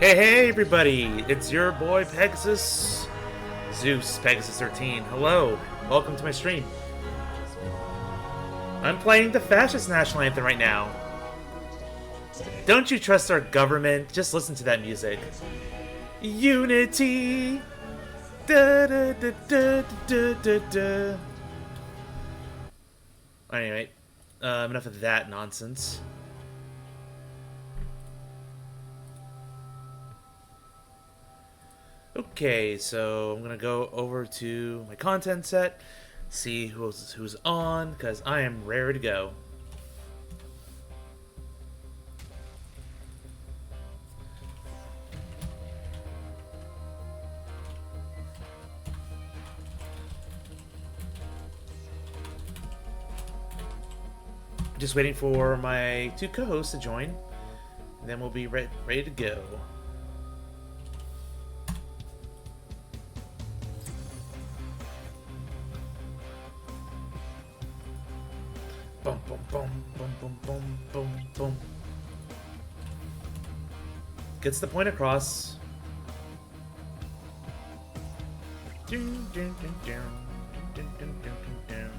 Hey everybody! It's your boy Pegasus, ZeusPegasus13. Hello, welcome to my stream. I'm playing the fascist national anthem right now. Don't you trust our government? Just listen to that music. Unity! Da da da da da da da. Anyway, enough of that nonsense. Okay, so I'm gonna go over to my content set, see who's on, because I am rare to go. Just waiting for my two co-hosts to join, and then we'll be ready to go. Boom, boom, boom, boom, boom, boom, boom, boom. Gets the point across. Dun, dun, dun, dun, dun, dun, dun, dun, dun.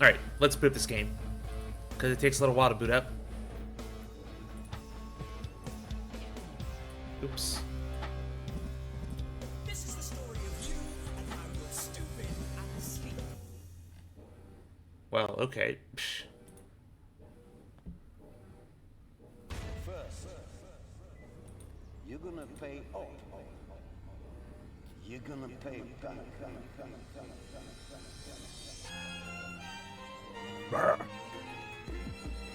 Alright, let's boot this game. Because it takes a little while to boot up. Oops. This is the story of you and how you're stupid and asleep. Well, okay. Psh. First, you're gonna pay off. You're gonna pay back.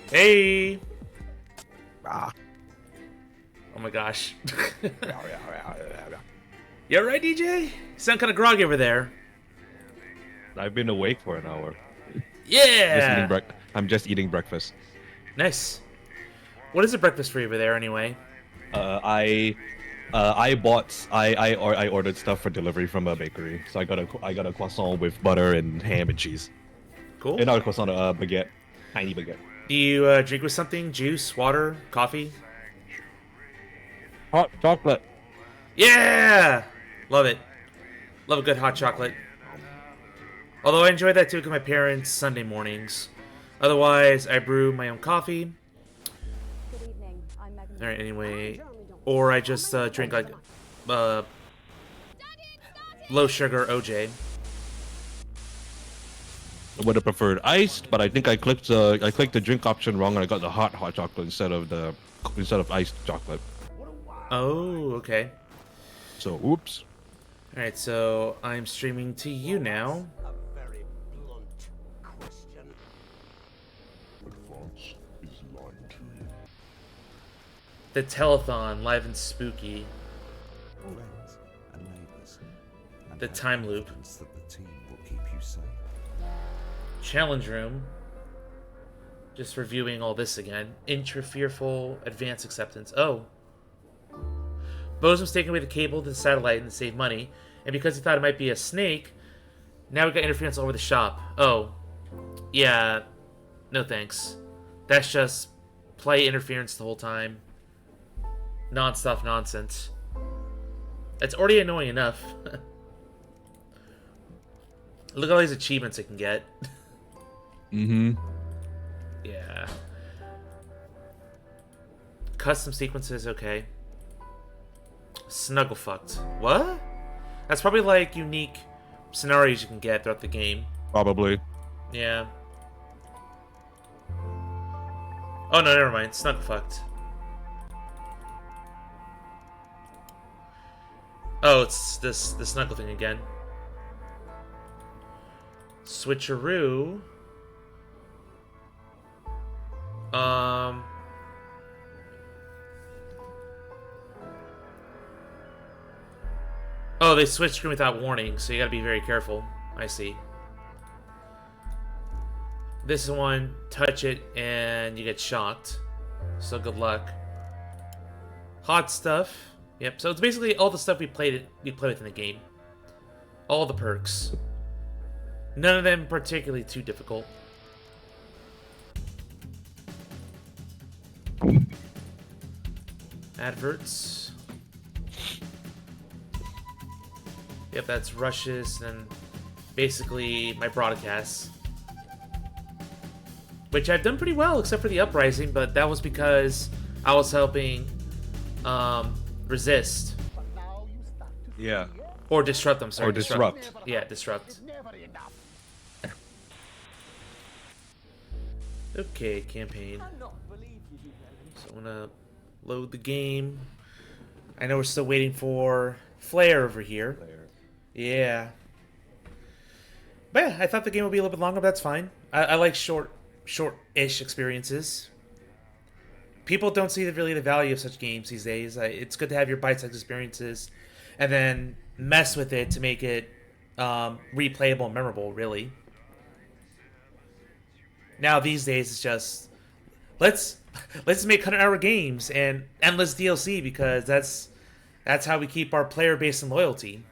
Hey! Oh my gosh. You alright, DJ? You sound kind of groggy over there. I've been awake for an hour. Yeah! I'm just eating breakfast. Nice. What is the breakfast for you over there, anyway? I ordered stuff for delivery from a bakery, so I got a croissant with butter and ham and cheese. Cool. Not a croissant, a baguette, tiny baguette. Do you drink with something? Juice, water, coffee? Hot chocolate. Yeah! Love it. Love a good hot chocolate. Although I enjoy that too with my parents Sunday mornings. Otherwise, I brew my own coffee. Alright, anyway. Or I just drink like low sugar OJ. I would have preferred iced, but I think I clicked the drink option wrong and I got the hot chocolate instead of iced chocolate. Oh, okay. So, oops. Alright, so I'm streaming to you now. A very blunt question. Advance is lying to you. The telethon, live and spooky. Friends and neighbours. And The have time loop. confidence that the team will keep you safe. Challenge room. Just reviewing all this again. Intra-fearful advanced acceptance. Oh. Bo's taking away the cable to the satellite and to save money. And because he thought it might be a snake, now we got interference all over the shop. Oh. Yeah. No thanks. That's just play interference the whole time. Non-stop nonsense. It's already annoying enough. Look at all these achievements I can get. Mm-hmm. Yeah. Custom sequences, okay. Snuggle fucked. What? That's probably like unique scenarios you can get throughout the game. Probably. Yeah. Oh no, never mind. Snuggle fucked. Oh, it's the snuggle thing again. Switcheroo. Oh, they switched screen without warning, so you gotta be very careful. I see. This one, touch it and you get shocked. So good luck. Hot stuff. Yep, so it's basically all the stuff we play with in the game. All the perks. None of them particularly too difficult. Adverts. Yep, that's rushes and basically my broadcasts. Which I've done pretty well, except for the uprising, but that was because I was helping resist. Yeah. Or disrupt, I'm sorry. Or disrupt. Yeah, disrupt. Okay, campaign. So I'm gonna load the game. I know we're still waiting for Flare over here. Yeah. But yeah, I thought the game would be a little bit longer, but that's fine. I like short-ish experiences. People don't see really the value of such games these days. It's good to have your bite-sized experiences and then mess with it to make it replayable and memorable, really. Now these days it's just let's make 100-hour games and endless DLC because that's how we keep our player base and loyalty.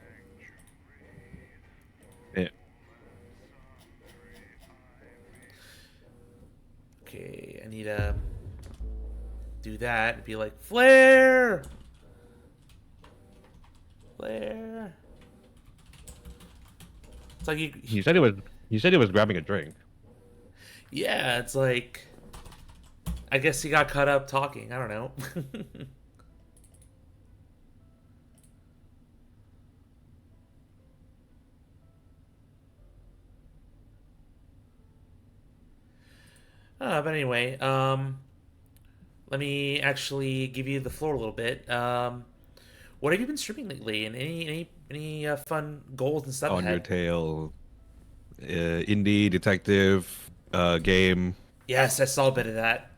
Yeah. Okay, I need to do that and be like, Flare! Flare. It's like He said he was grabbing a drink. yeah, it's like, I guess he got caught up talking. I don't know. But anyway, let me actually give you the floor a little bit. What have you been streaming lately, and any fun goals and stuff On your ahead? tail. Indie, detective, game. Yes, I saw a bit of that.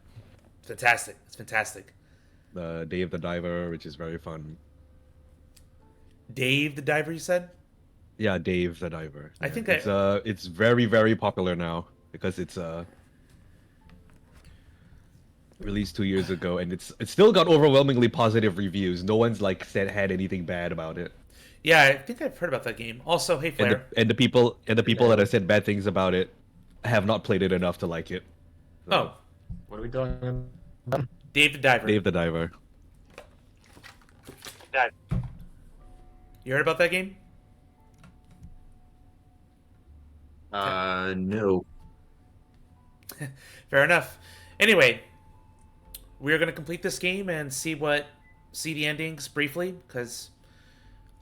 Fantastic. It's fantastic. Dave the Diver, which is very fun. Dave the Diver, you said? Yeah, Dave the Diver. I think it's very, very popular now because it's released 2 years ago, and it's still got overwhelmingly positive reviews. No one's had anything bad about it. Yeah, I think I've heard about that game. Also, hey Flare. And the people that have said bad things about it have not played it enough to like it. Oh, What are we talking about? Dave the Diver. Dave the Diver. You heard about that game? No. Fair enough. Anyway, we're gonna complete this game and see the endings briefly, because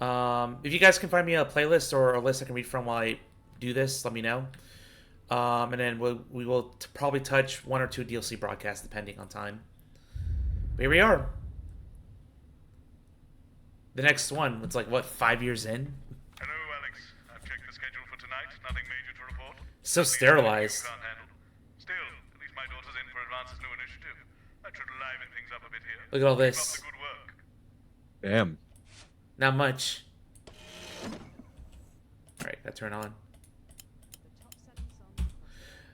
if you guys can find me a playlist or a list I can read from while I do this, let me know. And then we will probably touch one or two DLC broadcasts depending on time. But here we are. The next one, it's like, what, 5 years in? Hello, Alex. I've checked the schedule for tonight. Nothing major to report. So Nothing sterilized. you can't handle. Still, at least my daughter's in for Advance's new initiative. That should liven things up a bit here. Look at all Keep up this. the good work. Damn. Not much. Alright, gotta turn on.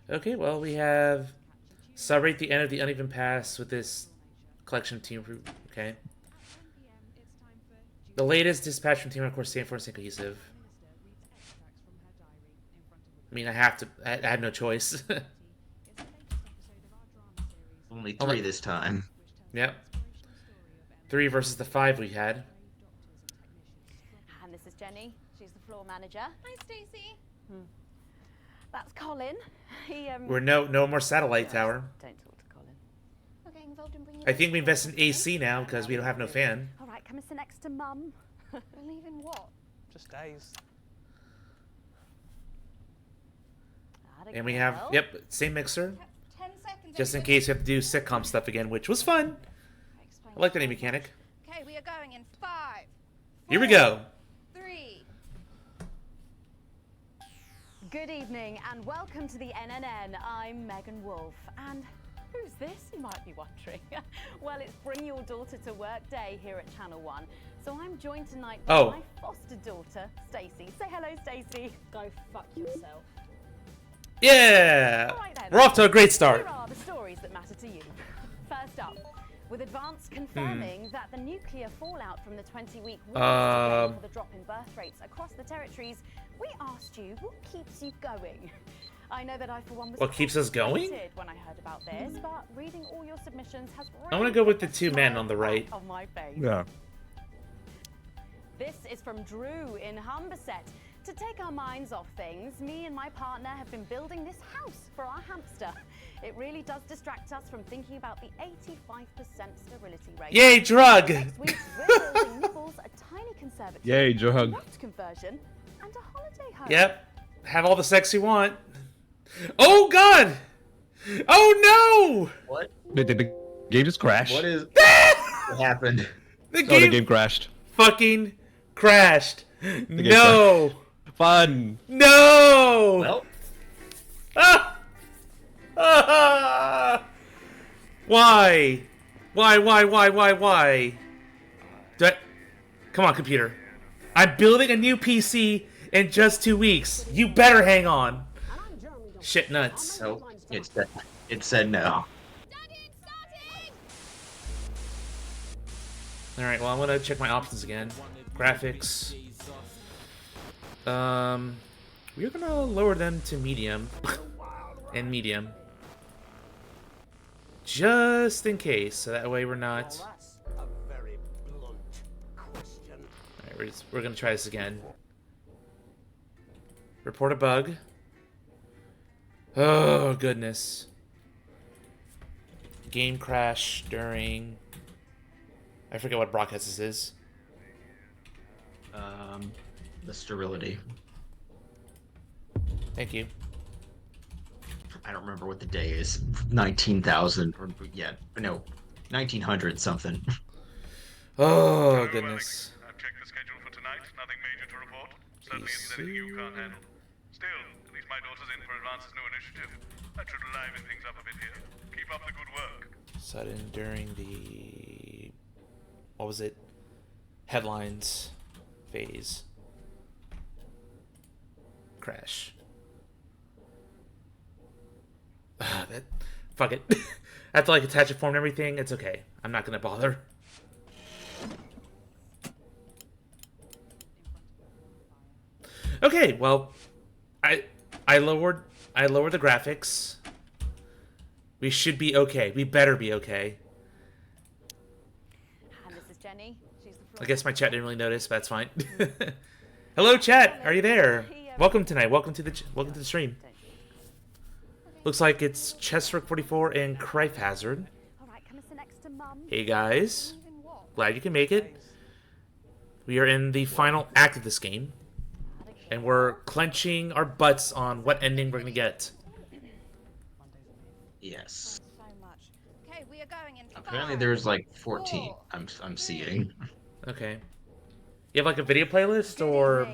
Okay, well, we have celebrate the end of the uneven pass with this collection of team fruit. Okay. The latest dispatch from team, of course, stand for and stay cohesive. I mean, I had no choice. Only three this time. Yep. 3 versus the 5 we had. And this is Jenny. She's the floor manager. Hi, Stacey. That's Colin. He We're no more satellite tower. Don't talk to Colin. We're getting involved in bringing. I think we invest in AC now because we don't have no fan. All right, come and sit next to Mum. Believe in what? Just days. And we have, yep, same mixer. 10 seconds. Just in case we have to do sitcom stuff again, which was fun. I like the new mechanic. Okay, we are going in 5. Here we go. 3. Good evening and welcome to the NNN. I'm Megan Wolf. And who's this, you might be wondering? Well, it's Bring Your Daughter to Work Day here at Channel 1. So I'm joined tonight by my foster daughter, Stacey. Say hello, Stacey. Go fuck yourself. Yeah! All right, then. We're off to a great start. Here are the stories that matter to you. First up, with advance confirming that the nuclear fallout from the 20-week war for the drop in birth rates across the territories, we asked you what keeps you going. I know that I, for one, was What keeps us going? excited when I heard about this, but reading all your submissions has I'm gonna go with the two men on the right. of my face. Yeah. This is from Drew in Humberset. To take our minds off things, me and my partner have been building this house for our hamster. It really does distract us from thinking about the 85% sterility rate. Yay, drug! Next week, we're building Nibbles, a tiny conservatory, Yay, drug. nut conversion, and a holiday home. Yep. Have all the sex you want. Oh god! Oh no! What? Did the game just crash? What is? What happened? The Oh, game, the game crashed. fucking crashed. game No! Fun. No! Well, Ah! Ah! Why? Why? Come on, computer. I'm building a new PC in just 2 weeks. You better hang on. Shit nuts. no. It said no. Alright, well, I'm gonna check my options again. Graphics. We're gonna lower them to medium. And medium. Just in case, so that way we're not... Well, that's a very blunt question. Alright, we're gonna try this again. Report a bug. Oh, goodness. Game crash during... I forget what broadcast this is. The sterility. Thank you. I don't remember what the day is. 19,000 or yeah, no, 1900 something. Oh, goodness. I've checked the schedule for tonight. Nothing major to report. Certainly isn't anything you can't handle. Still, at least my daughter's in for Advance's new initiative. That should liven things up a bit here. Keep up the good work. Sudden during the... What was it? Headlines phase. Crash. Fuck it. I have to like attach a form and everything. It's okay. I'm not gonna bother. Okay, well, I lowered the graphics. We should be okay. We better be okay. And this is Jenny. She's the floor. I guess my chat didn't really notice, but that's fine. Hello, chat. Are you there? Welcome tonight. Welcome to the stream. Looks like it's Chessrook44 and Crife Hazard. All right, come and sit next to Mum. Hey guys, glad you can make it. We are in the final act of this game, and we're clenching our butts on what ending we're gonna get. Yes. So much. Okay, we are going in. Apparently there's like 14. I'm seeing. Okay. You have like a video playlist or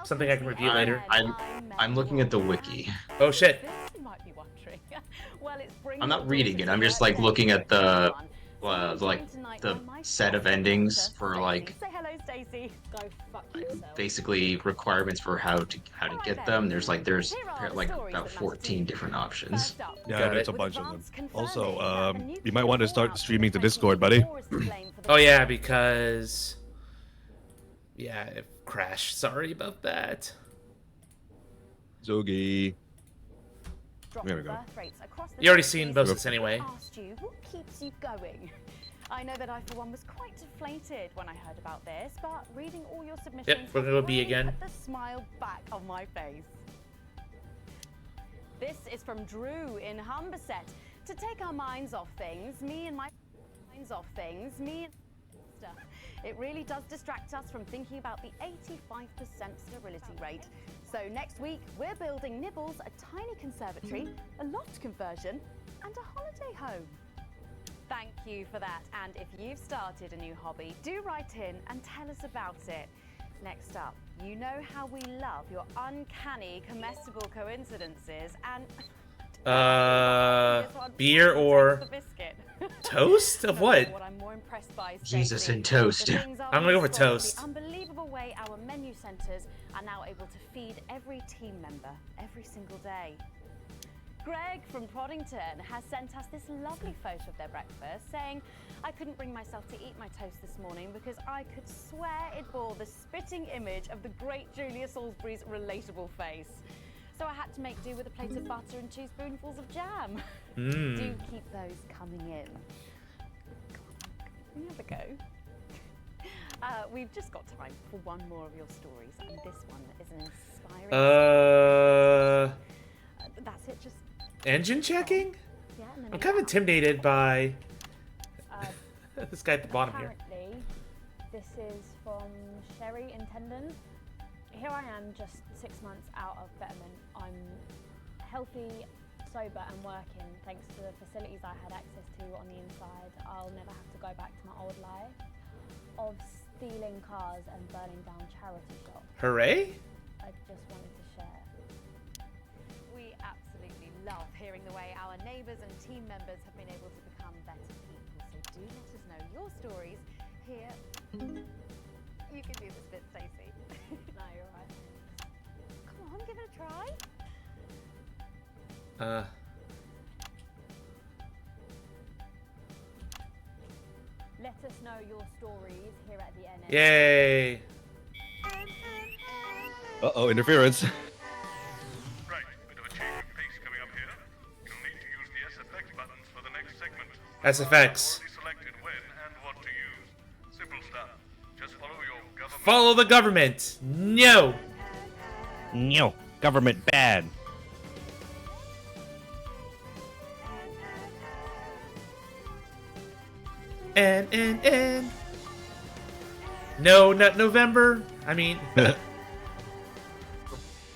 something I can review later? I'm looking at the wiki. Oh shit. You might be wondering. Well, it's bringing I'm not your reading daughter it. I'm to just work like day looking here at the everyone. So like join tonight the by my set of daughter, endings Stacey. for like Say hello, Stacey. Go fuck yourself. basically requirements for how to get them. There's like about 14 different options. First up, Yeah, Got there's it. a bunch of them. advance confirming Also, that the you might want to start nuclear streaming to fallout Discord, from the buddy. 20 war is to blame for the Oh yeah, because... Yeah, it crashed. Sorry about that. Zogi. drop There in we go. birth rates across the You already seen territories. most of this anyway. Asked you, what keeps you going? I know that I, for one, was quite deflated when I heard about this, but reading all your submissions, we're gonna go B really again. put the smile back on my face. This is from Drew in Humberset. To take our minds off things, me and it really does distract us from thinking about the 85% sterility rate. So next week, we're building Nibbles, a tiny conservatory, a loft conversion, and a holiday home. Thank you for that. And if you've started a new hobby, do write in and tell us about it. Next up, you know how we love your uncanny comestible coincidences and... Beer or The biscuit. toast? Of what? What I'm more impressed by, Jesus Stacey, and toast. the things I'm gonna go for being sold, toast. The unbelievable way our menu centers are now able to feed every team member every single day. Greg from Proddington has sent us this lovely photo of their breakfast, saying, I couldn't bring myself to eat my toast this morning because I could swear it bore the spitting image of the great Julia Salisbury's relatable face. So I had to make do with a plate of butter and 2 spoonfuls of jam. Do keep those coming in. Can you have a go? We've just got time for one more of your stories, and this one is an inspiring that's it, just... Engine checking? Yeah, and then I'm kind of intimidated by this guy at the bottom here. Apparently, this is from Sherry Intendant. Here I am, just 6 months out of betterment. I'm healthy, sober and working thanks to the facilities I had access to on the inside. I'll never have to go back to my old life of stealing cars and burning down charity shops. Hooray! I just wanted to share. We absolutely love hearing the way our neighbours and team members have been able to become better people. So do let us know your stories here. You can do this bit, Stacey. No, you're right. Come on, give it a try. Let us know your stories here at the NN. Yay! Uh-oh, interference. Right, bit of a change of pace coming up here. You'll need to use the SFX buttons for the next segment. SFX. Already selected when and what to use. Simple stuff. Just follow your government. Follow the government. No. No, government bad. And. No, not November. I mean.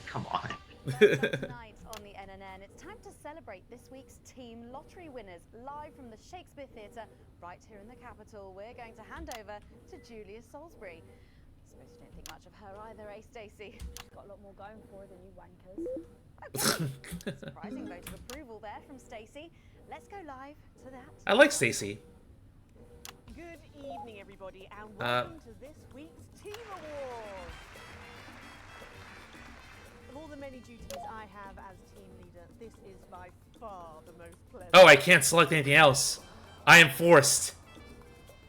Come on. Tonight on the NNN, it's time to celebrate this week's team lottery winners live from the Shakespeare Theatre right here in the capital. We're going to hand over to Julia Salisbury. I suppose you don't think much of her either, eh, Stacey? She's got a lot more going for her than you wankers. Okay. Surprising vote of approval there from Stacey. Let's go live to that. I like Stacey. Good evening, everybody, and welcome to this week's Team Awards. Of all the many duties I have as team leader, this is by far the most pleasant. Oh, I can't select anything else. I am forced.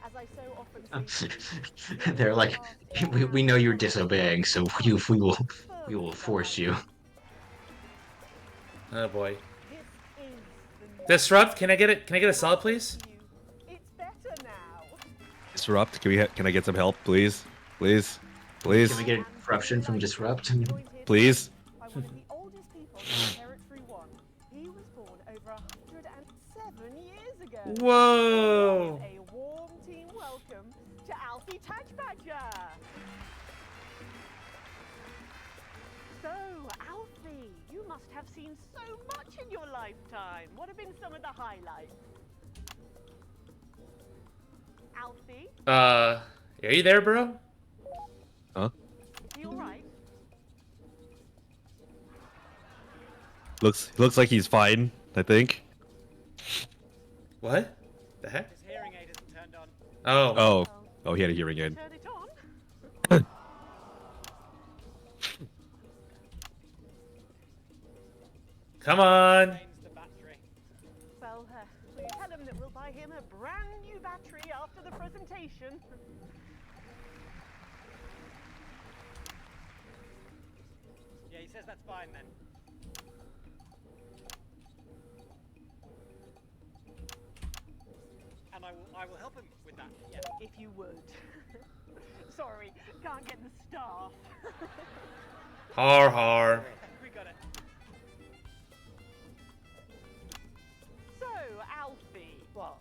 As I so often say, They're like, we know you're disobeying, so we will force you. Oh boy. this is the Disrupt. Can I get it? Can I get a solid, please? It's better now. Disrupt. Can I get some help, please? Please? Please? Can we get corruption from Disrupt? Please? By one of the oldest people in Territory 1. He was born over 107 years ago. Whoa. A warm team welcome to Alfie Tadgbadger. So, Alfie, you must have seen so much in your lifetime. What have been some of the highlights? Alfie, Are you there, bro? Huh? is he alright? Looks like he's fine, I think. What? The heck? His hearing aid isn't turned on. Oh. Oh, he had a hearing aid. Turn it on. Come on. The battery. Well, will you tell him that we'll buy him a brand new battery after the presentation? Yeah, he says that's fine then. And I will help him with that. Yeah. If you would. Sorry, can't get the staff. Har har. We got it. So, Alfie. What?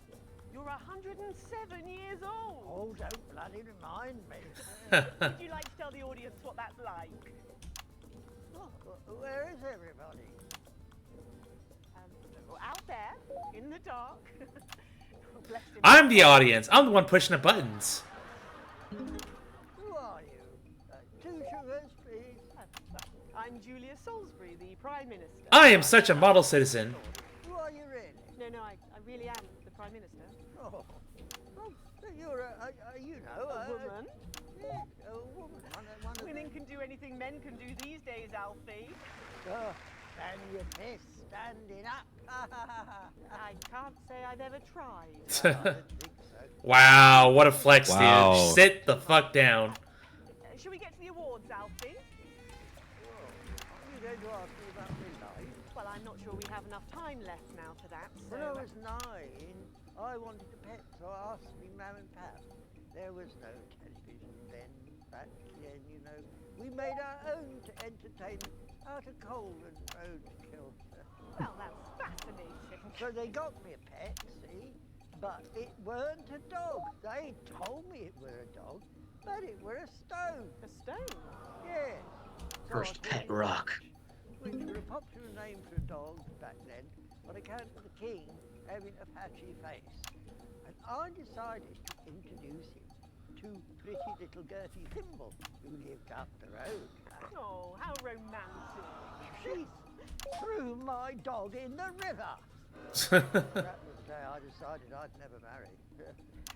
You're 107 years old. Oh, don't bloody remind me. Would you like to tell the audience what that's like? Where is everybody? Out there, in the dark. Bless him. I'm the audience. I'm the one pushing the buttons. Who are you? 2 sugars, please. I'm Julia Salisbury, the Prime Minister. I am such a model citizen. Who are you really? No, I really am the Prime Minister. Oh, you're you know, A woman. Yeah, a woman. One of Women can do anything men can do these days, Alfie. And you piss standing up. I can't say I've ever tried. I don't think so. Wow, what a flex, Wow. dude. Sit the fuck down. Shall we get to the awards, Alfie? Well, are you going to ask me about my life? Well, I'm not sure we have enough time left now for that. So, When I was 9, I wanted a pet, so I asked me mum and pap. There was no television then, back then, you know. We made our own entertainment out of coal and road kilter. well, that's fascinating. So they got me a pet, see? But it weren't a dog. They told me it were a dog, but it were a stone. A stone? Yes. So First I pet called it rock. Which were a popular name for a dog back then, on account of the king having a patchy face. And I decided to introduce him to pretty little Gertie Thimble, who lived up the road. Oh, how romantic. She threw my dog in the river. That was the day I decided I'd never marry.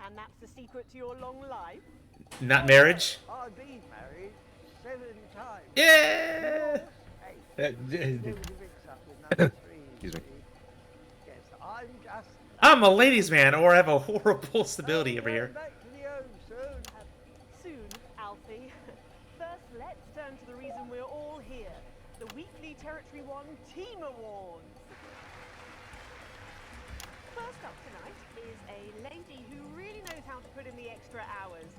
And that's the secret to your long life? Not marriage? I've been married 7 times. Yeah! There was a mix-up with number 3. Excuse me. Yes, I'm just... I'm a ladies' man, or I have a horrible stability over here. Back to the home soon. Soon, Alfie. First, let's turn to the reason we're all here. The weekly Territory 1 Team Awards. First up tonight is a lady who really knows how to put in the extra hours.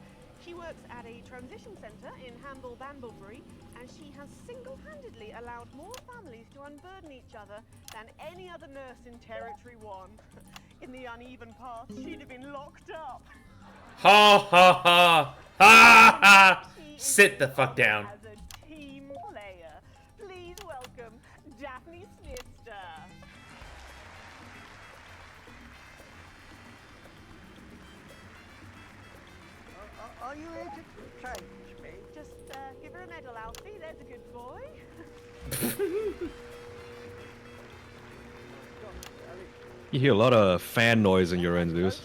She works at a transition centre in Hamble Bamblebury, and she has single-handedly allowed more families to unburden each other than any other nurse in Territory 1. In the uneven past, she'd have been locked up. Ha ha ha! Ha ha! Sit the fuck down. As a team player, please welcome Daphne Snister. Are you here to change me? Just give her a medal, Alfie. There's a good boy. You hear a lot of fan noise in your end, Zeus.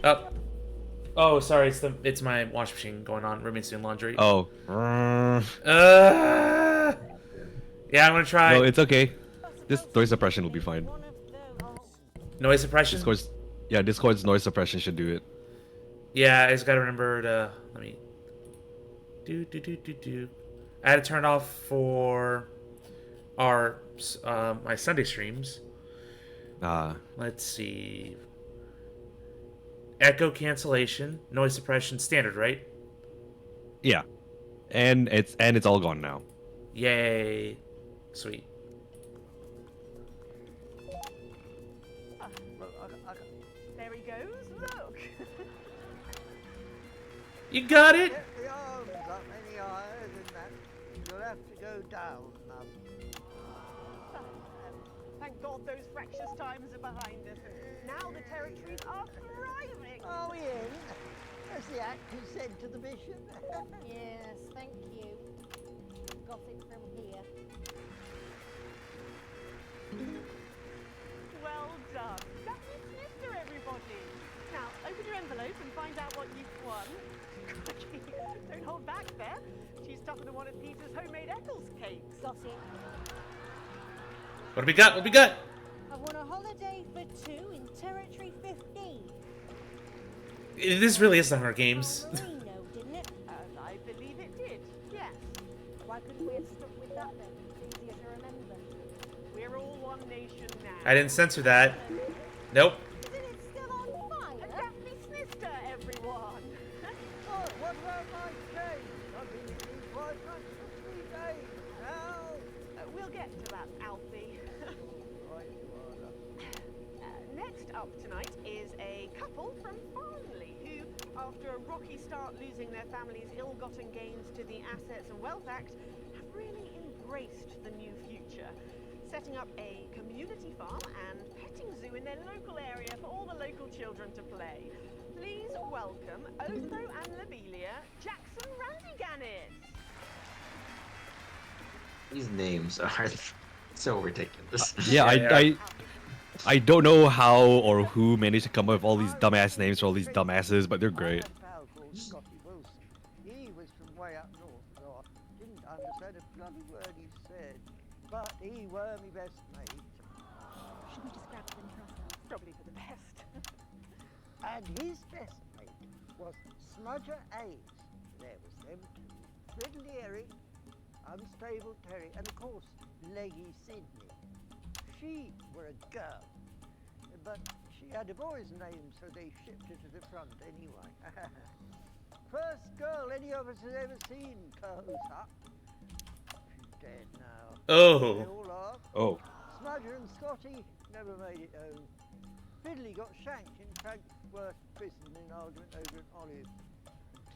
Oh. Oh, sorry, it's my wash machine going on. Roommate's doing laundry. Oh. Yeah, I'm gonna try. No, it's okay. This noise suppression will be fine. Noise suppression? Discord's noise suppression should do it. Yeah, I just gotta remember to let me I had to turn off for our my Sunday streams. Let's see. Echo cancellation, noise suppression, standard, right? Yeah. And it's all gone now. Yay. Sweet. There he goes. Look. You got it? Get the arms up any higher than that. You'll have to go down, Mum. Thank God those fractious times are behind us. Now the territories are thriving. Oh, Ian, as the actor said to the bishop. Yes, thank you. Got it from here. Well done. That's Miss Snister, everybody. Now, open your envelope and find out what you've won. Don't hold back there. She's tougher than one of Peter's homemade Eccles cakes. Got it. What do we got? What do we got? I won a holiday for 2 in Territory 15. This really is the Hunger Games. Marino, didn't it? I believe it did, yes. Why couldn't we have stuck with that then? It's easier to remember. We're all one nation now. I didn't censor that. Nope. Isn't it still on fire? Daphne Snister, everyone. Oh, what about my change? I've been eating quite much for 3 days now. We'll get to that, Alfie. Right, you are, love. Next up tonight is a couple from Farnley who, after a rocky start losing their family's ill-gotten gains to the Assets and Wealth Act, have really embraced the new future, setting up a community farm and petting zoo in their local area for all the local children to play. Please welcome Otho and Lobelia, Jackson Randiganis. These names are so ridiculous. Yeah, I don't know how or who managed to come up with all these dumbass names for all these dumbasses, but they're great. I had a pal called Scotty Wilson. He was from way up no, didn't understand a bloody word he said. But he were me best mate. Should we just grab them for ourselves? Probably for the best. And his best mate was Smudger Ace. There was them two. Fiddly Eric, Unstable Terry, and of course, Leggy Sydney. She were a girl, but she had a boy's name, so they shipped her to the front anyway. First girl any of us has ever seen, close up. She's dead now. Oh. They all are. Oh. Smudger and Scotty never made it home. Fiddly got shanked in Frankfurt prison in an argument over an olive.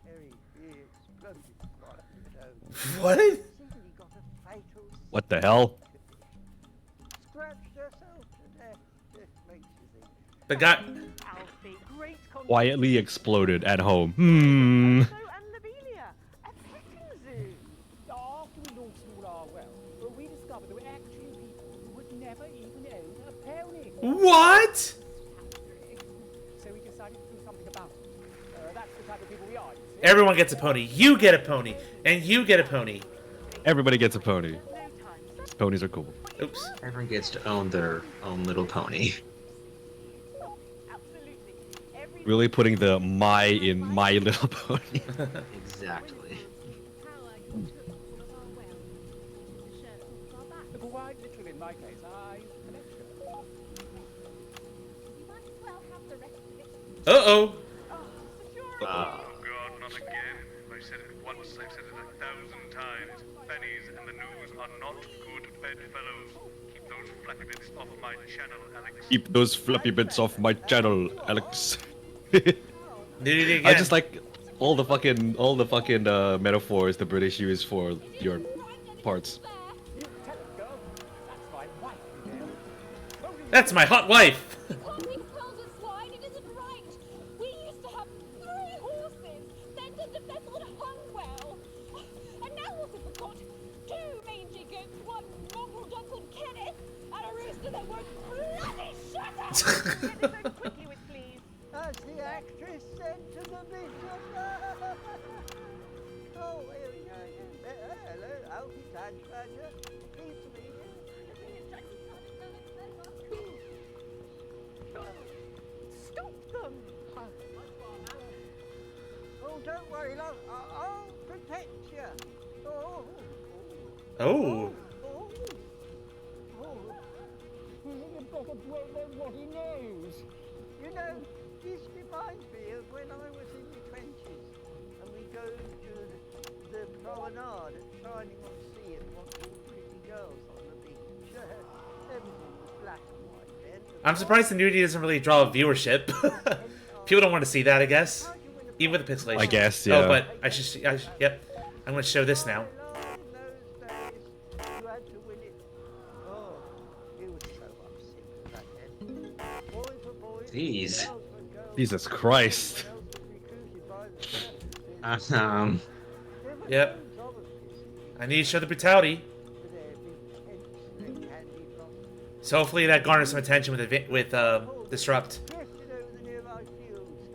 Terry, he exploded right at home. What? Sydney got a fatal What the hell? scratched herself to death. It makes you think. The guy. Alfie, great Quietly exploded at home. Hmm. So and Lobelia, a petting zoo. After we launched all our wealth, we discovered there were actually people who would never even own a pony. What? So we decided to do something about it. That's the type of people we are, you see. Everyone gets a pony. You get a pony. And you get a pony. Everybody gets a pony. Ponies are cool. Oops. Everyone gets to own their own little pony. Absolutely. Every Really putting the "my" in My Little Pony. Exactly. Quite literally, in my case, I collection. You might as well have the rest of it. Uh-oh. Oh God, not again. I've said it once, I've said it 1,000 times. Pennies and the news are not good bedfellows. Keep those flappy bits off my channel, Alex. Keep those fluffy bits off my channel, Alex. Nudity again. I just like all the fucking metaphors the British use for your parts. You tell it, girl. That's my wife, you know. That's my hot wife. Hunting pearls and swine, it isn't right. We used to have 3 horses, then did the vessel at Hungwell. And now what have we got? 2 mangy goats, 1 mongrel duck called Kenneth, and a rooster that won't bloody shut up! Get this over quickly with, please. As the actress said to the bishop. Oh, here we go again. Hello, Alfie Tadbadger. Pleased to meet you. Stop them. Oh, don't worry, love. I'll protect you. Oh. Oh. Oh. Oh. You better break them what he knows. You know, this reminds me of when I was in the trenches and we go to the promenade at Shining on Sea and watch all the pretty girls on the beach. Everything was black and white then. I'm surprised the nudity doesn't really draw viewership. People don't want to see that, I guess. Even with the pixelation. I guess, yeah. Oh, but I should yep. I'm going to show this now. In those days, you had to win it. Oh, it was so upset back then. Boys were boys. Jeez. Girls were girls. Jesus Christ. Girls were recruited by the services. There were Yep. loads of us, you see, I need to show the brutality. with their big tents and their candy floss. So hopefully that garners some attention with Disrupt. Drifted over the nearby fields.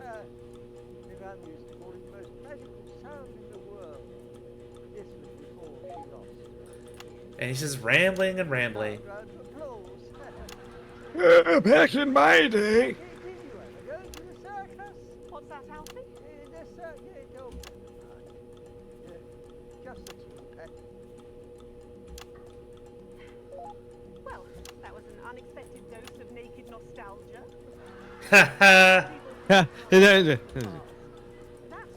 The grandma used to call it the most magical sound in the world. This was before she lost. And he's just rambling and rambling. Round of applause. Back in my day. Did you ever go to the circus? What's that, Alfie? The circus, yeah, don't just a tip, Well, that was an unexpected dose of naked nostalgia. Haha. That's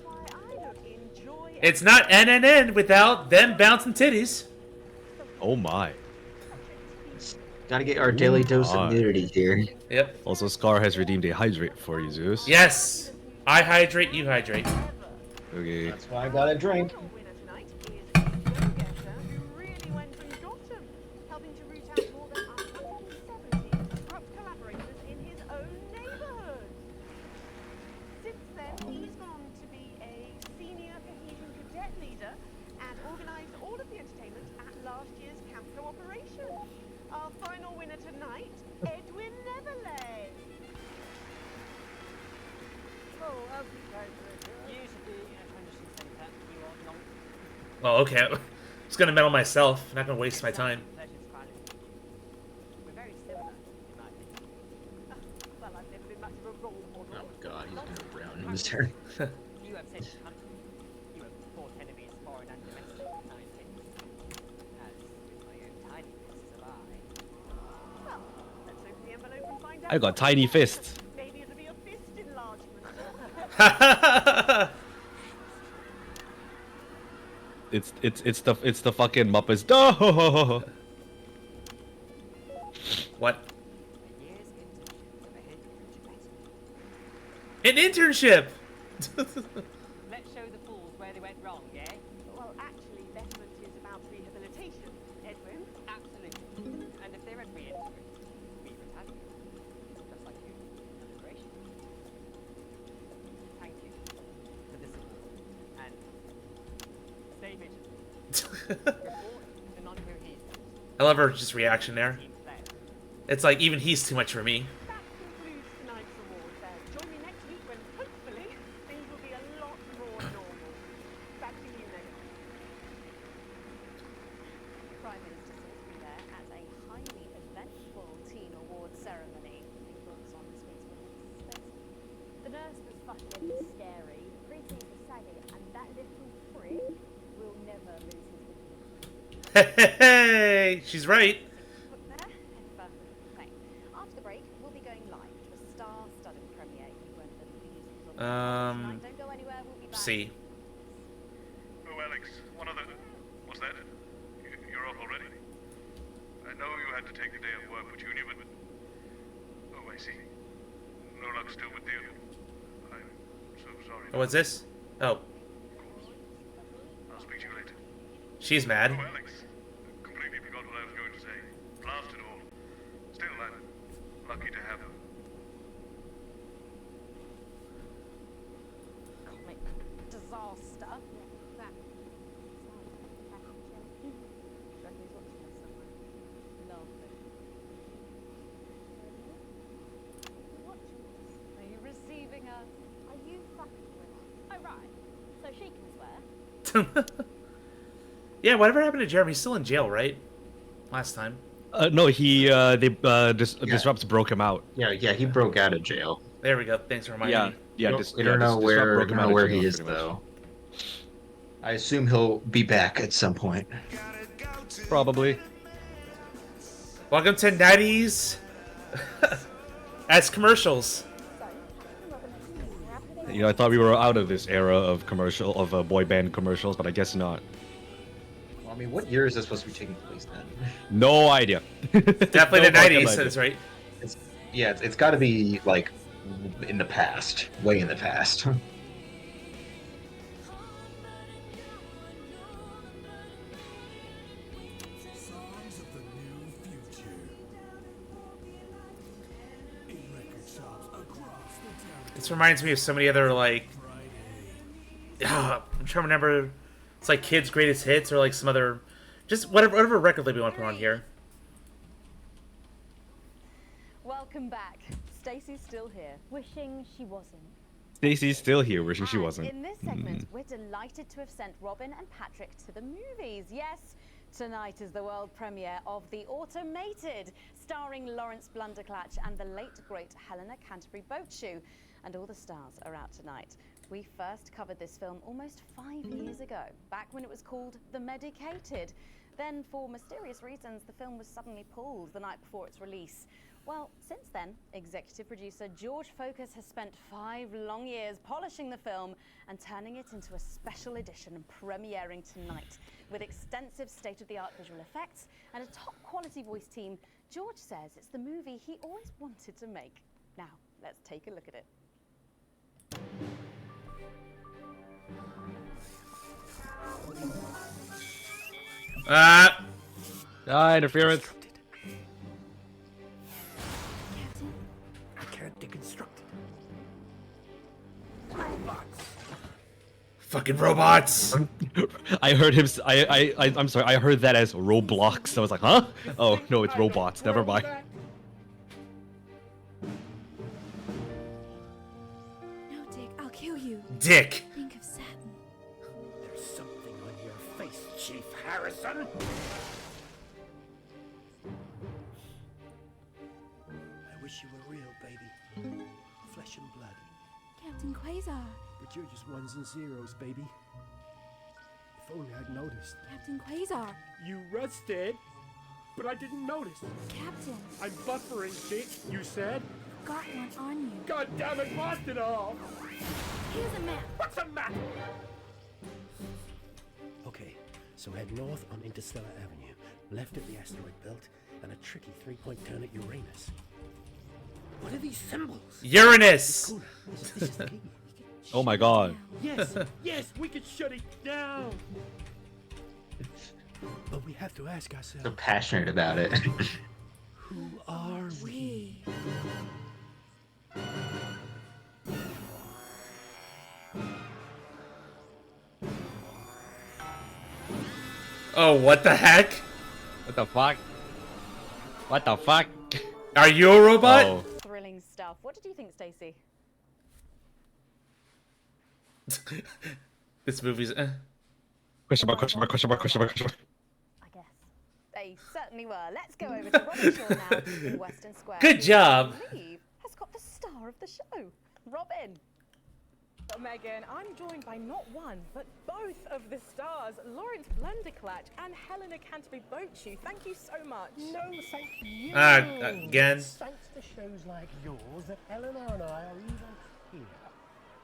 why I don't enjoy It's not NNN without them bouncing titties. Oh my. Gotta get our daily dose of nudity here. Yep. Also, Scar has redeemed a hydrate for you, Zeus. Yes. I hydrate, you hydrate. Okay. That's why I got a drink. Our winner tonight is a go-getter who really went and got 'em, helping to root out more than 170 corrupt collaborators in his own neighborhood. Since then, he's gone to be a senior cohesion cadet leader and organized all of the entertainment at last year's camp cooperation. Our final winner tonight, Edwin Neverlay. Oh, Alfie Tadbadger. Usually at Henderson Centre, you are not Oh, okay. I was gonna medal myself. Not gonna waste my time. We're very similar, in my opinion. Well, I've never been much of a role model. Oh god, he's gonna brown him his turn. You have sent country. You have fought enemies, foreign and domestic, I think. As with my own tiny fists of eye. Well, let's open the envelope and find out. I got tiny fists. Maybe it'll be a fist enlargement. It's the fucking Muppets. Oh! What? An internship! Let's show the fools where they went wrong, yeah? Well, actually, betterment is about rehabilitation, Edwin. Absolutely. And if they're at re-entry, we retaliate. Just like you. Immigration. Thank you for the support. And stay vigilant. Report to non-cohesive. I love her just reaction there. Team player. It's like, even he's too much for me. That concludes tonight's award fair. Join me next week when, hopefully, things will be a lot more normal. Back to you, Megan. Prime Minister Salisbury there at a highly eventful teen awards ceremony. Any thoughts on this week's winners? The nurse was fucking scary, pretty saggy, and that little prick will never lose his dignity. Hey, she's right. Look there, and further fame. After the break, we'll be going live to a star-studded premiere. You won't believe who's on the tonight. Don't go anywhere. We'll be back. See. Oh, Alex, one other... What's that? You're off already? I know you had to take the day of work, but you knew it... Oh, I see. No luck still with Deal. I'm so sorry. Oh, what's this? Oh, I'll speak to you later. she's mad. Oh, Alex. Completely forgot what I was going to say. Blast it all. Still, I'm lucky to have her. Comic disaster. That. Reckon he's watching this somewhere. Lovely. Watching this. Are you receiving us? Are you fucking with her? Oh, right. So she can swear. Yeah, whatever happened to Jeremy? He's still in jail, right? Last time. No, Disrupts broke him out. Yeah, he broke out of jail. There we go. Thanks for reminding me. We don't know where he is though. I assume he'll be back at some point. Probably. Welcome to 90s as commercials. You know, I thought we were out of this era of boy band commercials, but I guess not. Well, I mean, what year is this supposed to be taking place then? No idea. Definitely No the fucking 90s, idea. that's right. It's got to be like in the past, way in the past. Songs of the new future. In record shops across the territory. This reminds me of so many other, like... I'm trying to remember... It's like Kids' Greatest Hits or like some other... Just whatever record label we want to put on here. Welcome back. Stacey's still here. Wishing she wasn't. Stacey's still here, wishing she And wasn't. in this segment, we're delighted to have sent Robin and Patrick to the movies. Yes, tonight is the world premiere of The Automated, starring Lawrence Blunderclatch and the late, great Helena Canterbury Boatshoe. And all the stars are out tonight. We first covered this film almost 5 years ago, back when it was called The Medicated. Then, for mysterious reasons, the film was suddenly pulled the night before its release. Well, since then, executive producer George Focus has spent 5 long years polishing the film and turning it into a special edition premiering tonight. With extensive state-of-the-art visual effects and a top-quality voice team, George says it's the movie he always wanted to make. Now, let's take a look at it. Interference. I can't deconstruct it. Fucking robots! I heard him. I'm sorry. I heard that as Roblox. I was like, huh? Oh no, it's robots. Never mind. No, Dick, I'll kill you. Dick! Think of Saturn. There's something on your face. face, Chief Harrison. I wish you were real, baby. Flesh and blood. Captain Quasar. But you're just ones and zeros, baby. If only I'd noticed. Captain Quasar. You rusted, but I didn't notice. Captain. I'm buffering, bitch, you said. Got one on you. God damn it, blast it all! Here's a map. What's a map? Okay, so head north on Interstellar Avenue, left at the asteroid belt, and a tricky three-point turn at Uranus. What are these symbols? Uranus! This is the key. Oh my god. Yes, yes, we could shut it down. But we have to ask ourselves. So passionate about it. Who are we? Oh, what the heck? What the fuck? What the fuck? Are you a robot? Oh. Thrilling stuff. What did you think, Stacey? This movie's. Question mark, question mark, question mark, question mark, question mark. I guess. They certainly were. Let's go over to Robin Shaw now in Western Square. Good job. Who I believe has got the star of the show. Robin. Megan, I'm joined by not one, but both of the stars, Lawrence Blunderclatch and Helena Canterbury-Bochu. Thank you so much. No, thank you. Again. It's thanks to shows like yours that Eleanor and I are even here.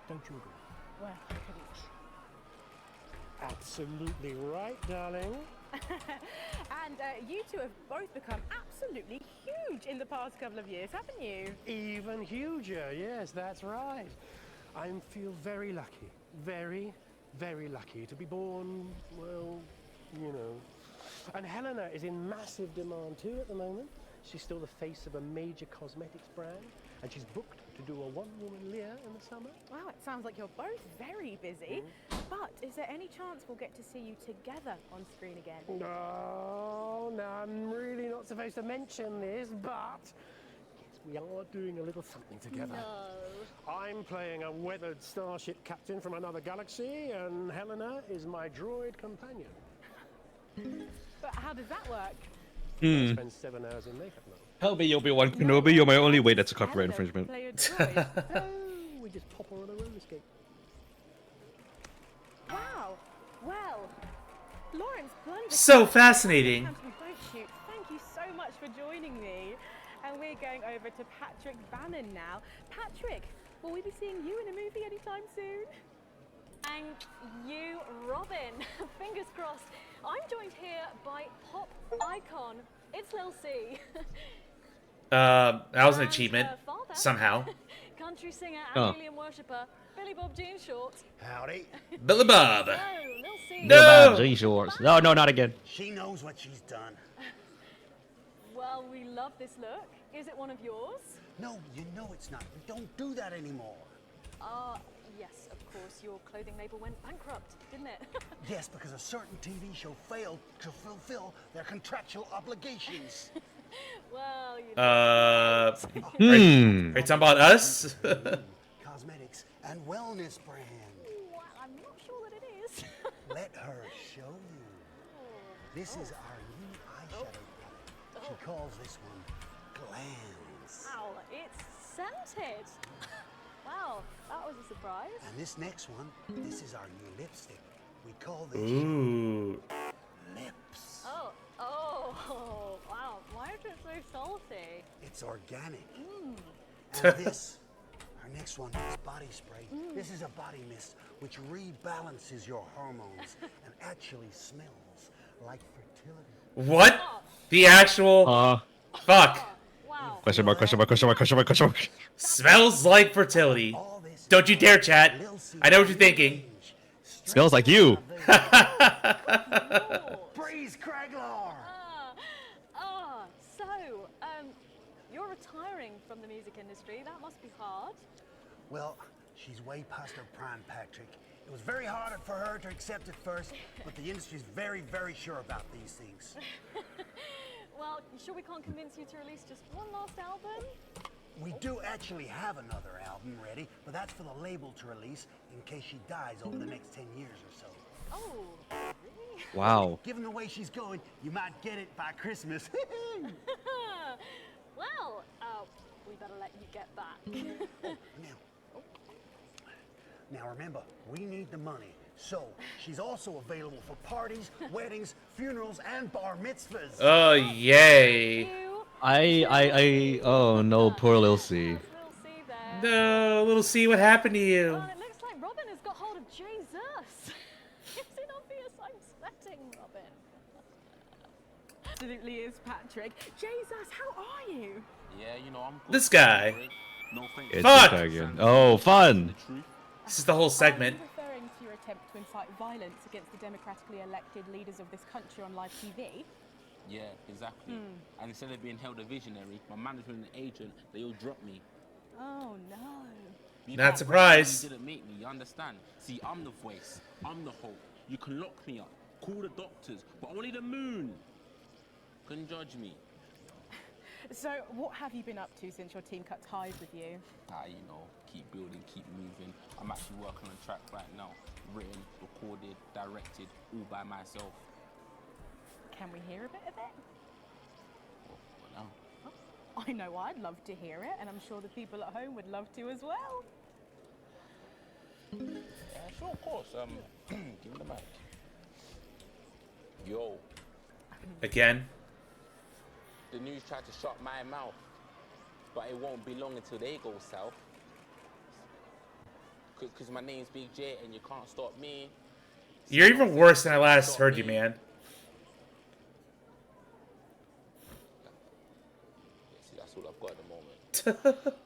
Don't you agree? Well, Absolutely right, darling. and you two have both become absolutely huge in the past couple of years, haven't you? Even huger, yes, that's right. I feel very lucky, very, very lucky to be born, well, you know. And Helena is in massive demand too at the moment. She's still the face of a major cosmetics brand, and she's booked to do a one-woman Lear in the summer. Wow, it sounds like you're both very busy. But is there any chance we'll get to see you together on screen again? No, I'm really not supposed to mention this, but yes, we are doing a little something together. No. I'm playing a weathered starship captain from another galaxy, and Helena is my droid companion. But how does that work? I spend 7 hours in makeup now. Help me, Obi-Wan Kenobi, you're my only way. That's a copyright Helena infringement. play a droid. No, we just pop her on a roller skate. Wow. Well, Lawrence Blunderclatch. So fascinating. Canterbury-Bochu, thank you so much for joining me. And we're going over to Patrick Bannon now. Patrick, will we be seeing you in a movie anytime soon? Thank you, Robin. Fingers crossed. I'm joined here by pop icon. It's Lil C. That was an And achievement. her father, Somehow. Country singer and Oh. alien worshipper, Billy Bob Jean Short. Howdy. Billy Bob. No, Lil C. No! Shorts. No, no, not again. She knows what she's done. Well, we love this look. Is it one of yours? No, you know it's not. We don't do that anymore. Yes, of course. Your clothing label went bankrupt, didn't it? Yes, because a certain TV show failed to fulfill their contractual obligations. Well, you Are you talking about us? Cosmetics and wellness brand. Well, I'm not sure that it is. Let her show you. This is our new eyeshadow palette. She calls this one Glands. Wow, it's scented. Wow, that was a surprise. And this next one, this is our new lipstick. We call this Ooh. Lips. Oh, wow. Why is it so salty? It's organic. And this, our next one is body spray. This is a body mist which rebalances your hormones and actually smells like fertility. What? The actual. Fuck. Wow. Question mark, question mark, question mark, question mark, question mark. Smells like fertility. Don't you dare, chat. I know what you're thinking. Smells like you. Breeze Craglar! So, you're retiring from the music industry. That must be hard. Well, she's way past her prime, Patrick. It was very hard for her to accept at first, but the industry's very, very sure about these things. Well, you sure we can't convince you to release just one last album? We do actually have another album ready, but that's for the label to release in case she dies over the next 10 years or so. Oh, really? Wow. Given the way she's going, you might get it by Christmas. Well, we better let you get back. Now remember, we need the money. So, she's also available for parties, weddings, funerals, and bar mitzvahs. Oh, yay. Oh no, poor Lil C. No, little C, what happened to you? Well, it looks like Robin has got hold of Jesus. Is it obvious I'm sweating, Robin? Absolutely is, Patrick. Jesus, how are you? Yeah, you know, I'm good. This guy. No thanks. It's Fuck! again. Oh, fun. This is the whole segment. Are you referring to your attempt to incite violence against the democratically elected leaders of this country on live TV? Yeah, exactly. And instead of being held a visionary, my management and agent, they all dropped me. Oh no. You Not can't surprised. You didn't make me, you understand? See, I'm the voice. I'm the hope. You can lock me up, call the doctors, but only the moon can judge me. So, what have you been up to since your team cut ties with you? You know, keep building, keep moving. I'm actually working on a track right now. Written, recorded, directed, all by myself. Can we hear a bit of it? Well, no. I know I'd love to hear it, and I'm sure the people at home would love to as well. Yeah, sure, of course. Give me the mic. Yo. Again. The news tried to shut my mouth, but it won't be long until they go south. Because my name's Big J and you can't stop me. You're even worse than I last heard you, man. Yeah, see, that's all I've got at the moment.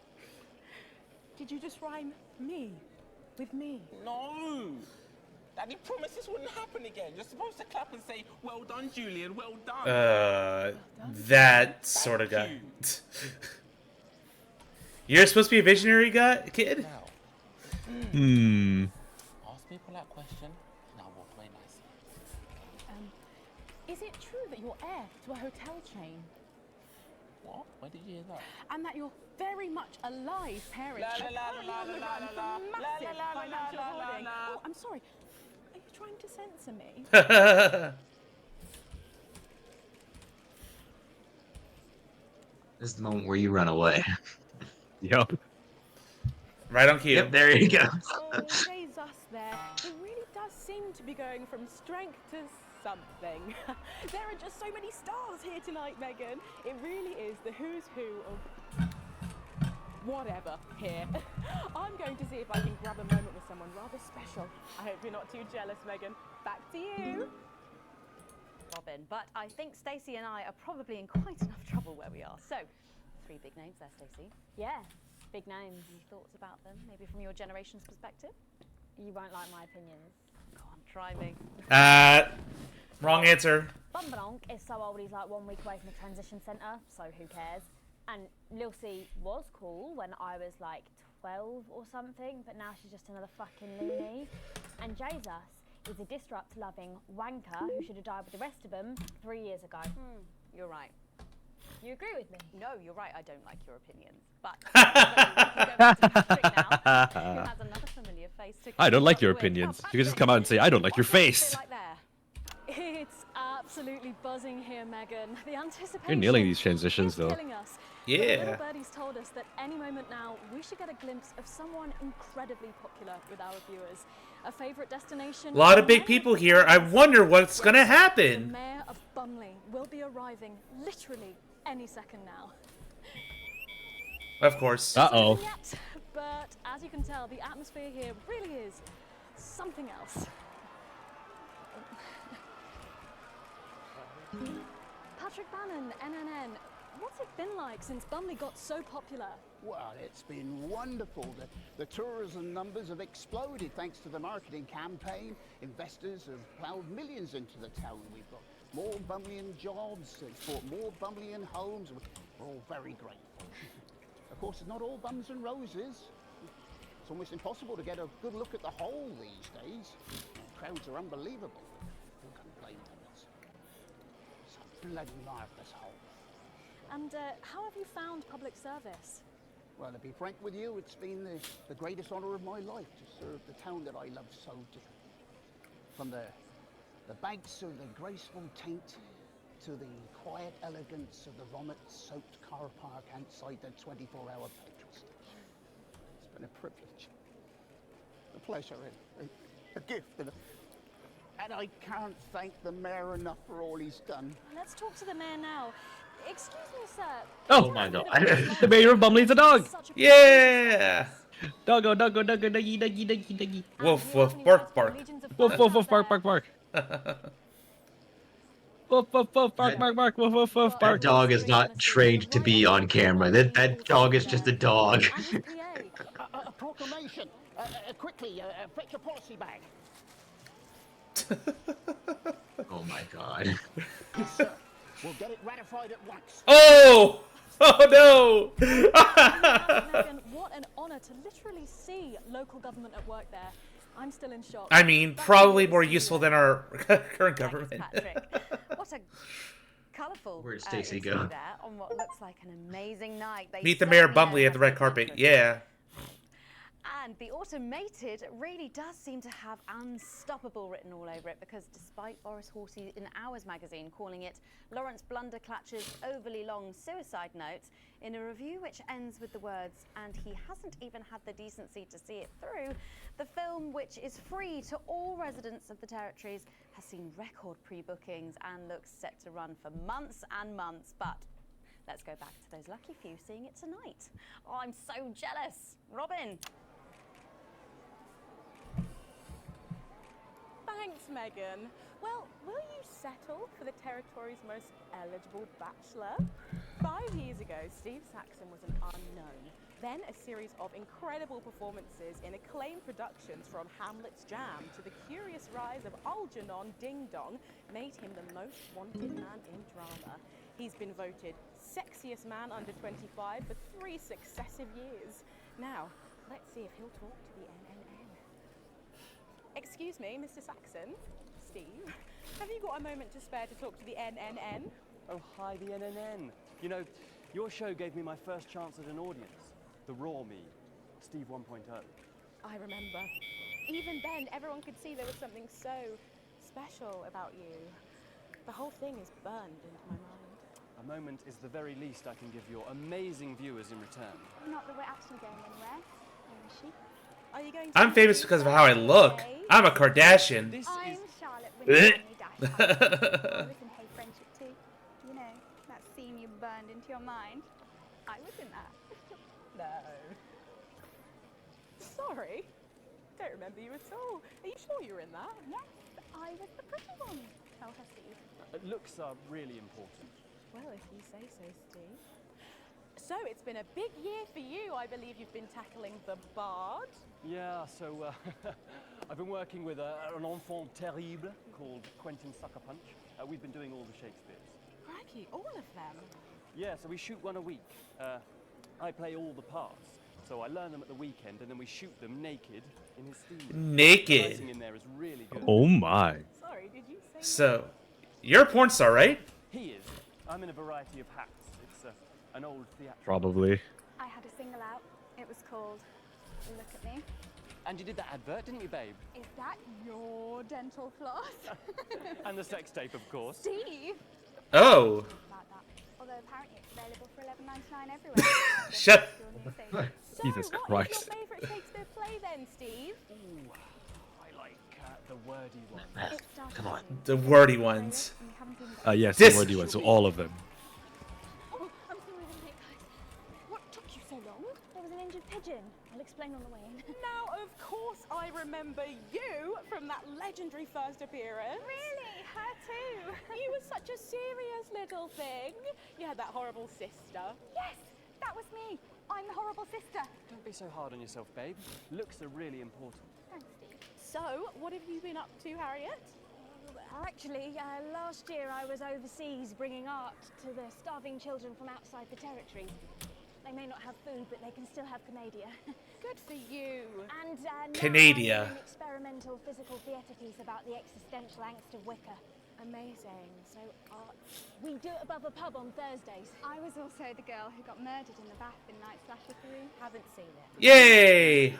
Did you just rhyme me with me? No! Daddy promised this wouldn't happen again. You're supposed to clap and say, well done, Julian, well done. That sort of guy. You're supposed to be a visionary guy, kid? Now, ask people that question, and I'll walk away nicely. Is it true that you're heir to a hotel chain? What? Where did you hear that? And that you're very much alive parents La, la, la, currently la, on the la, run la, for la, massive la, la, la, financial la, la, hoarding? la. Oh, I'm sorry. Are you trying to censor me? This is the moment where you run away. Yep. Right on cue. Yep, there you go. Oh, praise us there. It really does seem to be going from strength to something. There are just so many stars here tonight, Megan. It really is the who's who of whatever here. I'm going to see if I can grab a moment with someone rather special. I hope you're not too jealous, Megan. Back to you. Robin, but I think Stacey and I are probably in quite enough trouble where we are. So, 3 big names there, Stacey. Yeah, big names. Any thoughts about them, maybe from your generation's perspective? You won't like my opinions. Go on, try me. Wrong answer. Bumbadonk is so old he's like 1 week away from the transition centre, so who cares? And Lil C was cool when I was like 12 or something, but now she's just another fucking loony. And Jesus is a disrupt-loving wanker who should have died with the rest of them 3 years ago. You're right. You agree with me? No, you're right. I don't like your opinions. But we can go back to Patrick now, who has another familiar face to I don't like your with. opinions. Oh, You can just come out and say, I don't like your face. Like there. It's absolutely buzzing here, Megan. The anticipation. You're nailing these transitions, is though. killing us. Yeah. The little birdie's told us that any moment now we should get a glimpse of someone incredibly popular with our viewers. A favourite destination. A lot of big people here. I wonder what's gonna The happen. mayor of Bumley will be arriving literally any second now. Of course. Uh-oh. Yet, but as you can tell, the atmosphere here really is something else. Patrick Bannon, NNN, what's it been like since Bumley got so popular? Well, it's been wonderful. The tourism numbers have exploded thanks to the marketing campaign. Investors have ploughed millions into the town. We've got more Bumleyan jobs, it's brought more Bumleyan homes. We're all very grateful. Of course, it's not all bums and roses. It's almost impossible to get a good look at the whole these days. Crowds are unbelievable. Who can blame them? It's a bloody marvellous hole. And how have you found public service? Well, to be frank with you, it's been the greatest honour of my life to serve the town that I love so dearly. From the The banks of the graceful taint to the quiet elegance of the vomit-soaked car park outside the 24-hour petrol station. It's been a privilege, a pleasure, a gift, and I can't thank the mayor enough for all he's done. Let's talk to the mayor now. Excuse me, sir. Oh my god. The mayor of Bumley's a dog. Yeah. Doggo, doggo, doggo, doggy, doggy, doggy, doggy. Woof, woof, bark, bark. Woof, woof, woof, bark, bark, bark. Woof, woof, woof, bark, bark, bark, woof, woof, woof, That bark. dog is not trained to be on camera. That dog is just a dog. A proclamation. Quickly, fetch your policy bag. Oh my god. Yes, sir. We'll get it ratified at once. Oh! Oh no! Megan, what an honour to literally see local government at work there. I'm still in shock. I mean, probably more useful than our current government. What a colourful Where'd Stacey interview go? there on what looks like an amazing night. They Meet the mayor of certainly Bumley know at the how red to carpet. make Yeah. And the automated really does seem to have unstoppable written all over it, because despite Boris Horsey in Hours magazine calling it Lawrence Blunderclatch's overly long suicide note, in a review which ends with the words, and he hasn't even had the decency to see it through, the film, which is free to all residents of the territories, has seen record pre-bookings and looks set to run for months and months. But let's go back to those lucky few seeing it tonight. Oh, I'm so jealous. Robin. Thanks, Megan. Well, will you settle for the territory's most eligible bachelor? 5 years ago, Steve Saxon was an unknown. Then a series of incredible performances in acclaimed productions, from Hamlet's Jam to The Curious Rise of Algernon Ding Dong, made him the most wanted man in drama. He's been voted sexiest man under 25 for 3 successive years. Now, let's see if he'll talk to the NNN. Excuse me, Mr. Saxon. Steve, have you got a moment to spare to talk to the NNN? Oh, hi, the NNN. You know, your show gave me my first chance at an audience. The raw me, Steve 1.0. I remember. Even then, everyone could see there was something so special about you. The whole thing is burned into my mind. A moment is the very least I can give your amazing viewers in return. Not that we're actually going anywhere. Where is she? Are you going to I'm famous because of how I look. I'm a Kardashian. I'm Charlotte Winter Dash. I was in Hey Friendship too. You know, that scene you burned into your mind. I was in that. No. Sorry. Don't remember you at all. Are you sure you were in that? Yes, I was the pretty one. Tell her, Steve. Looks are really important. Well, if you say so, Steve. So, it's been a big year for you. I believe you've been tackling the Bard. Yeah, so I've been working with an enfant terrible called Quentin Sucker Punch. We've been doing all the Shakespeares. Crikey, all of them. Yeah, so we shoot one a week. I play all the parts, so I learn them at the weekend, and then we shoot them naked in his studio. Naked? The writing in there is really good. Oh my. Sorry, did you say? So, you're a porn star, right? He is. I'm in a variety of hats. It's an old theatrical. Probably. I had a single out. It was called Look at Me. And you did that advert, didn't you, babe? Is that your dental floss? And the sex tape, of course. Steve! Oh. About that. Although apparently it's available for $11.99 everywhere. Shut. Jesus So, what Christ. is your favourite Shakespeare play then, Steve? Ooh, I like the wordy one. Come on. The wordy ones. Yes, This- the wordy ones, so all of them. Oh, I'm sorry, I was late, guys. What took you so long? There was an injured pigeon. I'll explain on the way in. Now, of course, I remember you from that legendary first appearance. Really? Her too? You were such a serious little thing. You had that horrible sister. Yes, that was me. I'm the horrible sister. Don't be so hard on yourself, babe. Looks are really important. Thanks, Steve. So, what have you been up to, Harriet? Actually, last year I was overseas bringing art to the starving children from outside the territory. They may not have food, but they can still have Canadia. Good for you. And now Canadia. I'm doing an experimental physical theatre piece about the existential angst of Wicca. Amazing. So, art. We do it above a pub on Thursdays. I was also the girl who got murdered in the bath in Night Slasher 3. Haven't seen it. Yay!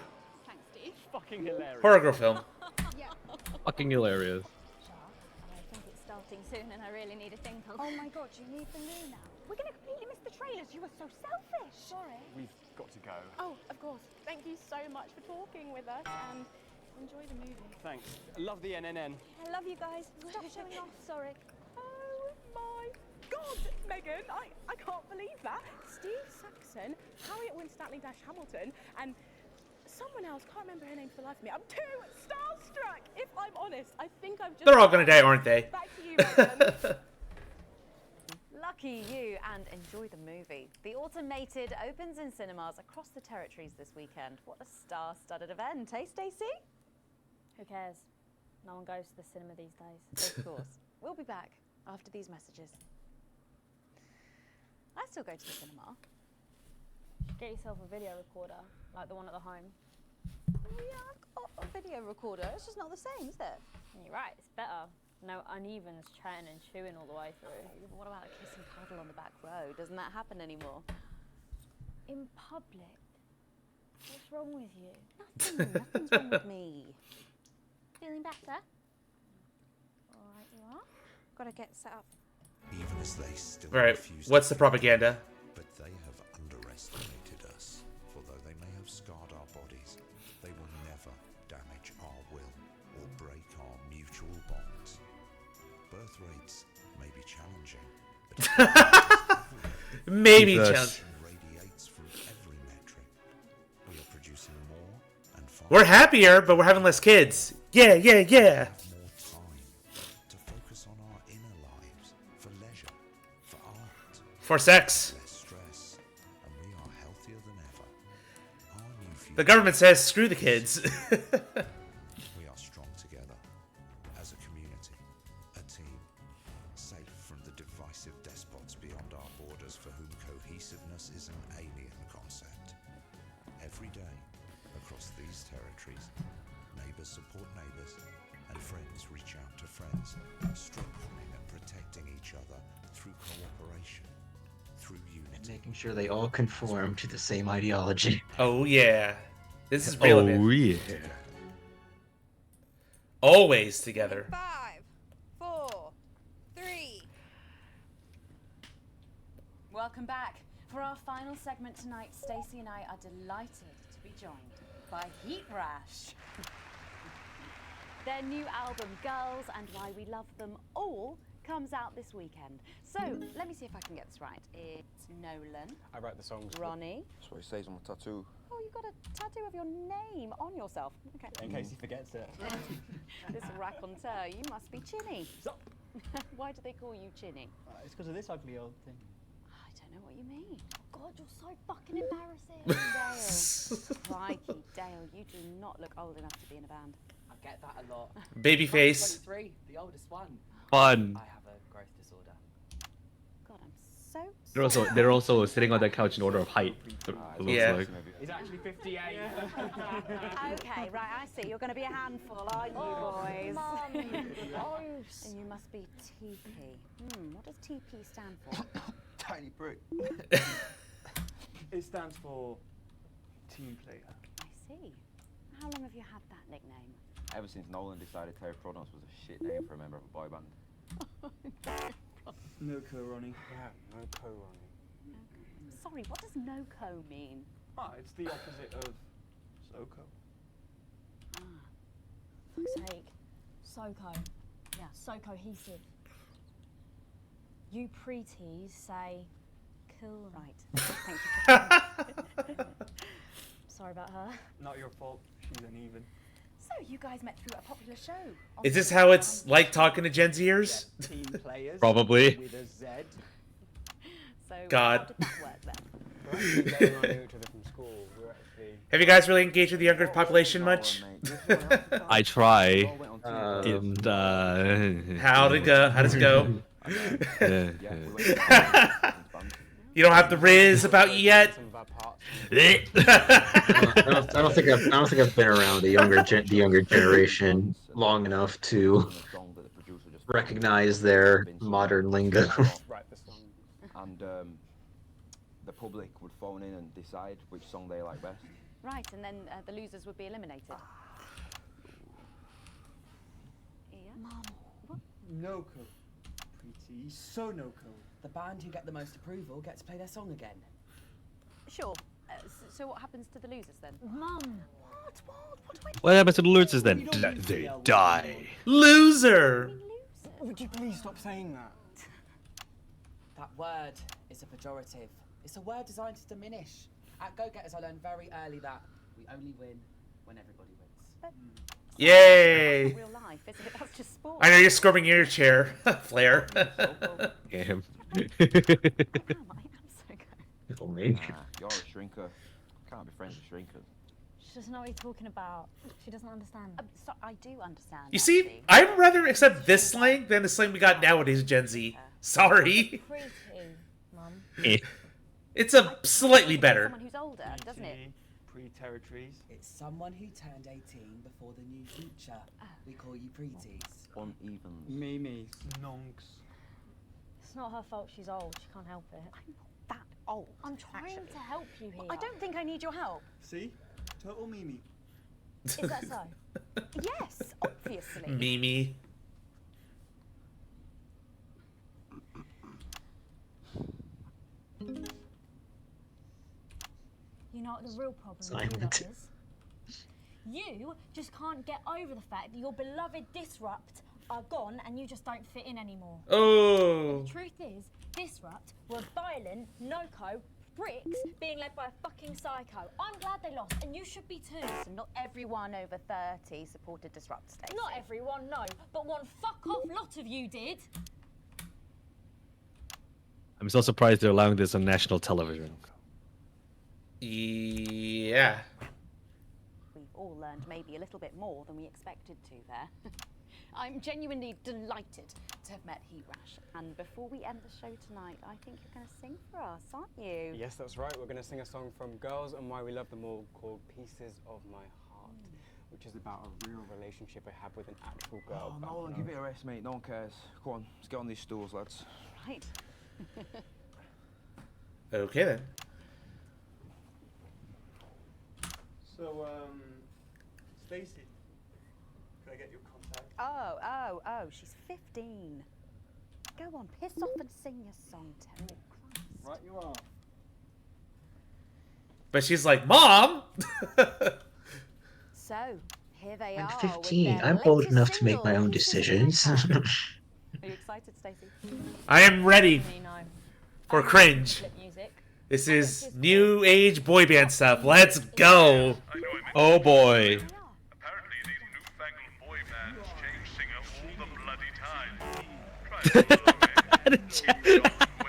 Thanks, Steve. Fucking hilarious. Horror girl film. Yeah. Fucking hilarious. starting soon and I really need a tinkle. Oh my god, you need the loo now. We're gonna completely miss the trailers. You were so selfish. Sorry. We've got to go. Oh, of course. Thank you so much for talking with us and enjoy the movie. Thanks. Love the NNN. I love you guys. Stop showing off. Sorry. Oh my God, Megan, I can't believe that. Steve Saxon, Harriet Winstanley-Hamilton, and someone else, can't remember her name for the life of me. I'm too starstruck, if I'm honest. I think I've just... They're all gonna die, aren't they? Back to you, Megan. Lucky you, and enjoy the movie. The Automated opens in cinemas across the territories this weekend. What a star-studded event, eh, Stacey? Who cares? No one goes to the cinema these days. Of course. We'll be back after these messages. I still go to the cinema. Get yourself a video recorder, like the one at the home. Oh yeah, I've got a video recorder. It's just not the same, is it? You're right, it's better. No unevens chatting and chewing all the way through. But what about a kiss and cuddle on the back row? Doesn't that happen anymore? In public? What's wrong with you? Nothing's wrong with me. Feeling better? All right, you are. Gotta get set up. Even as they still Right, refuse what's to the propaganda? But they have underestimated us. For though they may have scarred our bodies, they will never damage our will or break our mutual bonds. Birth rates may be challenging, but Maybe Jesus. challenge. Radiates from every metric. We are producing more and faster. We're happier, but we're having less kids. Yeah, yeah, yeah. More time to focus on our inner lives, for leisure, for art. For sex. Less stress, and we are healthier than ever. Our new future. The government says screw the kids. We are strong together, as a community, a team, safe from the divisive despots beyond our borders for whom cohesiveness is an alien concept. Every day, across these territories, neighbours support neighbours, and friends reach out to friends, strengthening and protecting each other through cooperation, through unity. Making sure they all conform to the same ideology. Oh yeah. This is real. Oh yeah. Always together. 5, 4, 3. Welcome back. For our final segment tonight, Stacey and I are delighted to be joined by Heat Rash. Their new album, Girls and Why We Love Them All, comes out this weekend. So, let me see if I can get this right. It's Nolan, I write the songs. Ronnie. That's what it says on my tattoo. Oh, you've got a tattoo of your name on yourself. Okay. In case he forgets it. This raconteur, you must be Chinny. Why do they call you Chinny? It's because of this ugly old thing. I don't know what you mean. God, you're so fucking embarrassing. Dale. Crikey, Dale, you do not look old enough to be in a band. I get that a lot. Babyface. 23, the oldest one. Fun. I have a growth disorder. God, I'm so They're also sitting on that couch in order of height. It looks Yeah. like. He's actually 58. Okay, right, I see. You're going to be a handful, aren't you, boys? And you must be TP. What does TP stand for? Tiny prick. It stands for team player. I see. How long have you had that nickname? Ever since Nolan decided Terry Pronos was a shit name for a member of a boy band. No co, Ronnie. Yeah, no co-running. Sorry, what does no-co mean? Ah, it's the opposite of SoCo. Fuck's sake. SoCo. Yeah, so cohesive. You pretees say cool. Right. Thank you. Sorry about her. Not your fault. She's uneven. So you guys met through a popular show. Is this how it's like talking to Gen Zers? Team players. Probably. With a Z. So God. how did that work then? We're actually getting on each other from school. We're actually... Have you guys really engaged with the younger population much? I try. How'd it go? How does it go? You don't have the Riz about you yet? I don't think I've been around the younger generation long enough to recognize their modern lingo. And the public would phone in and decide which song they like best. Right, and then the losers would be eliminated. Yeah. No co. Katie. So no code. The band who get the most approval get to play their song again. Sure. So what happens to the losers then? Mum. What do I do? What happens to the losers then? They die. Loser! Would you please stop saying that? That word is a pejorative. It's a word designed to diminish. At Go Getters, I learned very early that we only win when everybody wins. Yay! Real life, isn't it? That's just sport. I know you're squirming in your chair, Flair. Yeah, him. Little me. You're a shrinker. Can't be friends with shrinkers. She doesn't know what you're talking about. She doesn't understand. So I do understand. You see, I'd rather accept this slang than the slang we got nowadays, Gen Z. Sorry. Pretty, Mum. It's a slightly better. Someone who's older, doesn't it? Pre-territories. It's someone who turned 18 before the new future. We call you preties. Uneven. Mimi. Nonks. It's not her fault she's old. She can't help it. I'm not that old. I'm trying to help you here. I don't think I need your help. See? Total Mimi. Is that so? Yes, obviously. Mimi. You know what the real problem Silent. with you lot is? You just can't get over the fact that your beloved Disrupt are gone and you just don't fit in anymore. Oh. The truth is, Disrupt were violent, no-co, bricks being led by a fucking psycho. I'm glad they lost, and you should be too. So not everyone over 30 supported Disrupt, Stacey. Not everyone, no, but one fuck-off lot of you did. I'm so surprised they're allowing this on national television. Yeah. We've all learned maybe a little bit more than we expected to there. I'm genuinely delighted to have met Heatrash. And before we end the show tonight, I think you're going to sing for us, aren't you? Yes, that's right. We're going to sing a song from Girls and Why We Love Them All called Pieces of My Heart, which is about a real relationship I have with an actual girl. Oh, Nolan, give it a rest, mate. No one cares. Go on, let's get on these stools, lads. Right. Okay then. So, Stacey, can I get your contact? Oh, she's 15. Go on, piss off and sing your song, Terry. Right, you are. But she's like, Mom! So, here they I'm are. 15. I'm old enough to make my own decisions. Are you excited, Stacey? I am ready Me, no. for cringe. Flip music. This is new age boy band stuff. Let's go. Oh boy. Apparently these newfangled boy bands change singer all the bloody time.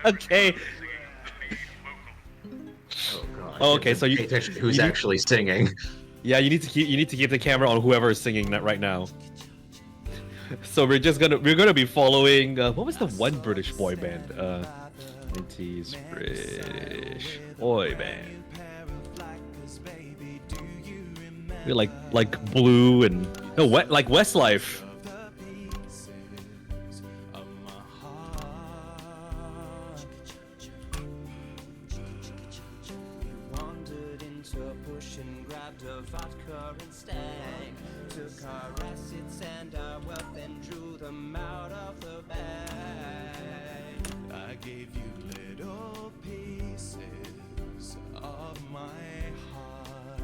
Okay. Oh god. Oh, okay, so you Pay attention to who's you need- actually singing. Yeah, you need to keep the camera on whoever is singing that right now. So we're gonna be following what was the one British boy band? 90s British boy band. We're like Blue and no like Westlife. Wandered into a bush and grabbed a vodka and stang. Took our assets and our wealth and drew them out of the bag. I gave you little pieces of my heart.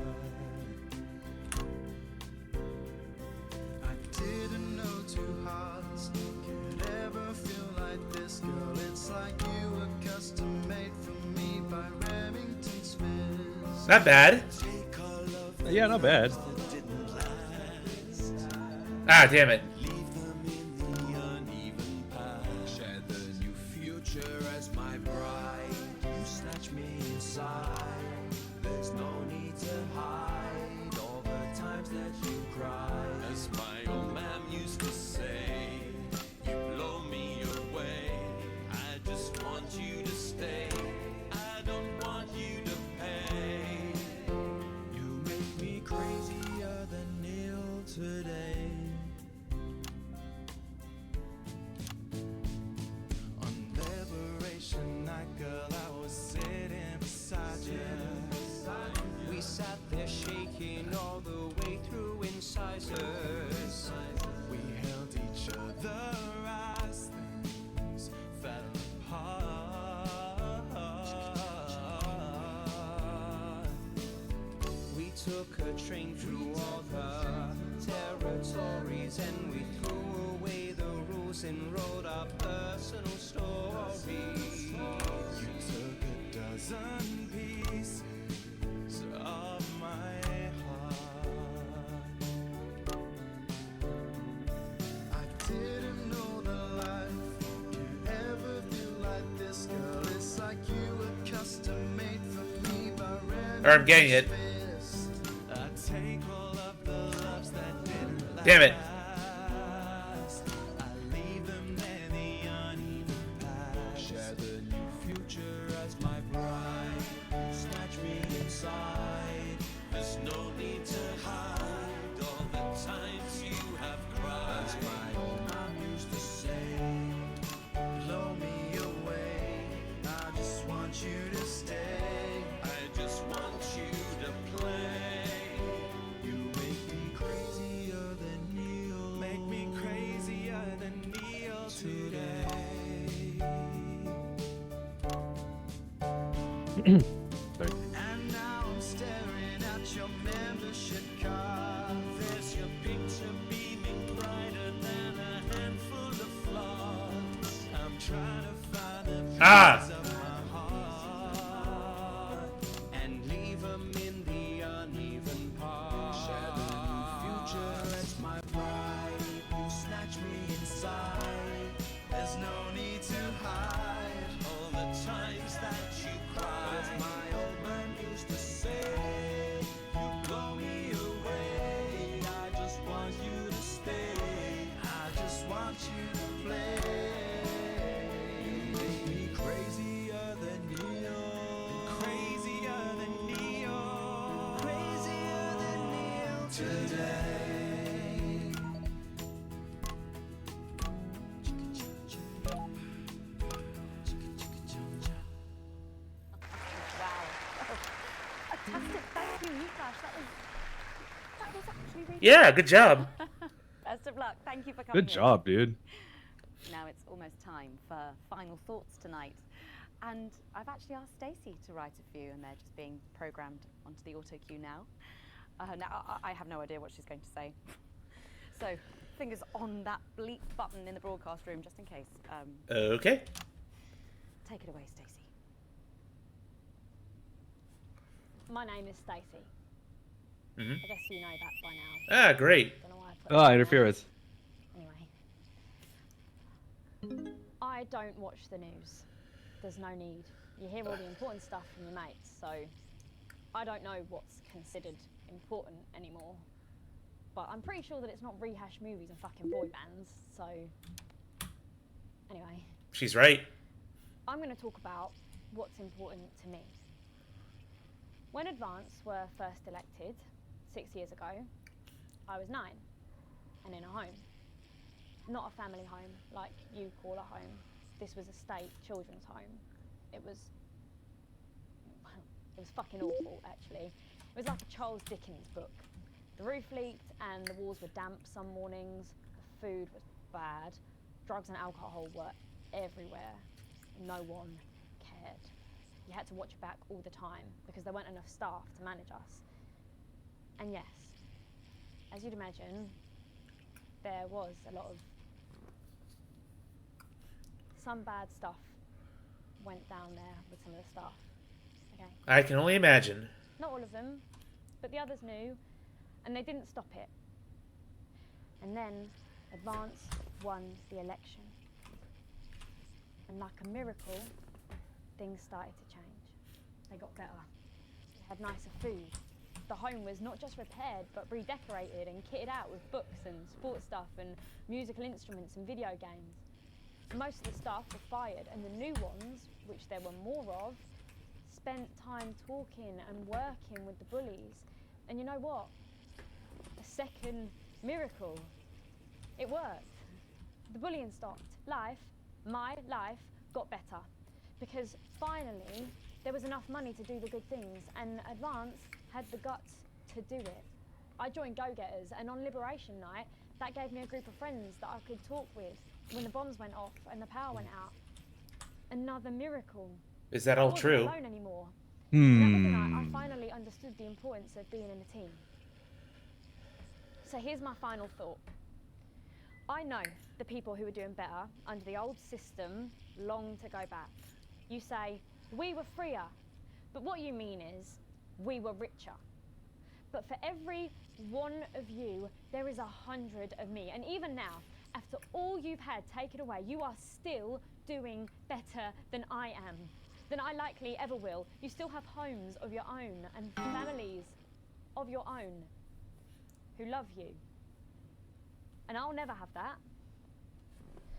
I didn't know two hearts could ever feel like this, girl. It's like you were custom made for me by Remington Smith. Not bad. Yeah, not bad. Ah, damn it. Share the new future as my bride. You snatch me inside. There's no need to hide all the times that you cry. As my old man used to say, you blow me away. I just want you to stay. I don't want you to pay. You make me crazier than Neil today. On Liberation Night, girl, I was sitting beside you. We sat there shaking all the way through incisors. We held each other as things took a train through all the territories, and we threw away the rules and wrote our personal stories. You took a dozen pieces of my heart. I didn't know that life could ever feel like this, girl. It's like you were custom made for me by Or I'm getting it. I take all of the loves that didn't Damn it. last. I leave them there, the uneven past. Share the new future as my bride. Snatch me inside. There's no need to hide all the times you have cried. As my old mom used to say, blow me away. I just want you to stay. I just want you to play. You make me crazier than Neil. Make me crazier than Neil today. And now I'm staring at your membership card. There's your picture beaming brighter than a handful of flaws. I'm trying to find the pieces of my heart and leave them in the uneven parts. Share the new future as my bride. You snatch me inside. There's no need to hide all the times that you cried. As my old man used to say, you blow me away. I just want you to stay. I just want you to play. You make me crazier than Neil. Crazier than Neil. Crazier than Neil today. Fantastic. Thank you, Lukash. That was actually really Yeah, good. good job. Best of luck. Thank you for coming. Good job, dude. Now it's almost time for final thoughts tonight. And I've actually asked Stacey to write a few, and they're just being programmed onto the auto cue now. Now, I have no idea what she's going to say. So, fingers on that bleep button in the broadcast room, just in case. Okay. Take it away, Stacey. My name is Stacey. Mhm. I guess you know that by now. Ah, great. Don't know why I put that on. Interference. Anyway. I don't watch the news. There's no need. You hear all the important stuff from your mates, so I don't know what's considered important anymore. But I'm pretty sure that it's not rehash movies and fucking boy bands, so anyway. She's right. I'm going to talk about what's important to me. When Advance were first elected 6 years ago, I was 9 and in a home. Not a family home like you call a home. This was a state children's home. It was fucking awful, actually. It was like a Charles Dickens book. The roof leaked and the walls were damp some mornings. The food was bad. Drugs and alcohol were everywhere. No one cared. You had to watch your back all the time because there weren't enough staff to manage us. And yes, as you'd imagine, there was a lot of some bad stuff went down there with some of the staff. Okay. I can only imagine. Not all of them, but the others knew, and they didn't stop it. And then Advance won the election. And like a miracle, things started to change. They got better. We had nicer food. The home was not just repaired, but redecorated and kitted out with books and sports stuff and musical instruments and video games. Most of the staff were fired, and the new ones, which there were more of, spent time talking and working with the bullies. And you know what? A second miracle. It worked. The bullying stopped. My life, got better. Because finally, there was enough money to do the good things, and Advance had the guts to do it. I joined Go-Getters, and on Liberation Night, that gave me a group of friends that I could talk with when the bombs went off and the power went out. Another miracle. Is that all I wasn't true? alone anymore. I finally understood the importance of being in a team. So here's my final thought. I know the people who were doing better under the old system long to go back. You say, we were freer, but what you mean is, we were richer. But for every one of you, there is 100 of me. And even now, after all you've had taken away, you are still doing better than I am, than I likely ever will. You still have homes of your own and families of your own who love you. And I'll never have that.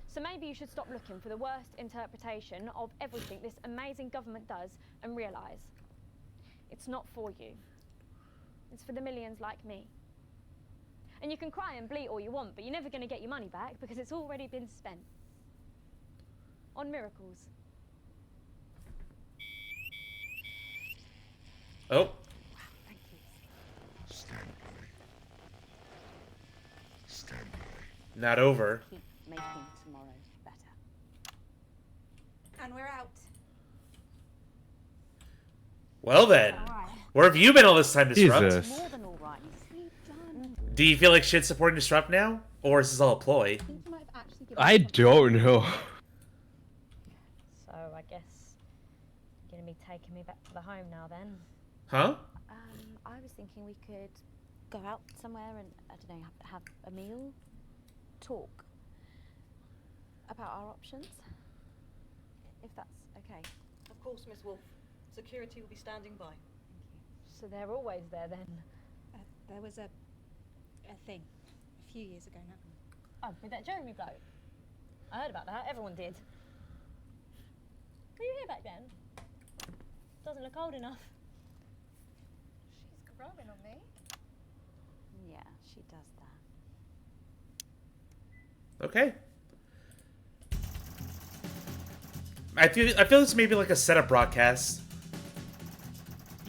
So maybe you should stop looking for the worst interpretation of everything this amazing government does and realise it's not for you. It's for the millions like me. And you can cry and bleat all you want, but you're never going to get your money back because it's already been spent on miracles. Oh. Wow, thank you. Stand by. Stand by. Not over. Keep making tomorrow better. And we're out. Well then, where have you been all this time, Disrupt? Jesus. More than all right. Sweet done. Do you feel like shit's supporting Disrupt now? Or is this all a ploy? I don't know. So I guess you're gonna be taking me back to the home now then. Huh? I was thinking we could go out somewhere and, I don't know, have a meal, talk about our options, if that's okay. Of course, Miss Wolf. Security will be standing by. So they're always there then? There was a thing a few years ago now. Oh, with that Jeremy bloke? I heard about that, everyone did. Were you here back then? Doesn't look old enough. She's growing on me. Yeah, she does that. Okay. I feel this may be like a setup broadcast.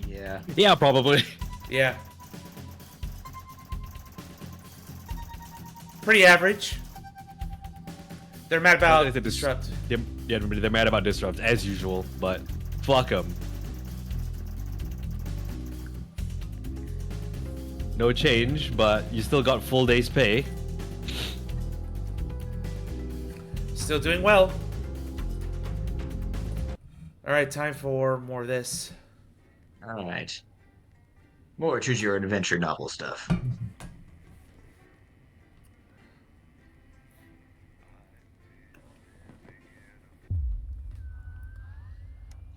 Yeah. Yeah, probably. Yeah. Pretty average. They're mad about Disrupt. They're mad about Disrupt, as usual, but fuck them. No change, but you still got full day's pay. Still doing well. Alright, time for more of this. Alright. More choose your own adventure novel stuff.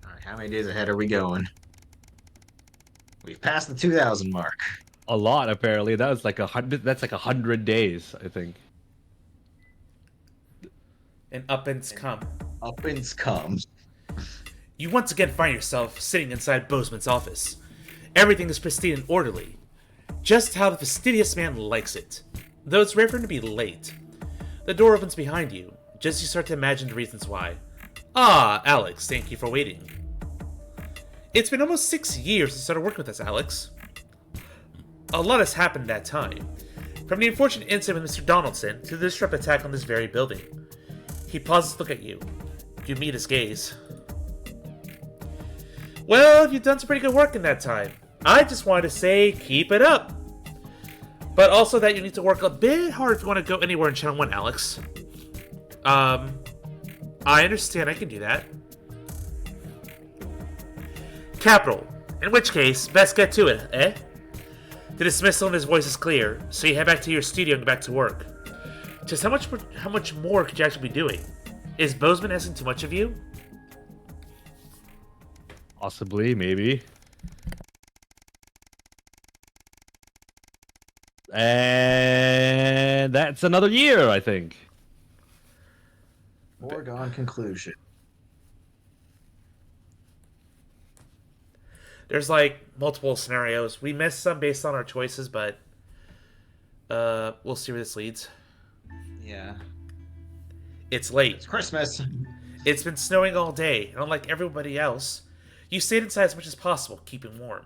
Alright, how many days ahead are we going? We've passed the 2,000 mark. A lot, apparently. That was like 100. That's like 100 days, I think. And uppins come. Uppins come. You once again find yourself sitting inside Bozeman's office. Everything is pristine and orderly. Just how the fastidious man likes it. Though it's rare for him to be late. The door opens behind you, just as you start to imagine the reasons why. Ah, Alex, thank you for waiting. It's been almost 6 years since you started working with us, Alex. A lot has happened in that time. From the unfortunate incident with Mr. Donaldson to the disrupt attack on this very building. He pauses to look at you. You meet his gaze. Well, you've done some pretty good work in that time. I just wanted to say, keep it up. But also that you need to work a bit hard if you want to go anywhere in Channel 1, Alex. I understand, I can do that. Capital. In which case, best get to it, eh? The dismissal in his voice is clear, so you head back to your studio and get back to work. Just how much more could you actually be doing? Is Bozeman asking too much of you? Possibly, maybe. And that's another year, I think. Foregone conclusion. There's like multiple scenarios. We missed some based on our choices, but we'll see where this leads. Yeah. It's late. It's Christmas. It's been snowing all day, and unlike everybody else, you stayed inside as much as possible, keeping warm.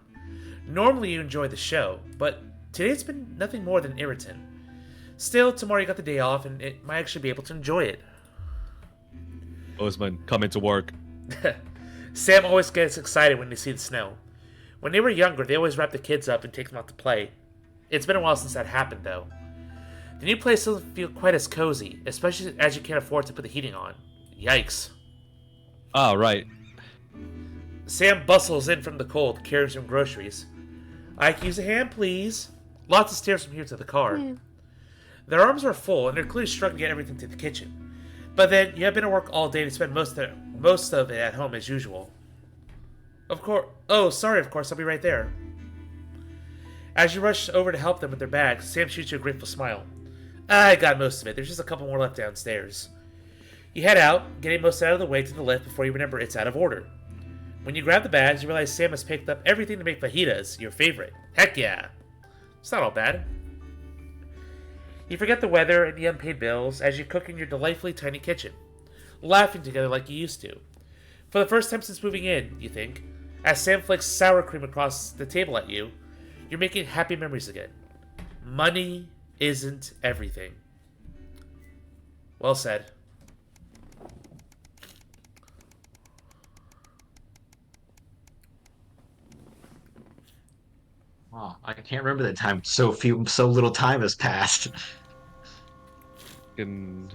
Normally you enjoy the show, but today it's been nothing more than irritant. Still, tomorrow you got the day off, and it might actually be able to enjoy it. Bozeman, come into work. Sam always gets excited when they see the snow. When they were younger, they always wrap the kids up and take them out to play. It's been a while since that happened, though. The new place doesn't feel quite as cozy, especially as you can't afford to put the heating on. Yikes. Oh, right. Sam bustles in from the cold, carrying some groceries. I can use a hand, please. Lots of stairs from here to the car. Their arms are full, and they're clearly struggling to get everything to the kitchen. But then, you have been at work all day to spend most of it at home as usual. Of course. Oh, sorry, of course, I'll be right there. As you rush over to help them with their bags, Sam shoots you a grateful smile. I got most of it. There's just a couple more left downstairs. You head out, getting most out of the way to the lift before you remember it's out of order. When you grab the bags, you realize Sam has picked up everything to make fajitas, your favorite. Heck yeah. It's not all bad. You forget the weather and the unpaid bills as you cook in your delightfully tiny kitchen, laughing together like you used to. For the first time since moving in, you think, as Sam flicks sour cream across the table at you, you're making happy memories again. Money isn't everything. Well said. Oh, I can't remember the time. So little time has passed. And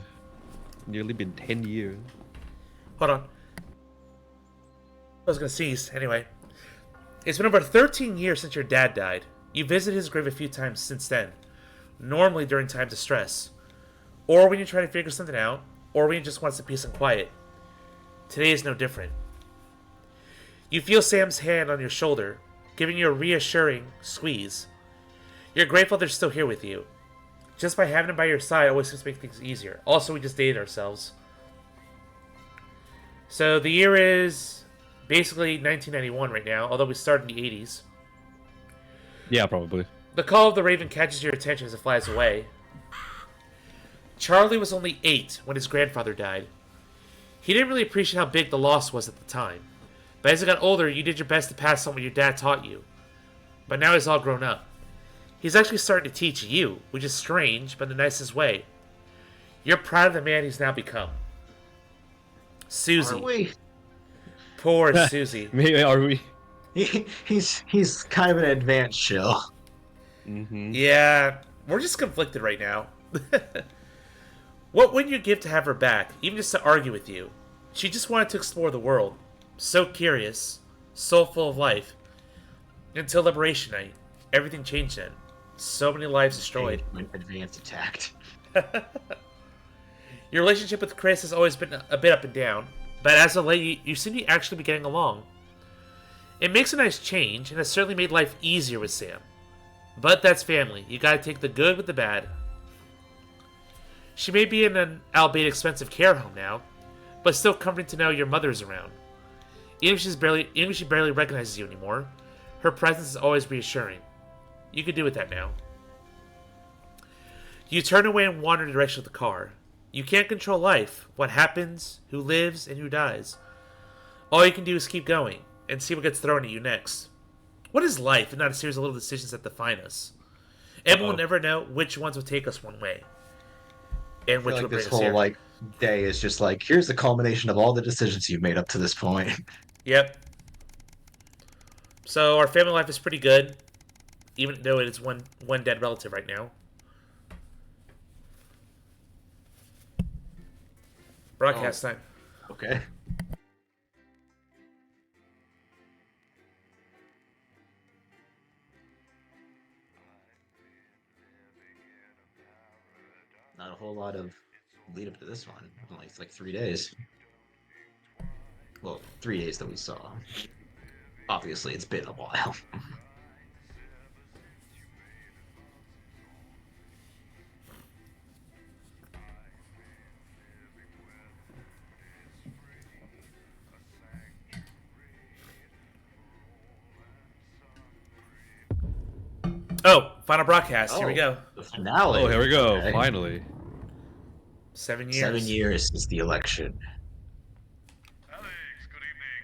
nearly been 10 years. Hold on. I was gonna sneeze. Anyway. It's been over 13 years since your dad died. You visited his grave a few times since then. Normally during times of stress. Or when you're trying to figure something out. Or when you just want some peace and quiet. Today is no different. You feel Sam's hand on your shoulder, giving you a reassuring squeeze. You're grateful they're still here with you. Just by having them by your side always seems to make things easier. Also, we just dated ourselves. So the year is basically 1991 right now, although we started in the 80s. Yeah, probably. The call of the raven catches your attention as it flies away. Charlie was only 8 when his grandfather died. He didn't really appreciate how big the loss was at the time. But as he got older, you did your best to pass on what your dad taught you. But now he's all grown up. He's actually starting to teach you, which is strange, but in the nicest way. You're proud of the man he's now become. Susie. Are we? Poor Susie. Maybe are we? He's kind of an advanced shill. Yeah, we're just conflicted right now. What would you give to have her back, even just to argue with you? She just wanted to explore the world. So curious, so full of life. Until Liberation Night, everything changed then. So many lives destroyed. When Advance attacked. Your relationship with Chris has always been a bit up and down, but as of late, you seem to actually be getting along. It makes a nice change, and has certainly made life easier with Sam. But that's family. You gotta take the good with the bad. She may be in an albeit expensive care home now, but still comforting to know your mother's around. Even if she barely recognizes you anymore, her presence is always reassuring. You can do with that now. You turn away and wander in the direction of the car. You can't control life, what happens, who lives, and who dies. All you can do is keep going, and see what gets thrown at you next. What is life if not a series of little decisions that define us? And we'll never know which ones will take us one way. And which will bring this us whole here. day is just like, here's the culmination of all the decisions you've made up to this point. Yep. So our family life is pretty good, even though it is one dead relative right now. Broadcast time. Okay. Not a whole lot of lead up to this one. Only it's like 3 days. Well, 3 days that we saw. Obviously, it's been a while. Oh, final broadcast. Here we go. The finale. Oh, here we go. Okay. Finally. 7 years. 7 years since the election. Alex, good evening.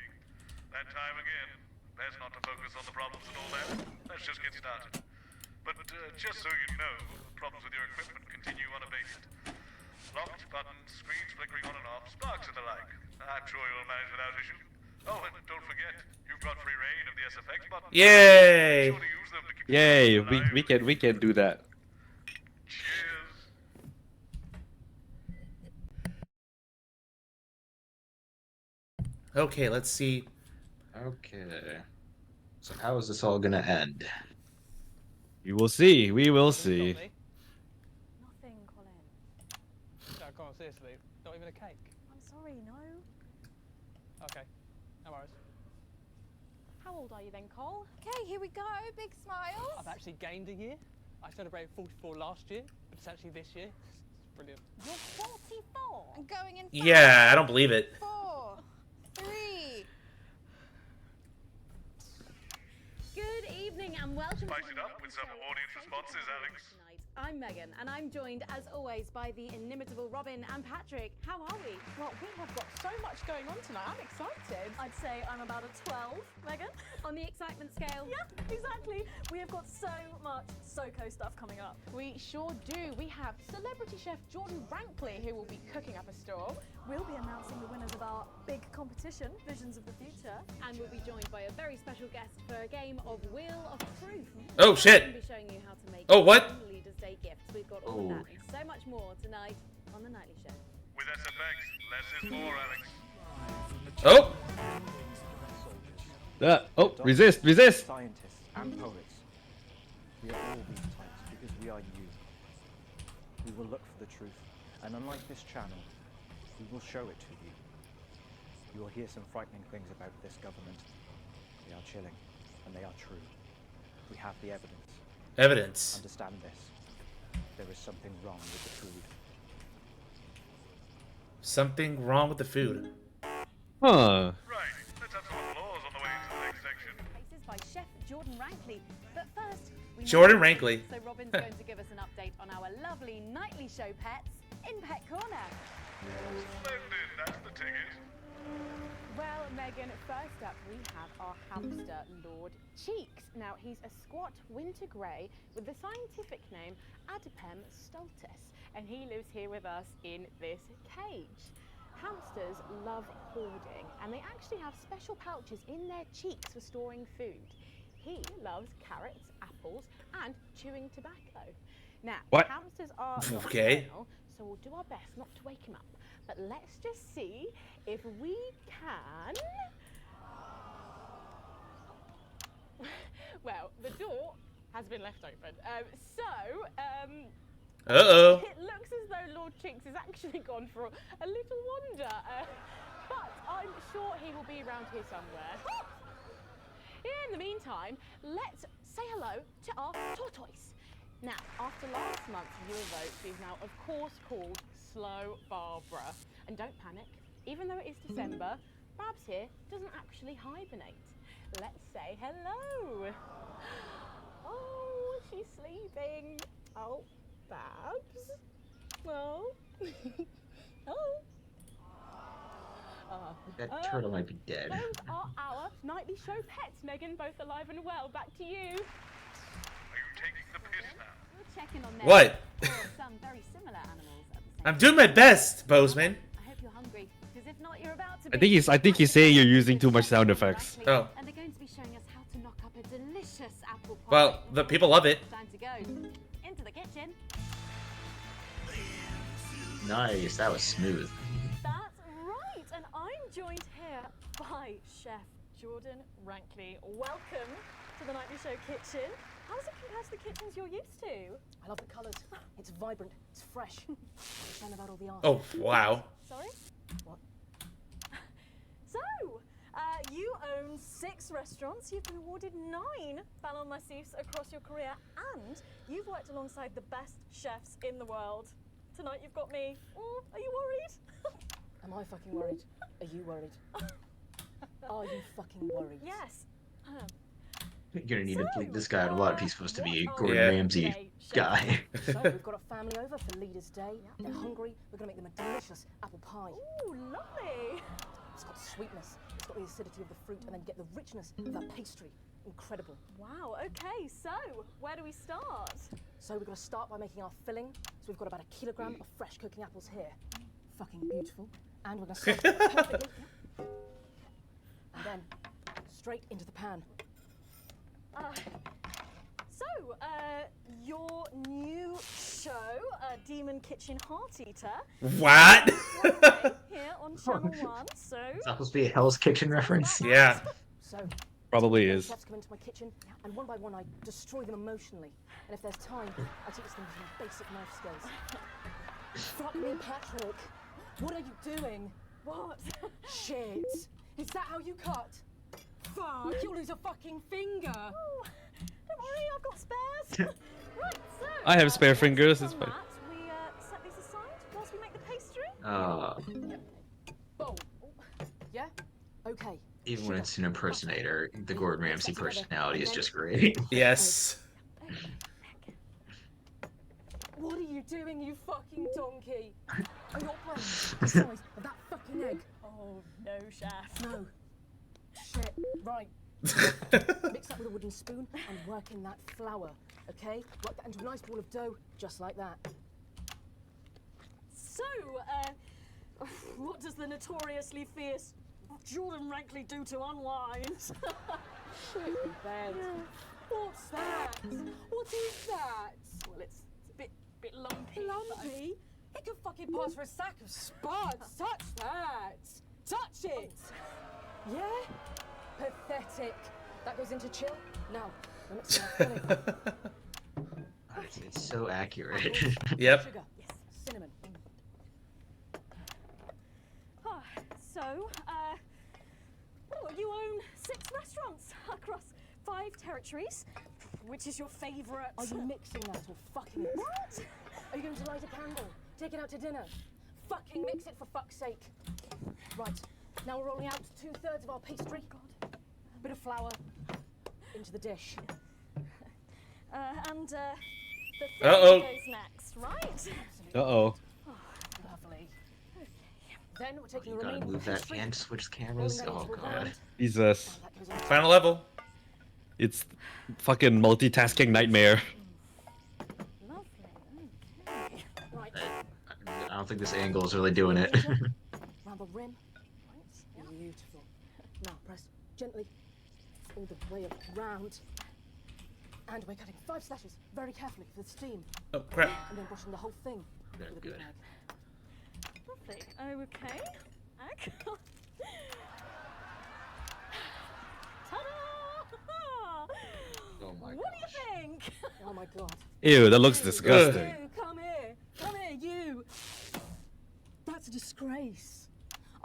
That time again. Best not to focus on the problems and all that. Let's just get started. But just so you know, problems with your equipment continue unabated. Locked buttons, screens flickering on and off, sparks and the like. I'm sure you'll manage without issue. Oh, and don't forget, you've got free reign of the SFX buttons. Yay! Be sure to use them to keep Yay, the alive. we can do that. Cheers. Okay, let's see. Okay. So how is this all gonna end? We will see. We will see. Nothing, Colin. No, go on, seriously. Not even a cake. I'm sorry, no. Okay, no worries. How old are you then, Cole? Okay, here we go. Big smiles. I've actually gained a year. I celebrated 44 last year, but it's actually this year. It's brilliant. You're 44 and going in. Yeah, I don't believe it. 4, 3. Good evening and welcome. Spice it up with some audience responses, Alex. Tonight, I'm Megan, and I'm joined, as always, by the inimitable Robin and Patrick. How are we? Well, we have got so much going on tonight. I'm excited. I'd say I'm about a 12, Megan. On the excitement scale? Yeah, exactly. We have got so much SoCo stuff coming up. We sure do. We have celebrity chef Jordan Rankley, who will be cooking up a storm. We'll be announcing the winners of our big competition, Visions of the Future. And we'll be joined by a very special guest for a game of Wheel of Truth. Oh, shit. We'll be showing you how to make Oh, what? fun Leaders' Day gifts. We've got all of that and so much more tonight on The Nightly Show. With SFX, less is more, Alex. Oh! Oh, resist, resist! Scientists and poets. We are all these types because we are you. We will look for the truth, and unlike this channel, we will show it to you. You will hear some frightening things about this government. They are chilling, and they are true. We have the evidence. Evidence. Understand this. There is something wrong with the food. Something wrong with the food. Huh. Right, let's have some applause on the way into the next section. Cases by Chef Jordan Rankley. But first, we Jordan Rankley. So Robin's going to give us an update on our lovely Nightly Show pets in Pet Corner. Splendid, that's the ticket. Well, Megan, first up we have our hamster, Lord Cheeks. Now, he's a squat winter grey with the scientific name Adipem stultus, and he lives here with us in this cage. Hamsters love hoarding, and they actually have special pouches in their cheeks for storing food. He loves carrots, apples, and chewing tobacco. Now, What? hamsters are Okay. nocturnal, so we'll do our best not to wake him up. But let's just see if we can... Well, the door has been left open. Uh-oh. It looks as though Lord Chinks has actually gone for a little wander. But I'm sure he will be around here somewhere. In the meantime, let's say hello to our tortoise. Now, after last month's viewer vote, she's now, of course, called Slow Barbara. And don't panic, even though it is December, Babs here doesn't actually hibernate. Let's say hello. Oh, she's sleeping. Oh, Babs. Well, hello. That turtle might be dead. Those are our Nightly Show pets, Megan, both alive and well. Back to you. Are you taking the piss now? We'll check in on them. What? Or some very similar animals at the same I'm doing my best, Bozeman. I hope you're hungry, because if not, you're about to be. I think he's saying you're using too much sound effects. Oh. And they're going to be showing us how to knock up a delicious apple pie. Well, the people love it. Time to go into the kitchen. Nice, that was smooth. That's right, and I'm joined here by Chef Jordan Rankley. Welcome to the Nightly Show kitchen. How does it compare to the kitchens you're used to? I love the colours. It's vibrant. It's fresh. Shame about all the art. Oh, wow. Sorry? What? So, you own 6 restaurants. You've been awarded 9 Ballon d'Or across your career, and you've worked alongside the best chefs in the world. Tonight you've got me. Are you worried? Am I fucking worried? Are you worried? Are you fucking worried? Yes. You're gonna need to bleep this guy out a lot if he's supposed to be a Gordon Yeah. Ramsay guy. So we've got a family over for Leaders' Day. They're hungry. We're gonna make them a delicious apple pie. Ooh, lovely. It's got sweetness. It's got the acidity of the fruit, and then get the richness of that pastry. Incredible. Wow, okay, so where do we start? So we're gonna start by making our filling. So we've got about 1 kilogram of fresh cooking apples here. Fucking beautiful. And we're gonna slice them perfectly. can. Your new show, Demon Kitchen Heart Eater. What? Here on Channel 1, so... Is that supposed to be a Hell's Kitchen reference? Yeah. So, Probably typically, is. chefs come into my kitchen, and one by one I destroy them emotionally. And if there's time, I teach them some basic knife skills. Fuck me, Patrick. What are you doing? What? Shit. Is that how you cut? Fuck, you'll lose a fucking finger. Oh, don't worry, I've got spares. Right, so... I have spare fingers, it's fine. We set these aside whilst we make the pastry. Oh. Yeah? Okay. Even when it's an impersonator, the Gordon Ramsay personality is just great. Yes. What are you doing, you fucking donkey? Are your brains the size of that fucking egg? Oh, no, chef. No. Shit. Right. Mix that with a wooden spoon and work in that flour, okay? Work that into a nice ball of dough, just like that. So, what does the notoriously fierce Jordan Rankley do to unwind? Shit in bed. What's that? What is that? Well, it's a bit lumpy. Lumpy? It could fucking pass for a sack of spuds. Touch that. Touch it. Yeah? Pathetic. That goes into chill. Now, let me see It's so accurate. Yep. Sugar. Yes. Cinnamon. So, you own 6 restaurants across 5 territories. Which is your favourite? Are you mixing that or fucking it? What? Are you going to light a candle? Take it out to dinner? Fucking mix it for fuck's sake. Right. Now we're rolling out 2/3 of our pastry. God. Bit of flour into the dish. And the Uh-oh. goes next, right? Uh-oh. Lovely. Then we're taking You the gotta remaining move that pastry, and switch cameras. rolling that Oh into a god. round. Jesus. Final level. It's fucking multitasking nightmare. Right. I don't think this angle is really doing it. Round the rim. Beautiful. Now press gently all the way around. And we're cutting 5 slashes very carefully for the steam. Oh crap. And then brushing the whole thing with a Good. bead mag. Lovely. Okay. Ta-da! Oh my What do you think? Oh my god. Ew, that looks disgusting. You, come here. Come here, you. That's a disgrace.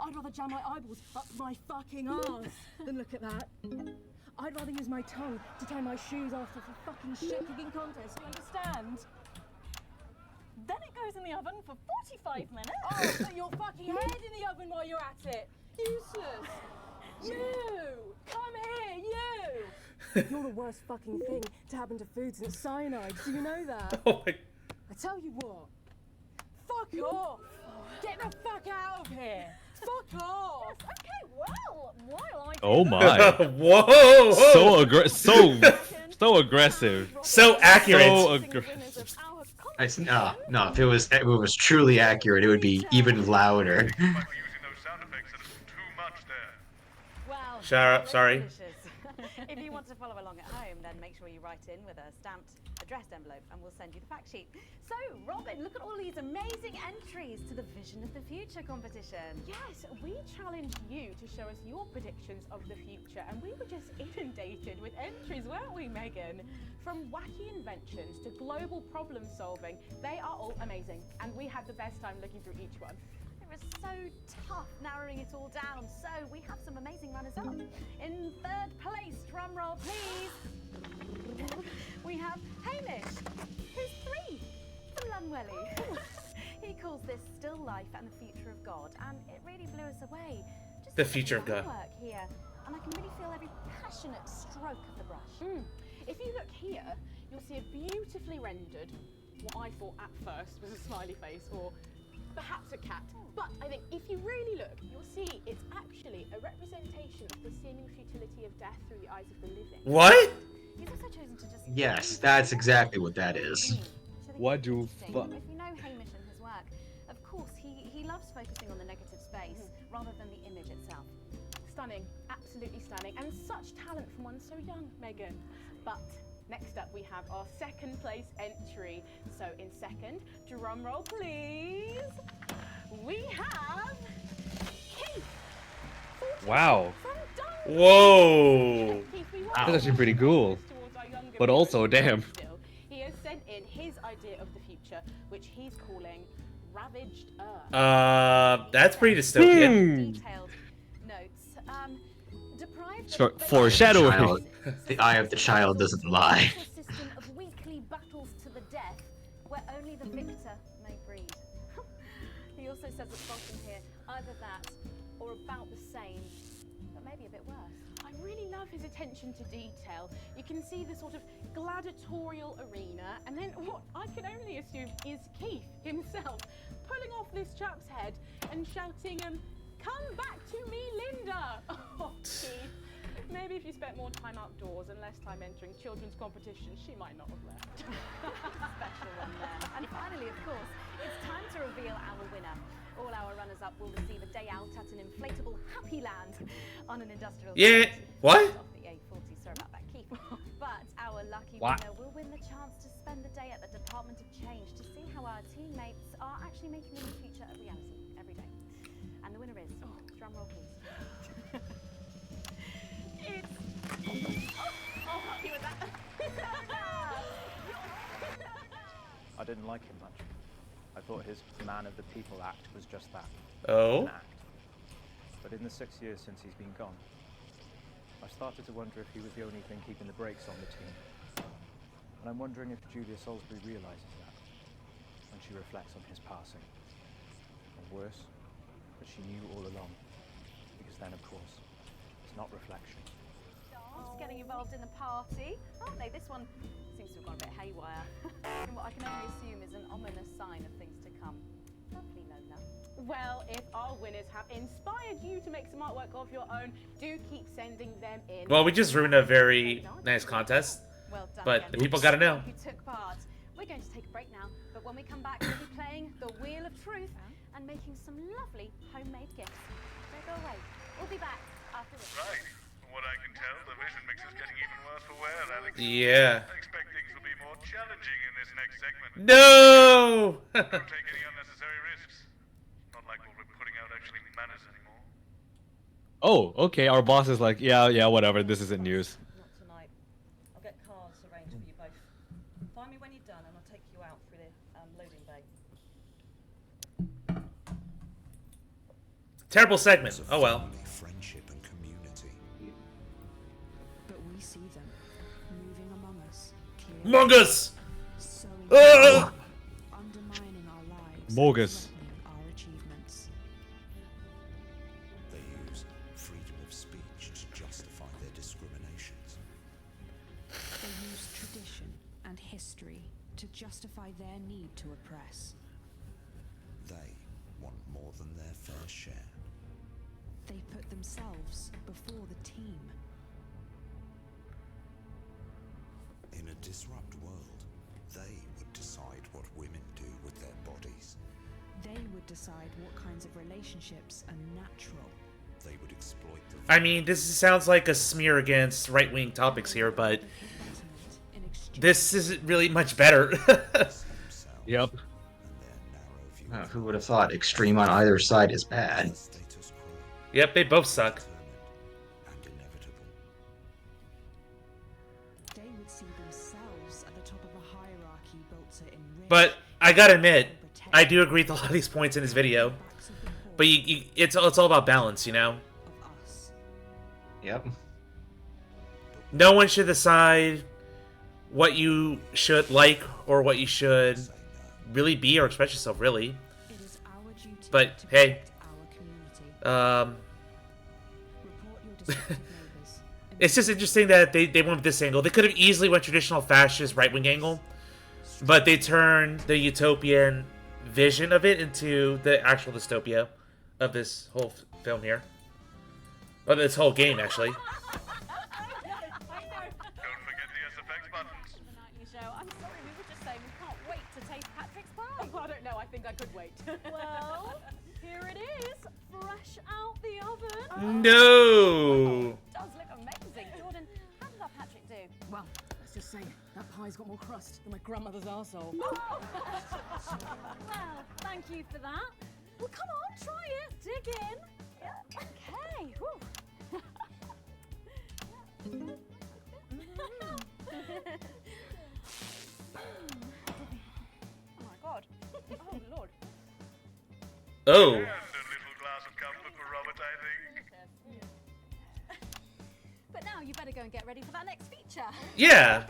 I'd rather jam my eyeballs up my fucking arse than look at that. I'd rather use my tongue to tie my shoes after a fucking shit-kicking contest. You understand? Then it goes in the oven for 45 minutes. Oh, put your fucking head in the oven while you're at it. Useless. You. Come here, you. You're the worst fucking thing to happen to food since cyanide. Do you know that? Oh my. I tell you what. Fuck off. Get the fuck out of here. Fuck off. Yes, okay, well, while I Oh my. Whoa. So aggressive. So accurate. So No, if it was truly accurate, it would be even louder. Well, Shut up, sorry. delicious. If you want to follow along at home, then make sure you write in with a stamped addressed envelope and we'll send you the fact sheet. So, Robin, look at all these amazing entries to the Vision of the Future competition. Yes, we challenged you to show us your predictions of the future, and we were just inundated with entries, weren't we, Megan? From wacky inventions to global problem solving, they are all amazing, and we had the best time looking through each one. It was so tough narrowing it all down, so we have some amazing runners up. In 3rd place, drumroll please, we have Hamish, who's 3 from Lunwelly. He calls this still life and the future of God, and it really blew us away. Just The future of God. work here, and I can really feel every passionate stroke of the brush. If you look here, you'll see a beautifully rendered, what I thought at first was a smiley face, or perhaps a cat. But I think if you really look, you'll see it's actually a representation of the seeming futility of death through the eyes of the living. What? He's also chosen to just... Yes, that's exactly what that is. What do fuck? If you know Hamish and his work, of course, he loves focusing on the negative space rather than the image itself. Stunning, absolutely absolutely stunning, and such talent from one so young, Megan. But next up, we have our second place entry. So in second, drum roll please, we have Keith. Wow. Whoa. That's actually pretty cool. But also, damn. He has sent in his idea of the future, which he's calling Ravaged Earth. That's pretty dystopian. Detailed notes. Deprived Short foreshadowing. Child. The eye of the child doesn't lie. System of weekly battles to the death, where only the victor may breed. He also says at the bottom here, either that or about the same, but maybe a bit worse. I really love his attention to detail. You can see the sort of gladiatorial arena, and then what I can only assume is Keith himself pulling off this chap's head and shouting, "Come back to me, Linda!" Oh, Keith. Maybe if you spent more time outdoors and less time entering children's competitions, she might not have left. Special one there. And finally, of course, it's time to reveal our winner. All our runners-up will receive a day out at an inflatable Happy Land on an industrial Yeah. site What? off the A40. Sorry about that, Keith. But our lucky What? winner will win the chance to spend the day at the Department of Change to see how our teammates are actually making the future a reality every day. And the winner is, drum roll please. Happy with that. I didn't like him much. I thought his man of the people act was just that. Oh? An act. But in the 6 years since he's been gone, I started to wonder if he was the only thing keeping the brakes on the team. And I'm wondering if Julia Salisbury realizes that when she reflects on his passing. Or worse, that she knew all along. Because then, of course, it's not reflection. Getting involved in the party, aren't they? This one seems to have gone a bit haywire. And what I can only assume is an ominous sign of things to come. Lovely, Lola. Well, if our winners have inspired you to make some artwork of your own, do keep sending them in. Well, we just ruined a very nice contest. Well done But again. the people gotta know. Who took part. We're going to take a break now, but when we come back, we'll be playing the Wheel of Truth and making some lovely homemade gifts. Don't go away. We'll be back after this. Right. From what I can tell, the vision mix is getting even worse for wear, Alex. Yeah. I expect things will be more challenging in this next segment. No! Don't take any unnecessary risks. Not like what we're putting out actually matters anymore. Oh, okay. Our boss is like, yeah, whatever. This isn't news. Not tonight. I'll get cars arranged for you both. Find me when you're done and I'll take you out through the loading bay. Terrible segment. Oh well. Friendship and community. But we see them moving among us. Among us! Sowing Ah! undermining our lives. Bogus. threatening our achievements. They use freedom of speech to justify their discriminations. They use tradition and history to justify their need to oppress. They want more than their fair share. They put themselves before the team. In a disrupt world, they would decide what women do with their bodies. They would decide what kinds of relationships are natural. They would exploit the I mean, this sounds like a smear against right-wing topics here, but this isn't really much better. Yep. Who would have thought extreme on either side is bad? Yep, they both suck. They would see themselves at the top of a hierarchy built to enrich. But I gotta admit, I do agree with a lot of these points in this video. But it's all about balance, you know? Yep. No one should decide what you should like or what you should really be or express yourself, really. But hey, it's just interesting that they went with this angle. They could have easily went traditional fascist right-wing angle, but they turned the utopian vision of it into the actual dystopia of this whole film here. Or this whole game, actually. Don't forget the SFX buttons. I'm sorry, we were just saying we can't wait to taste Patrick's pie. Oh, I don't know, I think I could wait. Well, here it is, fresh out the oven. No! say, that pie's got more crust than my grandmother's arsehole. Well, thank you for that. Well, come on, try it. Dig in. Yeah. Okay. Whew. Oh my god. Oh lord. Oh. And a little glass of comfort for Robert, I think. But now you better go and get ready for that next feature. Yeah.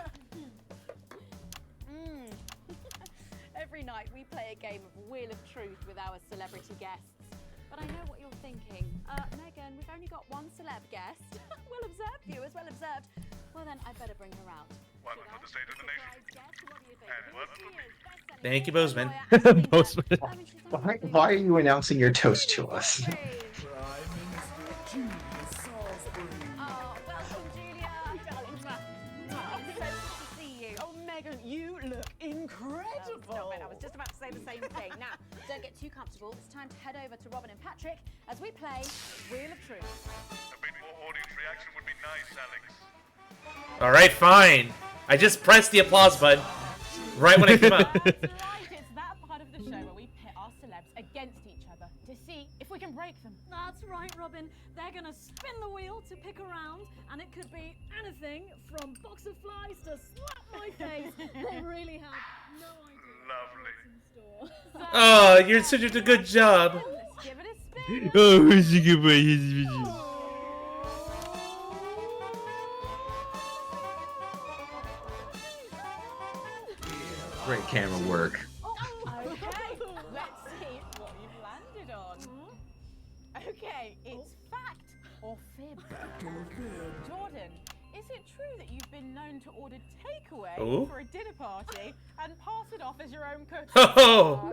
Every night we play a game of Wheel of Truth with our celebrity guests. But I know what you're thinking. Megan, we've only got one celeb guest. Well observed, viewers, well observed. Well then, I'd better bring her out. One for the state of the nation. And one for me. Thank you, Bozeman. Bozeman. Why are you announcing your toast to us? Oh, welcome, Julia. Darling. I'm so good to see you. Oh Megan, you look incredible. Stop it. I was just about to say the same thing. Now, don't get too comfortable. It's time to head over to Robin and Patrick as we play Wheel of Truth. A bit more audience reaction would be nice, Alex. Alright, fine. I just pressed the applause button right when it came up. That's right, it's that part of the show where we pit our celebs against each other to see if we can break them. That's right, Robin. They're gonna spin the wheel to pick a round, and it could be anything from box of flies to slap my face. They really have no idea Lovely. what's in store. Oh, you're such a good job. Let's give it a spin. Oh, who's a good boy? He's Great camera work. Okay, let's see what you've landed on. Okay, it's fact or fib. Jordan, is it true that you've been known to order takeaway Ooh. for a dinner party and pass it off as your own cooking? Oh.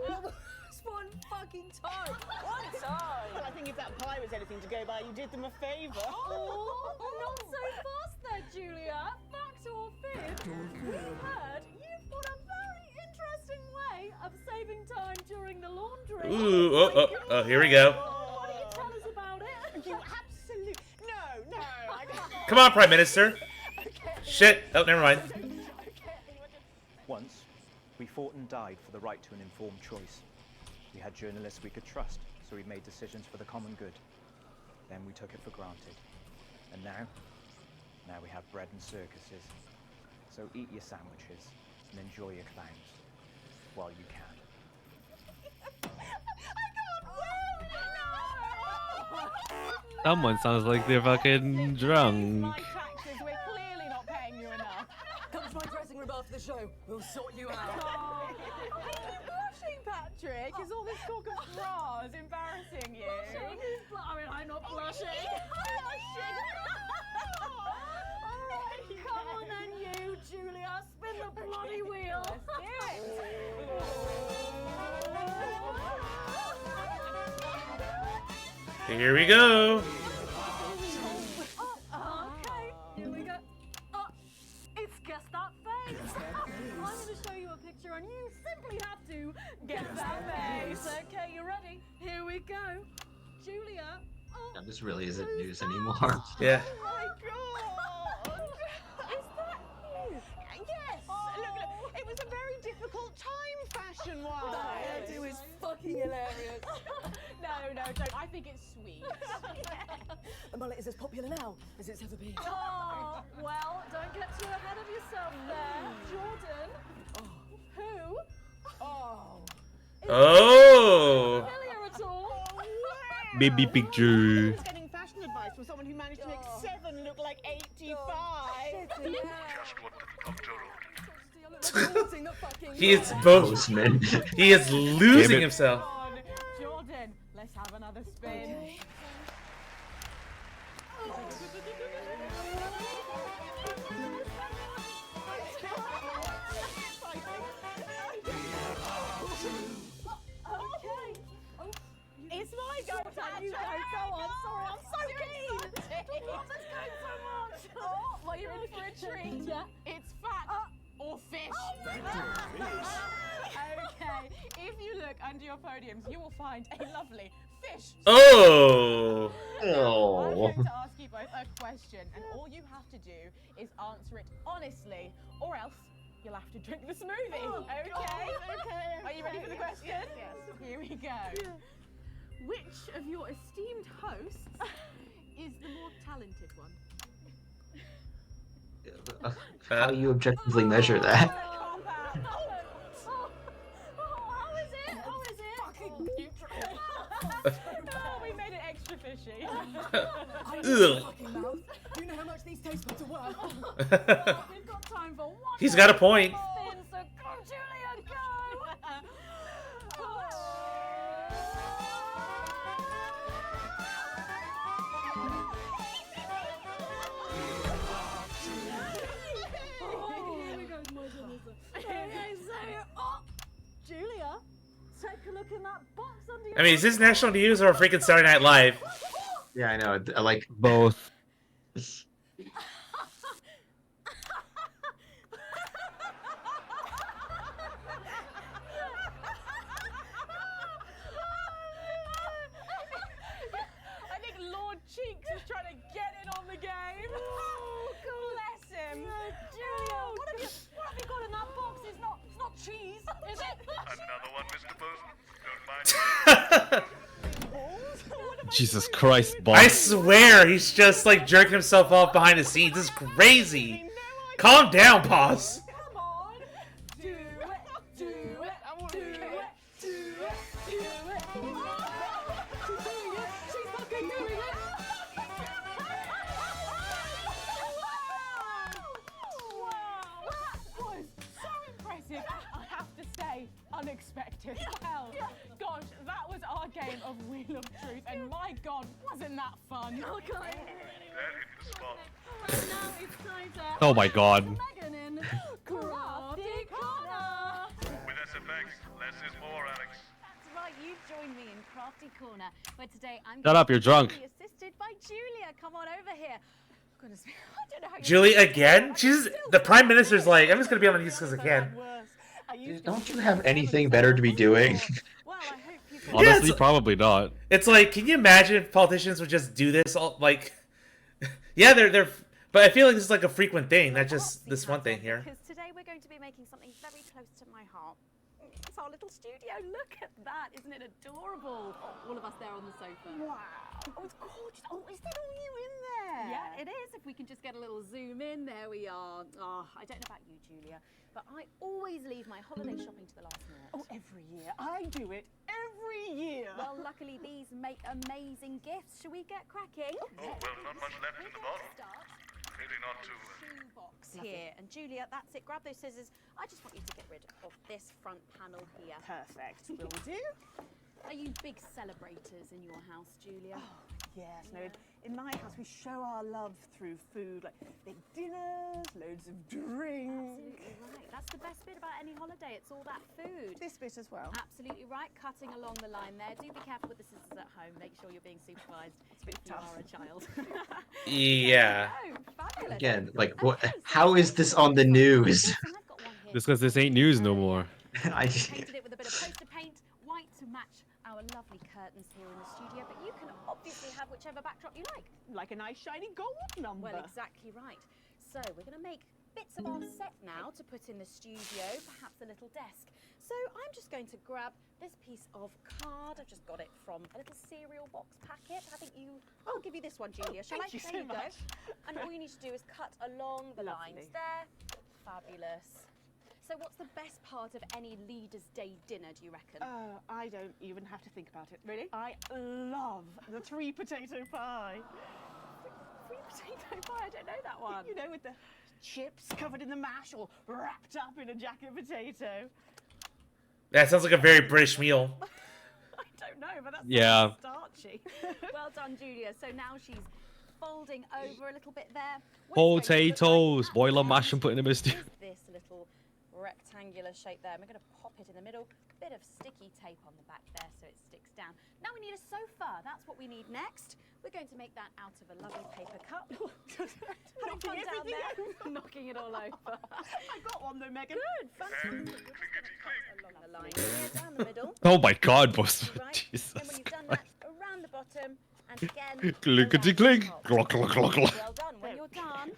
It's one fucking time. One time. Well, I think if that pie was anything to go by, you did them a favour. Oh, not so fast there, Julia. Fact or fib? We heard you've got a very interesting way of saving time during the laundry. Ooh, oh, here we go. Why don't you tell us about it? You absolute... No, I can't. Come on, Prime Minister. Shit. Oh, never mind. Once, we fought and died for the right to an informed choice. We had journalists we could trust, so we made decisions for the common good. Then we took it for granted. And now we have bread and circuses. So eat your sandwiches and enjoy your clowns while you can. Someone sounds like they're fucking drunk. My taxes, we're clearly not paying you enough. Come to my dressing room after the show. We'll sort you out. Are you blushing, Patrick? Is all this talk of bras embarrassing you? I mean, I'm not blushing. Come on then, you, Julia. Spin the bloody wheel. Here we go. Okay, here we go. It's Guess That Face. I'm going to show you a picture and you simply have to guess that face. Okay, you ready? Here we go. Julia. Yeah, this really isn't news anymore. Yeah. Oh my god! Is that you? Yes! Look, it was a very difficult time fashion-wise. That hairdo is fucking hilarious. No, don't. I think it's sweet. The mullet is as popular now as it's ever been. Oh, well, don't get too ahead of yourself there. Jordan, who? Oh. Oh. Familiar at all? Baby picture. I was getting fashion advice from someone who managed to make 7 look like 85. Just what the doctor ordered. He is both. He is losing himself. Come on, Jordan, let's have another spin. It's my go time. You go. Go on. Sorry, I'm so keen. Let's go so much. Oh, well, you're in for a treat. Yeah. It's fat or fish. Okay. If you look under your podiums, you will find a lovely fish. Oh. I'm going to ask you both a question, and all you have to do is answer it honestly, or else you'll have to drink the smoothie. Oh, okay? okay. Are you ready for the question? Yes. Here we go. Yeah. Which of your esteemed hosts is the more talented one? How do you objectively measure that? How is it? Fucking neutral. Oh, we made it extra fishy. I Ugh. fucking mouth. Do you know how much these taste buds are worth? We've got time for one. He's got a point. Spin, so go, Julia, go! Julia, take a look in that box under your I mean, is this national news or freaking Saturday Night Live? Yeah, I know. I like both. I think Lord Cheeks is trying to get in on the game. Oh, bless him. Julia, what have you got in that box? It's not cheese, is it? Another one, Mr. Postman. Don't mind. Jesus Christ, I boss. swear he's just like jerking himself off behind the scenes. This is crazy. Calm down, boss. Come on. Do it. Do it. Do it. Do it. Do it. She's doing it. She's fucking doing it. Wow, that was so impressive. I have to say, unexpected. Well, gosh, that was our game of Wheel of Truth, and my God, wasn't that fun? Okay. That hit the spot. Right, now it's time to Oh my God. Megan in Crafty Corner. With SFX, less is more, Alex. That's right, you joined me in Crafty Corner, where today I'm Shut up, you're going drunk. to be assisted by Julia. Come on over here. Goodness me, I don't know how you Julie again? She's the Prime Minister's like, I'm just gonna be on the news because I can. Don't you have anything better to be doing? Honestly, it's- probably not. It's like, can you imagine if politicians would just do this all like yeah, they're but I feel like this is like a frequent thing, not just this one thing here. Because today we're going to be making something very close to my heart. It's our little studio. Look at that. Isn't it adorable? All of us there on the sofa. Wow. Oh, it's gorgeous. Oh, is that all you in there? Yeah, it is. If we can just get a little zoom in, there we are. Oh, I don't know about you, Julia, but I always leave my holiday shopping to the last minute. Oh, every year. I do it every year. Well, luckily these make amazing gifts. Shall we get cracking? Oh, well, not much left in the bottle. Really not too. Box here, and Julia, that's it. Grab those scissors. I just want you to get rid of this front panel here. Perfect. Will do. Are you big celebrators in your house, Julia? Yes, no, in my house we show our love through food, like big dinners, loads of drinks. Absolutely right. That's the best bit about any holiday. It's all that food. This bit as well. Absolutely right. Cutting along the line there. Do be careful with the scissors at home. Make sure you're being supervised if you are a child. Yeah. Oh, fabulous. Again, like what? How is this on the news? Just because this ain't news no more. I Painted it with a bit of poster paint, white to match our lovely curtains here in the studio, but you can obviously have whichever backdrop you like. Like a nice shiny gold number. Well, exactly right. So we're going to make bits of our set now to put in the studio, perhaps a little desk. So I'm just going to grab this piece of card. I've just got it from a little cereal box packet. I think you... I'll give you this one, Julia. Shall I? Thank you There so you go. much. And all you need to do is cut along the Lovely. lines there. Fabulous. So what's the best part of any Leaders' Day dinner, do you reckon? I don't even have to think about it. Really? I love the 3 potato pie. 3 potato pie? I don't know that one. You know, with the chips covered in the mash or wrapped up in a jacket potato. That sounds like a very British meal. I don't know, but that's Yeah. starchy. Well done, Julia. So now she's folding over a little bit there. Potatoes, boil and mash and put in a mist. This little rectangular shape there. We're going to pop it in the middle. Bit of sticky tape on the back there so it sticks down. Now we need a sofa. That's what we need next. We're going to make that out of a lovely paper cup. Having fun down there, knocking it all over. I got one though, Megan. Good, fantastic. Along the line here, down the middle. Oh my God, boss. Right. Jesus Then when you've done Christ. that, around the bottom And again, Clinkety clink. Glock, glock, glock, glock. well done. When you're done,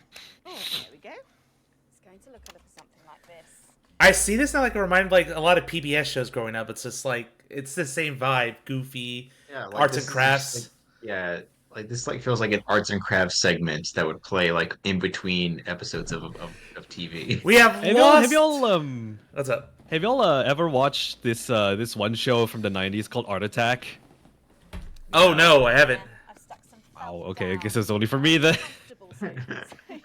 Oh, there we go. it's going to look a little something like this. I see this now like it reminded like a lot of PBS shows growing up. It's just like it's the same vibe, goofy, Yeah, like arts this and is crafts. just, like, yeah, like this like feels like an arts and crafts segment that would play like in between episodes of TV. We have Have lost. y'all What's up? Have y'all ever watched this this one show from the 90s called Art Attack? Oh no, I haven't. Wow, okay, I guess it's only for me then.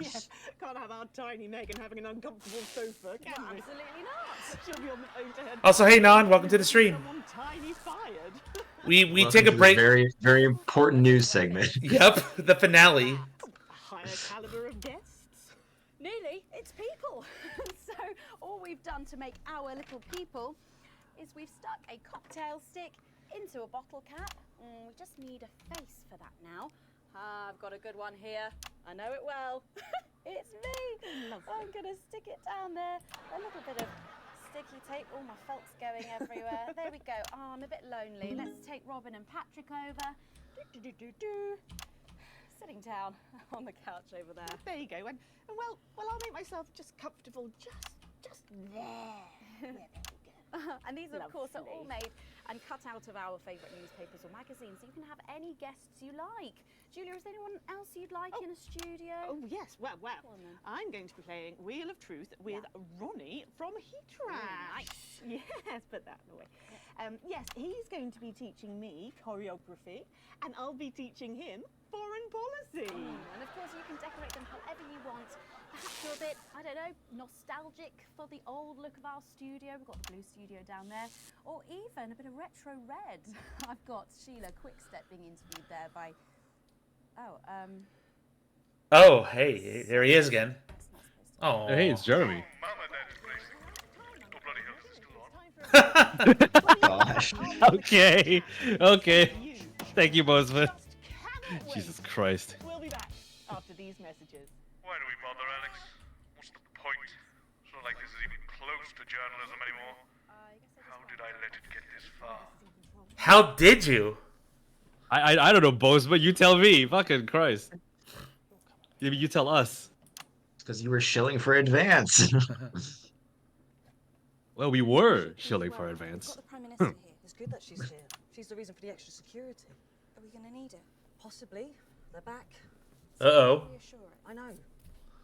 Yes, can't have our tiny Megan having an uncomfortable sofa, can we? Absolutely not. She'll be on the overhead. Also, hey Nan, welcome to the stream. Someone tiny fired. We Welcome take a to this break. Very very important news segment. Yep, the finale. Higher caliber of guests. Nearly, it's people. So all we've done to make our little people is we've stuck a cocktail stick into a bottle cap. We just need a face for that now. I've got a good one here. I know it well. It's me. I'm gonna stick it down there. A little bit of sticky tape. Oh, my felt's going everywhere. There we go. Oh, I'm a bit lonely. Let's take Robin and Patrick over. Sitting down on the couch over there. There you go. And well, I'll make myself just comfortable, just there. Yeah, there we go. And these, of course, are all Lovely. made and cut out of our favourite newspapers or magazines, so you can have any guests you like. Julia, is there anyone else you'd like in a studio? Oh yes, well, Go on then. I'm going to be playing Wheel of Truth with Ronnie from Heatrash. Nice. Yes, put that away. Yes, he's going to be teaching me choreography, and I'll be teaching him foreign policy. And of course, you can decorate them however you want. Perhaps you're a bit, I don't know, nostalgic for the old look of our studio. We've got the blue studio down there. Or even a bit of retro red. I've got Sheila Quickstep being interviewed there by... Oh, hey, there he is again. Oh, Hey, it's Jeremy. Gosh. Okay, okay. Thank you, Bozeman. Jesus Christ. We'll be back after these messages. Why do we bother, Alex? What's the point? It's not like this is even close to journalism anymore. How did I let it get this far? How did you? I don't know, Bozeman. You tell me. Fucking Christ. You tell us. Because you were shilling for advance. Well, we were shilling for advance. Got the Prime Minister here. It's good that she's here. She's the reason for the extra security. Are we going to need it? Possibly. They're back. Uh-oh. Reassuring. I know.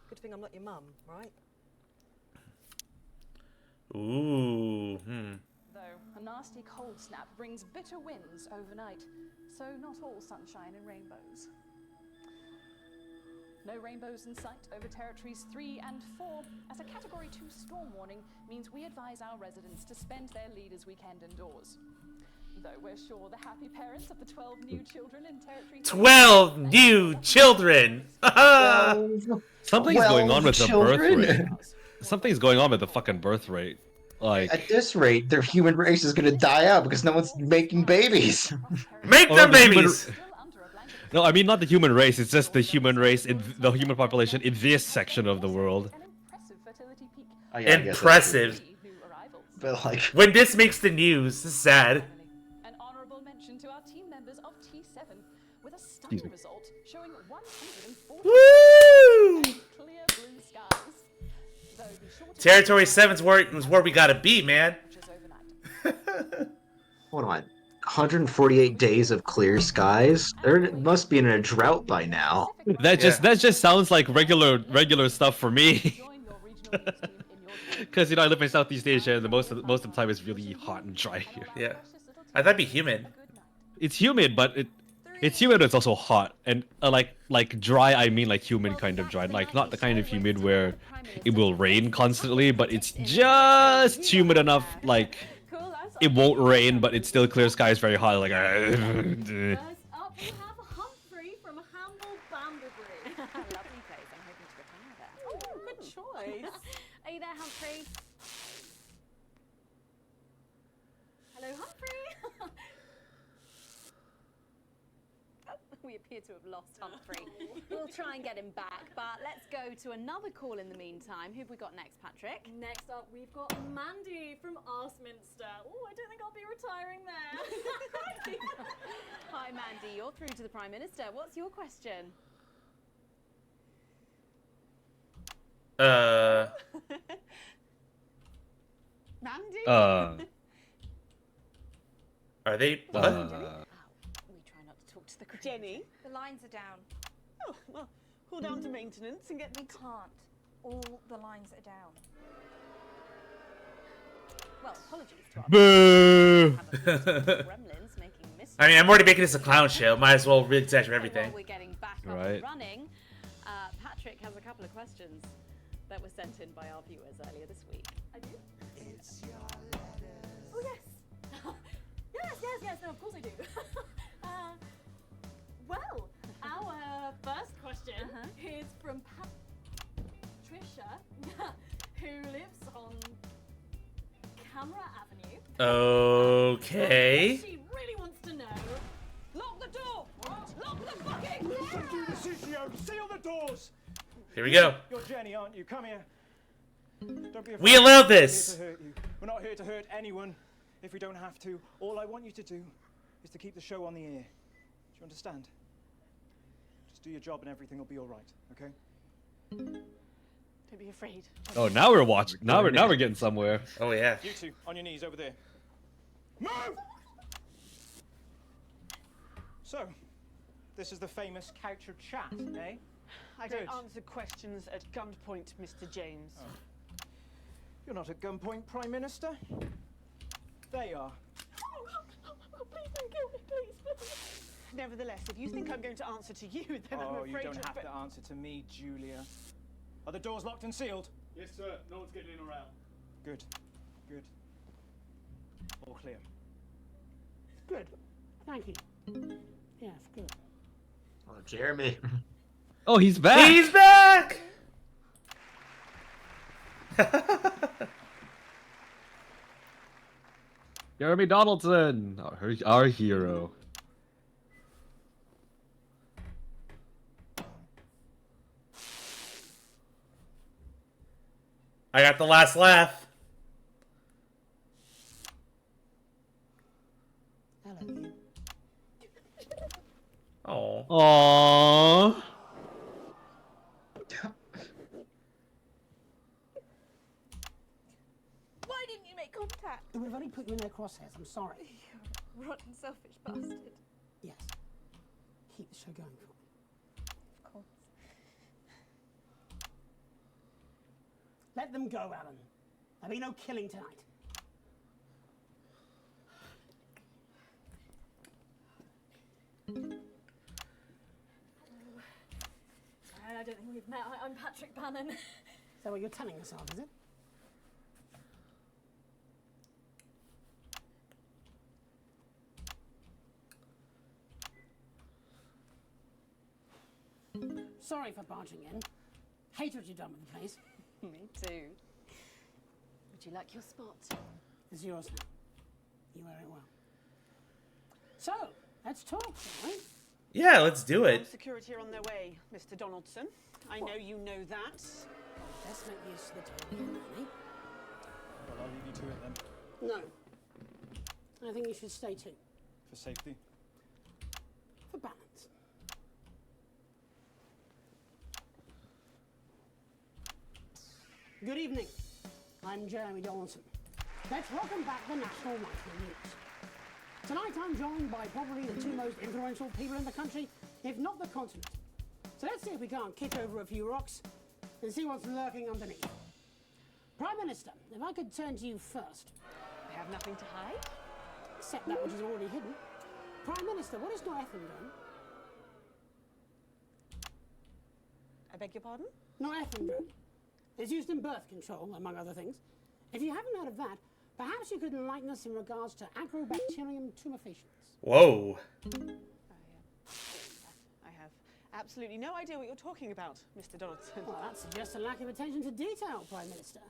Good thing I'm not your mum, right? Ooh, Though a nasty cold snap brings bitter winds overnight, so not all sunshine and rainbows. No rainbows in sight over territories 3 and 4, as a Category 2 storm warning means we advise our residents to spend their leaders' weekend indoors. Though we're sure the happy parents of the 12 new children in territory 12 new children! Something's going on with the birth rate. Something's going on with the fucking birth rate. Like, At this rate, their human race is gonna die out because no one's making babies. Make oh, them the human- babies! No, I mean not the human race. It's just the human race in the human population in this section of the world. Oh, yeah, I guess that's Impressive. But like, When this makes the news, this is sad. An honourable mention to our team members of T7, with a Excuse stunning me. result showing 140 Woo! and clear blue skies. Though be sure to Territory 7's where we gotta be, man. what am I? 148 days of clear skies. There must be in a drought by now. That just sounds like regular stuff for me. Because I live in Southeast Asia, and most of the time it's really hot and dry here. Yeah, that'd be humid. It's humid, but it's humid. But it's also hot, and like dry. I mean like humid kind of dry, like not the kind of humid where it will rain constantly, but it's just humid enough, like it won't rain, but it's still clear skies, very hot. Like. Up we have Humphrey from Hamble Bamberbury. Lovely place. I'm hoping to retire there. Oh, good choice. Are you there, Humphrey? Hello, Humphrey. Oh, we appear to have lost Humphrey. we'll try and get him back, but let's go to another call in the meantime. Who've we got next, Patrick? Next up, we've got Mandy from Arsminster. Oh, I don't think I'll be retiring there. Hi, Mandy. You're through to the Prime Minister. What's your question? Mandy? Are they? We try not to talk to the crew. Jenny? The lines are down. Oh, well, call down to maintenance and get We can't. All the lines are down. Well, apologies to our Boo! gremlins making mistakes. I mean, I'm already making this a clown show. Might as well re-exaggerate everything. While we're getting back up Right. and running, Patrick has a couple of questions that were sent in by our viewers earlier this week. I do? Oh, yes. Yes, no, of course I do. Well, our first question is from Patricia, who lives on Camera Avenue. Okay. She really wants to know. Lock the door! Lock the fucking door! Don't do this, CCO! Seal the doors! Here we go. You're Jenny, aren't you? Come here. Don't be afraid. We allowed this. We're not here to hurt you. We're not here to hurt anyone if we don't have to. All I want you to do is to keep the show on the air. Do you understand? Just do your job and everything will be all right, okay? Don't be afraid. Oh, now we're watching. Now we're getting somewhere. Oh yeah. You two, on your knees over there. Move! So, this is the famous couch of chat, eh? I don't answer questions at gunpoint, Mr. James. Oh. You're not at gunpoint, Prime Minister. They are. Please don't kill me, please. Nevertheless, if you think I'm going to answer to you, then I'm afraid you don't have to answer to me, Julia. Are the doors locked and sealed? Yes, sir. No one's getting in or out. Good. Good. All clear. Good. Thank you. Yes, good. Oh, Jeremy. Oh, he's back. He's back. Jeremy Donaldson, our hero. I got the last laugh. Hello, you. Oh. Aww. Why didn't you make contact? We've only put you in their crosshairs. I'm sorry. You're a rotten, selfish bastard. Yes. Keep the show going for me. Of course. Let them go, Alan. There'll be no killing tonight. I don't think we've met. I'm Patrick Bannon. Is that what you're telling us of, is it? Sorry for barging in. Hate what you've done with the place. Me too. Would you like your spot? It's yours now. You wear it well. So, let's talk, shall we? Yeah, let's do it. Security are on their way, Mr. Donaldson. I know you know that. Let's make use of the time we can, eh? Well, I'll leave you to it then. No. I think you should stay too. For safety. For balance. Good evening. I'm Jeremy Donaldson. Let's welcome back the National Rifle News. Tonight I'm joined by probably the two most influential people in the country, if not the continent. So let's see if we can't kick over a few rocks and see what's lurking underneath. Prime Minister, if I could turn to you first. I have nothing to hide. Except that which is already hidden. Prime Minister, what is norethindrone? I beg your pardon? Norethindrone. It's used in birth control, among other things. If you haven't heard of that, perhaps you could enlighten us in regards to Agrobacterium tumefaciens. Whoa. I have absolutely no idea what you're talking about, Mr. Donaldson. Well, that suggests a lack of attention to detail, Prime Minister.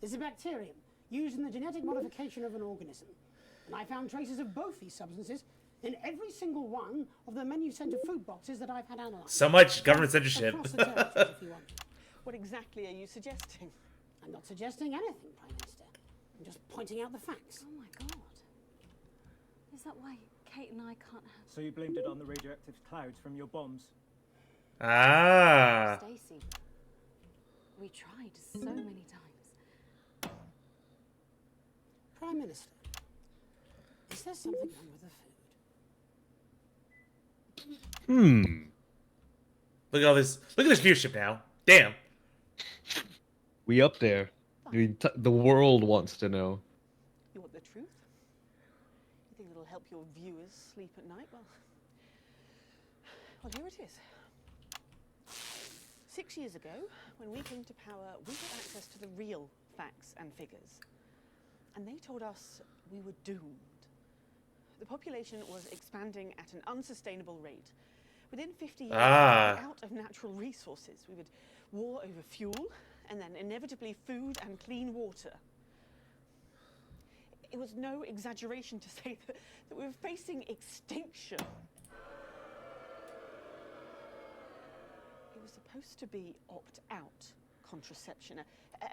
It's a bacterium used in the genetic modification of an organism. And I found traces of both these substances in every single one of the menu center food boxes that I've had analyzed. So much government censorship. Across the territories, if you want. What exactly are you suggesting? I'm not suggesting anything, Prime Minister. I'm just pointing out the facts. Oh my god. Is that why Kate and I can't have... So you blamed it on the radioactive clouds from your bombs? Ah. Stacy, we tried so many times. Prime Minister, is there something wrong with the food? Look at all this. Look at this viewership now. Damn. We up there. I mean, the world wants to know. You want the truth? You think it'll help your viewers sleep at night? Well, here it is. 6 years ago, when we came to power, we had access to the real facts and figures. And they told us we were doomed. The population was expanding at an unsustainable rate. Within 50 years, we were out of natural resources. We would war over fuel, and then inevitably food and clean water. It was no exaggeration to say that we were facing extinction. It was supposed to be opt-out contraception,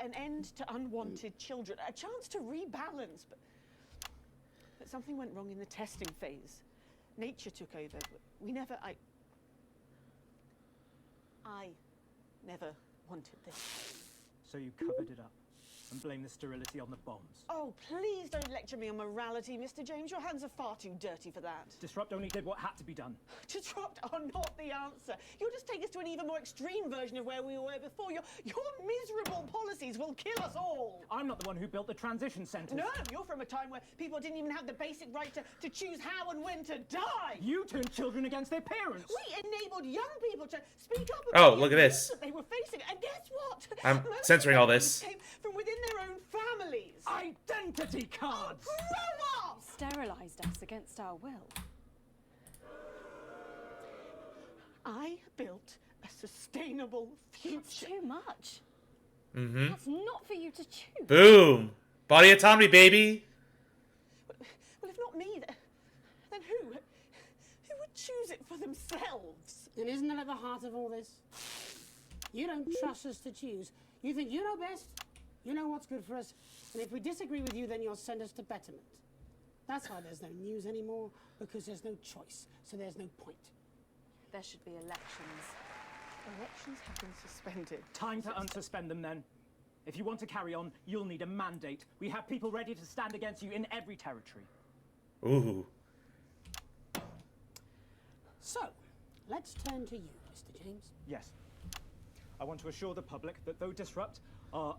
an end to unwanted children, a chance to rebalance, but something went wrong in the testing phase. Nature took over. I never wanted this. So you covered it up and blame the sterility on the bombs. Oh, please don't lecture me on morality, Mr. James. Your hands are far too dirty for that. Disrupt only did what had to be done. Disrupt are not the answer. You'll just take us to an even more extreme version of where we were before. Your miserable policies will kill us all. I'm not the one who built the transition centers. No, you're from a time where people didn't even have the basic right to choose how and when to die. You turned children against their parents. We enabled young people to speak up Oh, about look the at this. abuse that they were facing. And guess what? I'm Most censoring all of them this. Came from within their own families. Identity cards. Oh, grow up! Sterilised us against our will. I built a sustainable future. That's too much. Mm-hmm. That's not for you to choose. Boom. Body autonomy, baby. Well, if not me, then who? Who would choose it for themselves? And isn't that at the heart of all this? You don't trust us to choose. You think you know best, you know what's good for us, and if we disagree with you, then you'll send us to betterment. That's why there's no news anymore, because there's no choice, so there's no point. There should be elections. Elections have been suspended. Time to unsuspend them then. If you want to carry on, you'll need a mandate. We have people ready to stand against you in every territory. Ooh. So, let's turn to you, Mr. James. Yes. I want to assure the public that though Disrupt are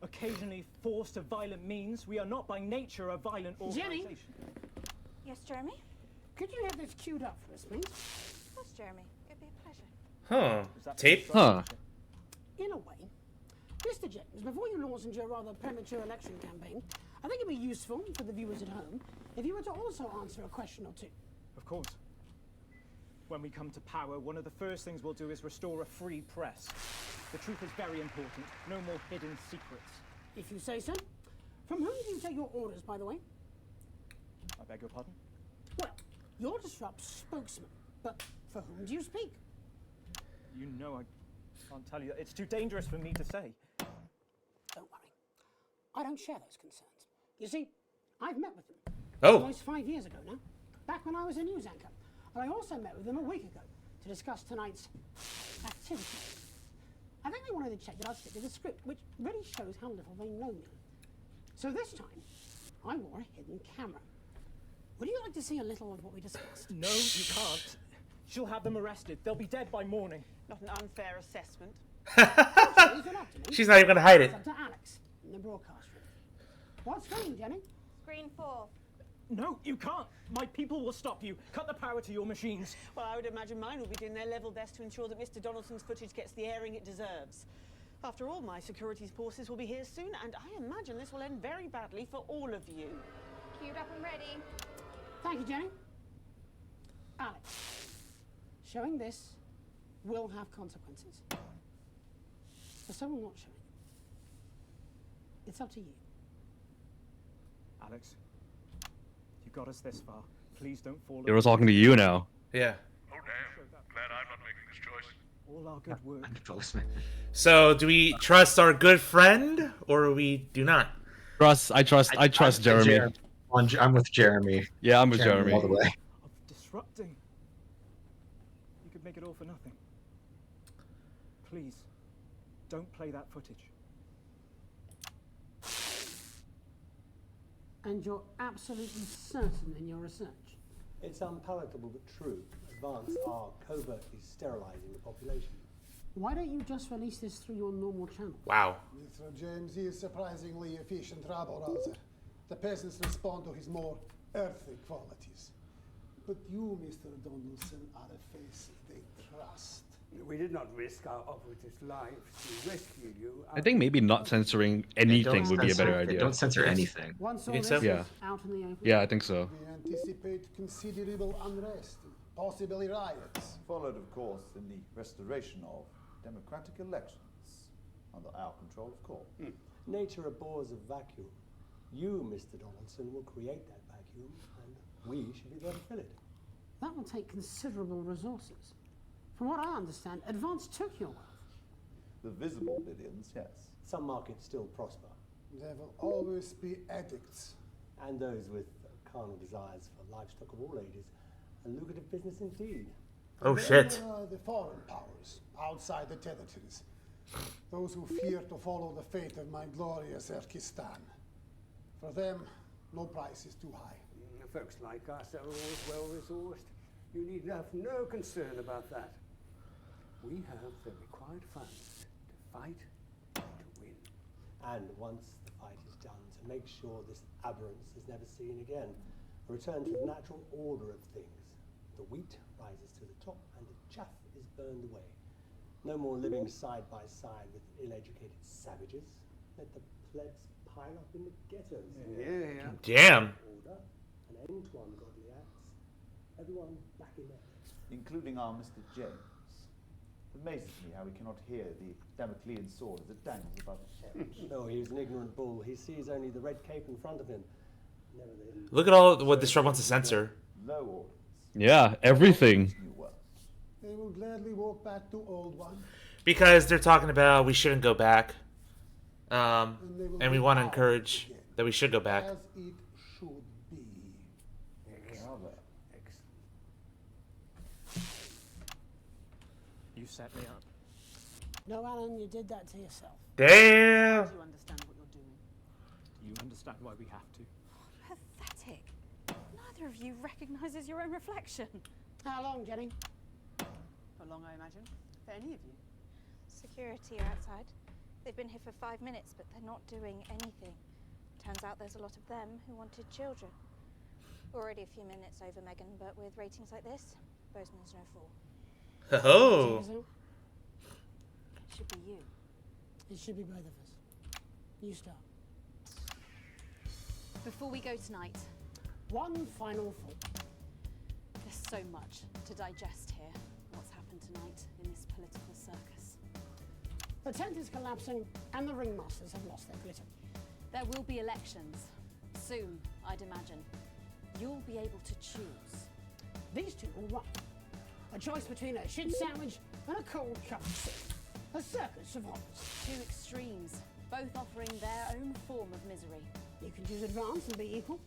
occasionally forced to violent means, we are not by nature a violent organization. Jenny? Yes, Jeremy? Could you have this queued up for us, please? Of course, Jeremy. It'd be a pleasure. Huh. Tape? Huh. In a way, Mr. James, before you launch into your rather premature election campaign, I think it'd be useful for the viewers at home if you were to also answer a question or two. Of course. When we come to power, one of the first things we'll do is restore a free press. The truth is very important. No more hidden secrets. If you say so. From whom do you take your orders, by the way? I beg your pardon? Well, you're Disrupt's spokesman, but for whom do you speak? You know I can't tell you. It's too dangerous for me to say. Don't worry. I don't share those concerns. You see, I've met with them. Oh. Almost 5 years ago now, back when I was a news anchor. And I also met with them a week ago to discuss tonight's activity. I think they wanted to check that I'd stick to the script, which really shows how little they know me. So this time, I wore a hidden camera. Would you like to see a little of what we discussed? No, you can't. She'll have them arrested. They'll be dead by morning. Not an unfair assessment. She's not even going to hide it. It's up to Alex in the broadcast room. What's screen, Jenny? Screen 4. No, you can't. My people will stop you. Cut the power to your machines. Well, I would imagine mine will be doing their level best to ensure that Mr. Donaldson's footage gets the airing it deserves. After all, my security forces will be here soon, and I imagine this will end very badly for all of you. Queued up and ready. Thank you, Jenny. Alex, showing this will have consequences. For someone not showing, it's up to you. Alex, you got us this far. Please don't fall. They were talking to you now. Yeah. Oh damn! Glad I'm not making this choice. All our good work. So, do we trust our good friend, or we do not? I trust Jeremy. I'm with Jeremy. Yeah, I'm with Jeremy. all the way. Of disrupting. You could make it all for nothing. Please, don't play that footage. And you're absolutely certain in your research? It's unpalatable but true. Advance are covertly sterilizing the population. Why don't you just release this through your normal channel? Wow. Mr. James is surprisingly efficient rabble rouser. The peasants respond to his more earthly qualities. But you, Mr. Donaldson, are a face they trust. We did not risk our operatives' lives to rescue you. I think maybe not censoring anything would be a better idea. Don't censor anything. Once You all think this so? is out in the open. Yeah, I think so. We anticipate considerable unrest, possibly riots. Followed, of course, in the restoration of democratic elections under our control, of course. Nature abhors a vacuum. You, Mr. Donaldson, will create that vacuum, and we should be there to fill it. That will take considerable resources. From what I understand, Advance took your wealth. The visible billions, yes. Some markets still prosper. There will always be addicts. And those with carnal desires for livestock of all ages. A lucrative business indeed. Oh, Then shit. there are the foreign powers, outside the territories. Those who fear to follow the fate of my glorious Erkistan. For them, no price is too high. Folks like us are always well resourced. You need have no concern about that. We have the required funds to fight and to win. And once the fight is done, to make sure this aberrance is never seen again. A return to the natural order of things. The wheat rises to the top and the chaff is burned away. No more living side by side with ill-educated savages. Let the plebs pile up in the ghettos. Yeah. Damn. Order, an end to ungodly acts. Everyone back in there. Including our Mr. James. It amazes me how we cannot hear the Damoclean sword as it dangles above his head. No, he was an ignorant bull. He sees only the red cape in front of him. Never the... Look at all what this wants to censor. No orders. Yeah, everything. They will gladly walk back to old one. Because they're talking about we shouldn't go back. And we want to encourage that we should go back. As it should be. You set me up. No, Alan, you did that to yourself. Damn. You understand what you're doing. You understand why we have to. Pathetic. Neither of you recognizes your own reflection. How long, Jenny? For long, I imagine. For any of you. Security are outside. They've been here for 5 minutes, but they're not doing anything. Turns out there's a lot of them who wanted children. Already a few minutes over, Megan, but with ratings like this, Bozeman's no fool. Oh. It should be you. It should be both of us. You start. Before we go tonight, One final thought. there's so much to digest here. What's happened tonight in this political circus. The tent is collapsing, and the ringmasters have lost their glitter. There will be elections. Soon, I'd imagine. You'll be able to choose. These two will run. A choice between a shit sandwich and a cold cup of soup. A circus of horrors. Two extremes, both offering their own form of misery. You can choose Advance and be equal.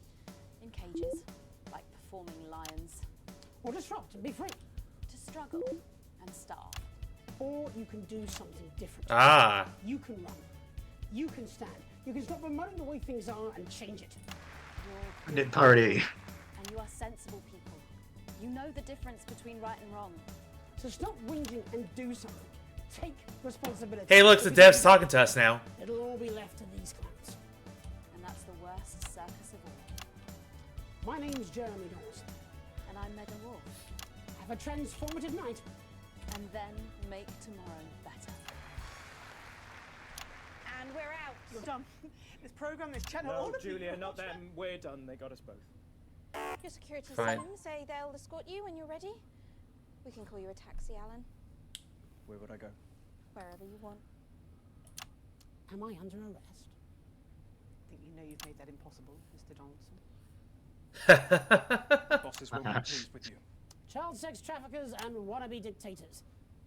In cages, like performing lions. Or disrupt and be free. To struggle and starve. Or you can do something different. Ah. You can run. You can stand. You can stop promoting the way things are and change it. Knit party. And you are sensible people. You know the difference between right and wrong. So stop whinging and do something. Take responsibility. Hey, look, the dev's talking to us now. It'll all be left to these clowns. And that's the worst circus of all. My name's Jeremy Dawson. And I'm Megan Wolf. Have a transformative night. And then make tomorrow better. And we're out. You're done. This program, this channel, all No, of you. Julia, not them. We're done. They got us both. Your security Fine. team say they'll escort you when you're ready. We can call you a taxi, Alan. Where would I go? Wherever you want. Am I under arrest? I think you know you've made that impossible, Mr. Donaldson. Bosses won't be pleased with you. Child sex traffickers and wannabe dictators.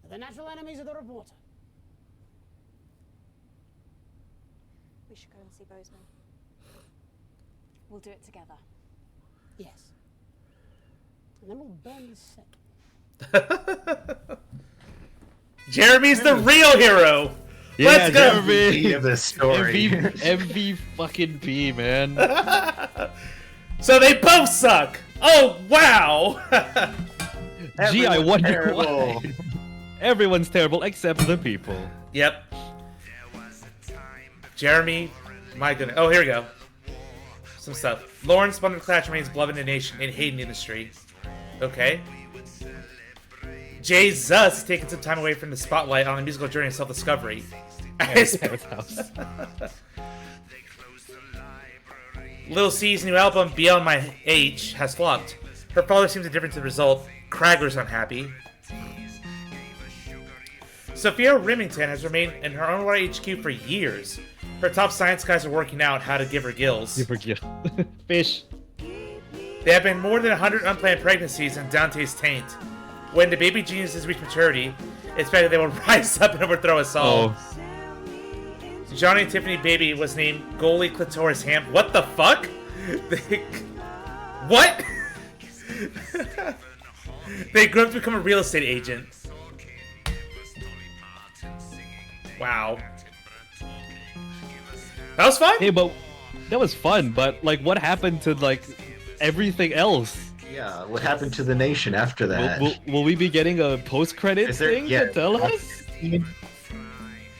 The natural enemies of the reporter. We should go and see Bozeman. We'll do it together. Yes. And then we'll burn this set. Jeremy's the real hero. Yeah, Let's go. Jeremy. Of the story. MV fucking P, man. So they both suck. Oh wow. Gee, I wonder terrible. why. Everyone's terrible except the people. Yep. Jeremy, my goodness. Oh, here we go. Some stuff. Lauren spun the clash remains beloved in the nation and hated in the industry. Okay. Jay Zus is taking some time away from the spotlight on a musical journey of self-discovery. Lil C's new album, Beyond My Age, has flopped. Her father seems indifferent to the result. Cragger's unhappy. Sophia Remington has remained in her own HQ for years. Her top science guys are working out how to give her gills. Give her gills. Fish. There have been more than 100 unplanned pregnancies in Dante's taint. When the baby geniuses reach maturity, it's better they will rise up and overthrow us all. Oh. Johnny and Tiffany baby was named Goalie Clitoris Ham. What the fuck? What? They grew up to become a real estate agent. Wow. That was fun. Hey, but that was fun. But like, what happened to like everything else? Yeah, what happened to the nation after that? Will we be getting a post-credit thing to tell us?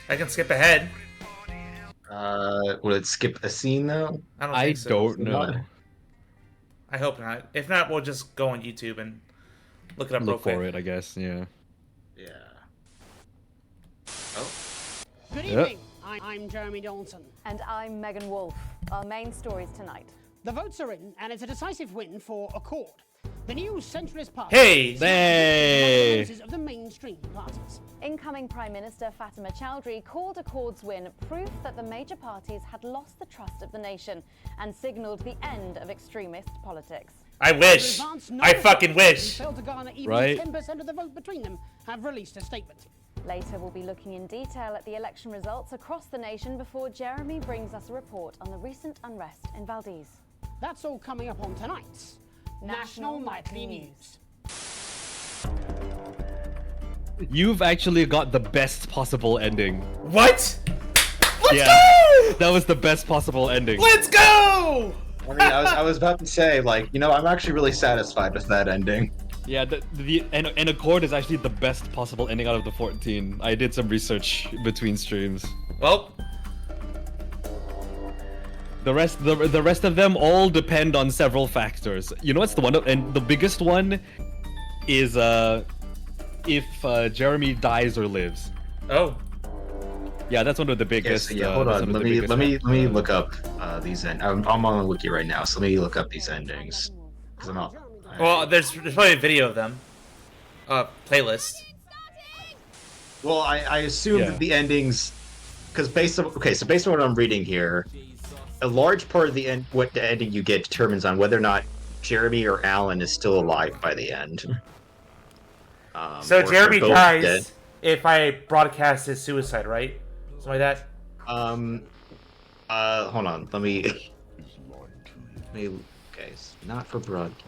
I can skip ahead. Will it skip a scene though? I don't I think so. don't know. I hope not. If not, we'll just go on YouTube and look it up real Look quick. for it, I guess. Yeah. Yeah. Oh. Good Yep. evening. I'm Jeremy Johnson. And I'm Megan Wolf. Our main stories tonight. The votes are in, and it's a decisive win for Accord, the new centralist party. Hey! Hey! Of the mainstream parties. Incoming Prime Minister Fatima Chowdhury called Accord's win proof that the major parties had lost the trust of the nation and signalled the end of extremist politics. I wish. I fucking wish. Failed to garner even Right. 10% of the vote between them have released a statement. Later, we'll be looking in detail at the election results across the nation before Jeremy brings us a report on the recent unrest in Valdez. That's all coming up on tonight's National Nightly News. You've actually got the best possible ending. What? Let's Yeah. go! That was the best possible ending. Let's go! I mean, I was about to say, like, you know, I'm actually really satisfied with that ending. Yeah, and Accord is actually the best possible ending out of the 14. I did some research between streams. Well, the rest of them all depend on several factors. You know what's the one? And the biggest one is if Jeremy dies or lives. Oh. Yeah, that's one of the biggest. Yes, yeah, hold on. Let me look up these end. I'm on the wiki right now, so let me look up these endings. Cause I'm not. Well, there's probably a video of them. Playlist. Well, I assume that the endings, because based on what I'm reading here, a large part of the end, what the ending you get determines on whether or not Jeremy or Alan is still alive by the end. So or if Jeremy they're both dies dead. if I broadcast his suicide, right? Something like that. Hold on. Let me. Okay, not for broadcast.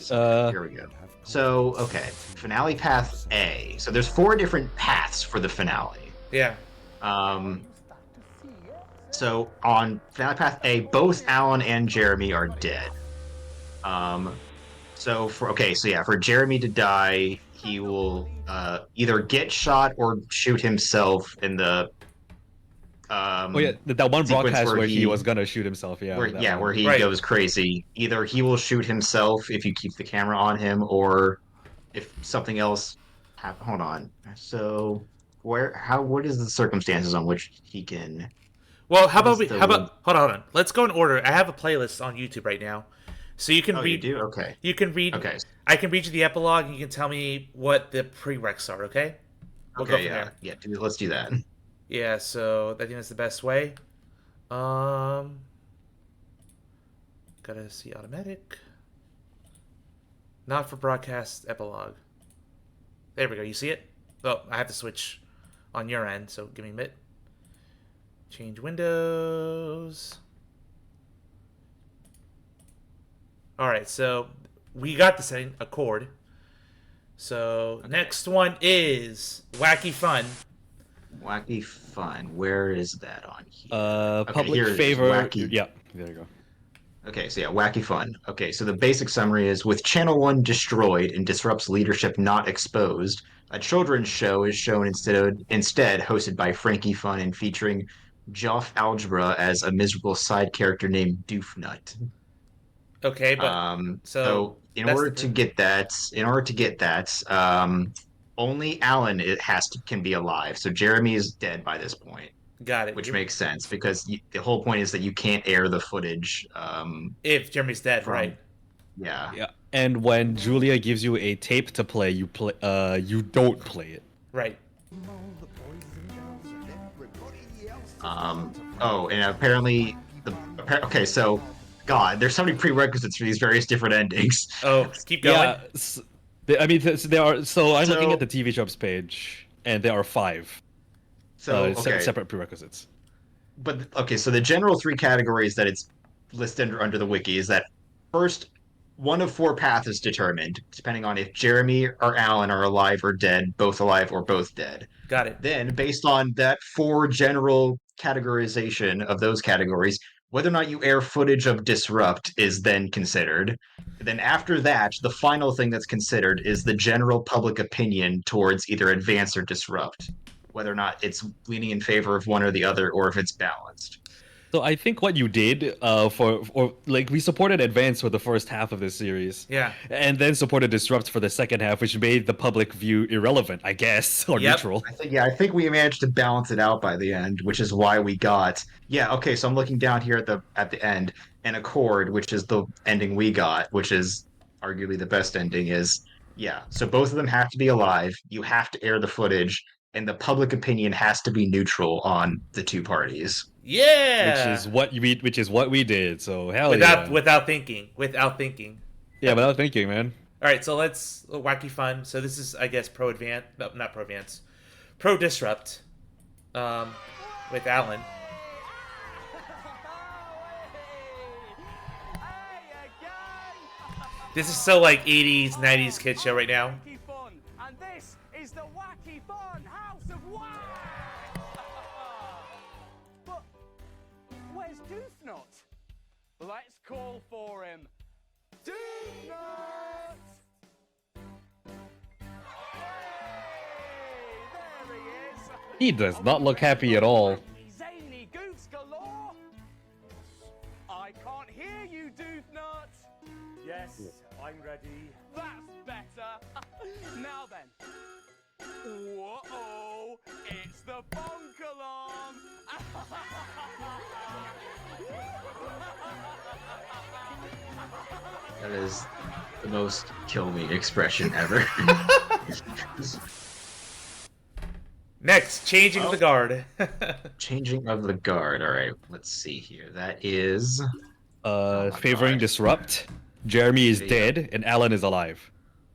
Here we go. So, okay, finale path A. So there's 4 different paths for the finale. Yeah. So on finale path A, both Alan and Jeremy are dead. So for Jeremy to die, he will either get shot or shoot himself in the. Oh yeah, that one sequence broadcast where he was gonna shoot himself. Yeah. Where he goes crazy. Either he will shoot himself if you keep the camera on him, or if something else happens. Hold on. So what is the circumstances on which he can? Well, how about hold on. Let's go in order. I have a playlist on YouTube right now, so you can read. You do? Okay. You can read. Okay. I can read you the epilogue, and you can tell me what the prereqs are. Okay. We'll go from there. Yeah. Let's do that. Yeah. So I think that's the best way. Gotta see automatic. Not for broadcast epilogue. There we go. You see it? Oh, I have to switch on your end, so give me a bit. Change windows. Alright, so we got the setting, Accord. So next one is Wacky Fun. Wacky Fun. Where is that on here? Public here it is. favor. Wacky. Yeah, there you go. Okay, so yeah, Wacky Fun. Okay, so the basic summary is with Channel 1 destroyed and Disrupt's leadership not exposed, a children's show is shown instead hosted by Frankie Fun and featuring Joff Algebra as a miserable side character named Doofnut. Okay, but So in order to get that, only Alan can be alive. So Jeremy is dead by this point. Got it. Which makes sense because the whole point is that you can't air the footage. If Jeremy's dead, right? Yeah. Yeah. And when Julia gives you a tape to play, you don't play it. Right. Oh, and apparently okay, so God, there's so many prerequisites for these various different endings. Oh, keep going. Yeah. I mean, there are. So I'm looking at the TV Jobs page, and there are 5. Separate prerequisites. But okay, so the general 3 categories that it's listed under the wiki is that first, one of 4 paths is determined, depending on if Jeremy or Alan are alive or dead, both alive or both dead. Got it. Then, based on that 4 general categorization of those categories, whether or not you air footage of Disrupt is then considered. Then after that, the final thing that's considered is the general public opinion towards either Advance or Disrupt, whether or not it's leaning in favor of one or the other, or if it's balanced. So I think what you did we supported Advance for the first half of this series. Yeah. And then supported Disrupt for the second half, which made the public view irrelevant, I guess, or neutral. I think we managed to balance it out by the end, which is why we got okay, so I'm looking down here at the end, and Accord, which is the ending we got, which is arguably the best ending, is so both of them have to be alive, you have to air the footage, and the public opinion has to be neutral on the 2 parties. Yeah. Which is what we did. So hell yeah. Without thinking. Yeah, without thinking, man. All right, so let's Wacky Fun. So this is, I guess, Pro Advance. No, not Pro Advance. Pro Disrupt. With Alan. This is so like 80s, 90s kid show right now. And this is the Wacky Fun House of Wack! But where's Doofnut? Let's call for him. Doofnut! Hey, there he is. He does not look happy at all. Zany goofs galore. I can't hear you, Doofnut. Yes, I'm ready. That's better. Now then. Whoa! It's the bonk alarm. That is the most kill me expression ever. Next, changing of the guard. Changing of the guard. All right, let's see here. That is favoring Disrupt. Jeremy is dead and Alan is alive.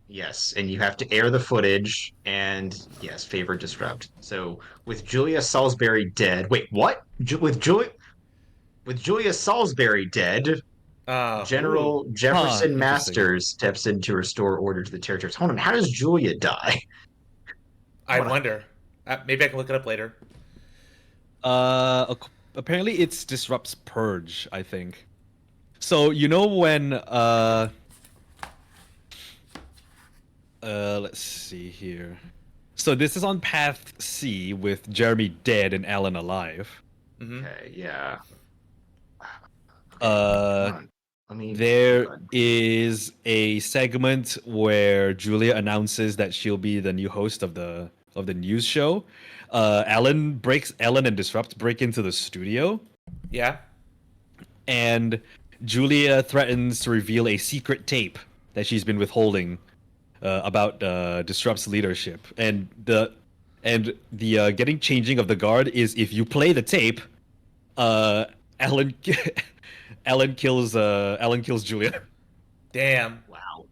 Yes, and you have to air the footage and yes, favor Disrupt. So with Julia Salisbury dead. Wait, what? With Julia Salisbury dead, General Jefferson Masters steps in to restore order to the territories. Hold on, how does Julia die? I wonder. Maybe I can look it up later. Apparently it's Disrupt's purge, I think. So you know when let's see here. So this is on Path C with Jeremy dead and Alan alive. Okay, yeah. There is a segment where Julia announces that she'll be the new host of the news show. Alan and Disrupt break into the studio. Yeah. And Julia threatens to reveal a secret tape that she's been withholding about Disrupt's leadership. And the changing of the guard is if you play the tape, Alan Alan kills Julia. Damn. Wow.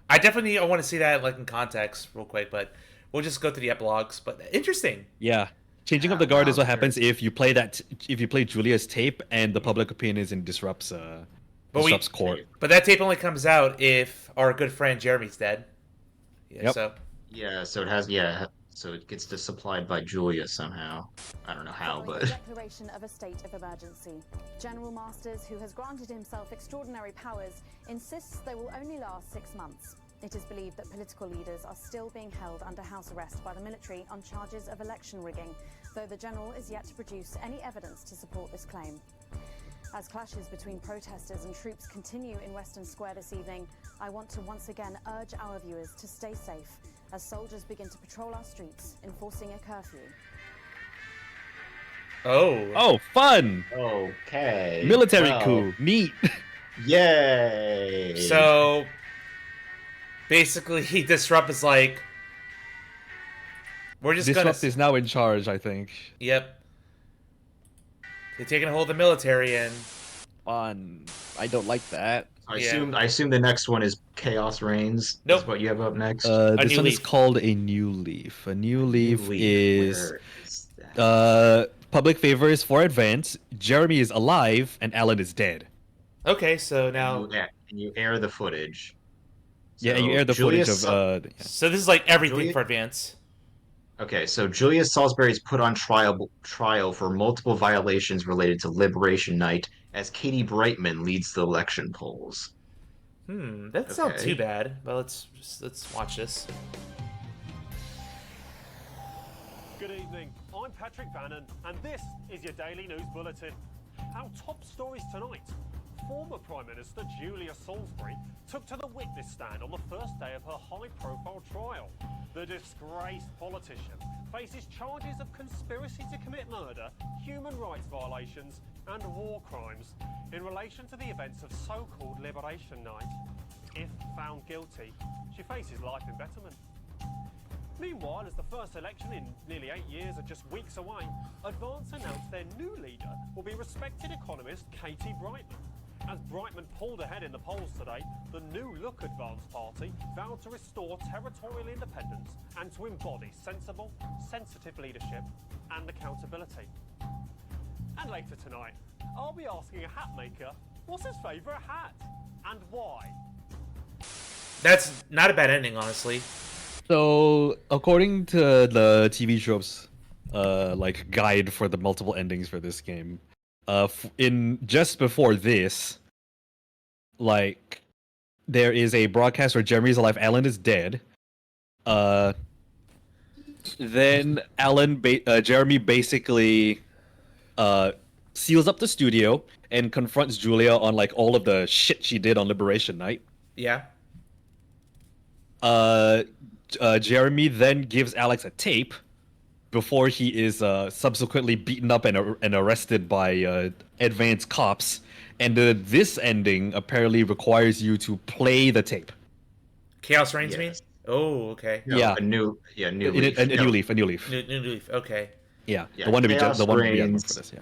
I definitely want to see that like in context real quick, but we'll just go through the epilogues. But interesting. Yeah. Changing of the guard is what happens if you play Julia's tape and the public opinion is in disrupts court. But that tape only comes out if our good friend Jeremy's dead. Yeah, Yep. So. Yeah, so so it gets supplied by Julia somehow. I don't know how, Following but the declaration of a state of emergency, General Masters, who has granted himself extraordinary powers, insists they will only last 6 months. It is believed that political leaders are still being held under house arrest by the military on charges of election rigging, though the general is yet to produce any evidence to support this claim. As clashes between protesters and troops continue in Western Square this evening, I want to once again urge our viewers to stay safe as soldiers begin to patrol our streets, enforcing a curfew. Oh, fun! Okay. Military Well, coup. Neat. Yay! So basically, Disrupt is like, we're just Disrupt is now in charge, I think. Yep. They're taking a hold of the military and. Fun. I don't like that. I assume the next one is Chaos Reigns. Nope. That's what you have up next. This one is called A New Leaf. A New Leaf is public favors for advance. Jeremy is alive and Alan is dead. Okay, so now you air the footage. Yeah, and you air the footage of. So this is like everything for advance. Okay, so Julius Salisbury is put on trial for multiple violations related to Liberation Night as Katie Brightman leads the election polls. That's not too bad. But let's watch this. Good evening. I'm Patrick Bannon, and this is your daily news bulletin. Our top stories tonight. Former Prime Minister Julia Salisbury took to the witness stand on the first day of her high-profile trial. The disgraced politician faces charges of conspiracy to commit murder, human rights violations, and war crimes in relation to the events of so-called Liberation Night. If found guilty, she faces life imprisonment. Meanwhile, as the first election in nearly 8 years are just weeks away, Advance announced their new leader will be respected economist Katie Brightman. As Brightman pulled ahead in the polls today, the New Look Advance Party vowed to restore territorial independence and to embody sensible, sensitive leadership and accountability. And later tonight, I'll be asking a hat maker, what's his favourite hat? And why? That's not a bad ending, honestly. So, according to the TV tropes, like guide for the multiple endings for this game, in just before this, like, there is a broadcast where Jeremy's alive, Alan is dead. Then Jeremy basically seals up the studio and confronts Julia on like all of the shit she did on Liberation Night. Yeah. Jeremy then gives Alex a tape before he is subsequently beaten up and arrested by advanced cops. And this ending apparently requires you to play the tape. Chaos Reigns means? Oh, okay. Yeah. A new New leaf. New Leaf. New Leaf. Okay. Yeah. Yeah, The one to be Chaos the one to be Reigns- for this. Yeah.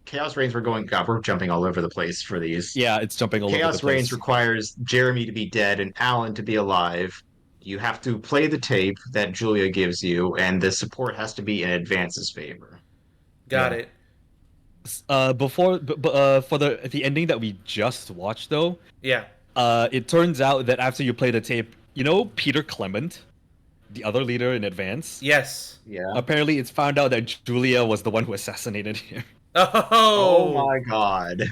Chaos Reigns, we're jumping all over the place for these. Yeah, it's jumping all over the Chaos place. Reigns requires Jeremy to be dead and Alan to be alive. You have to play the tape that Julia gives you, and the support has to be in Advance's favor. Got it. For the ending that we just watched though, Yeah. It turns out that after you play the tape, you know Peter Clement, the other leader in Advance? Yes. Yeah. Apparently it's found out that Julia was the one who assassinated him. Oh my god.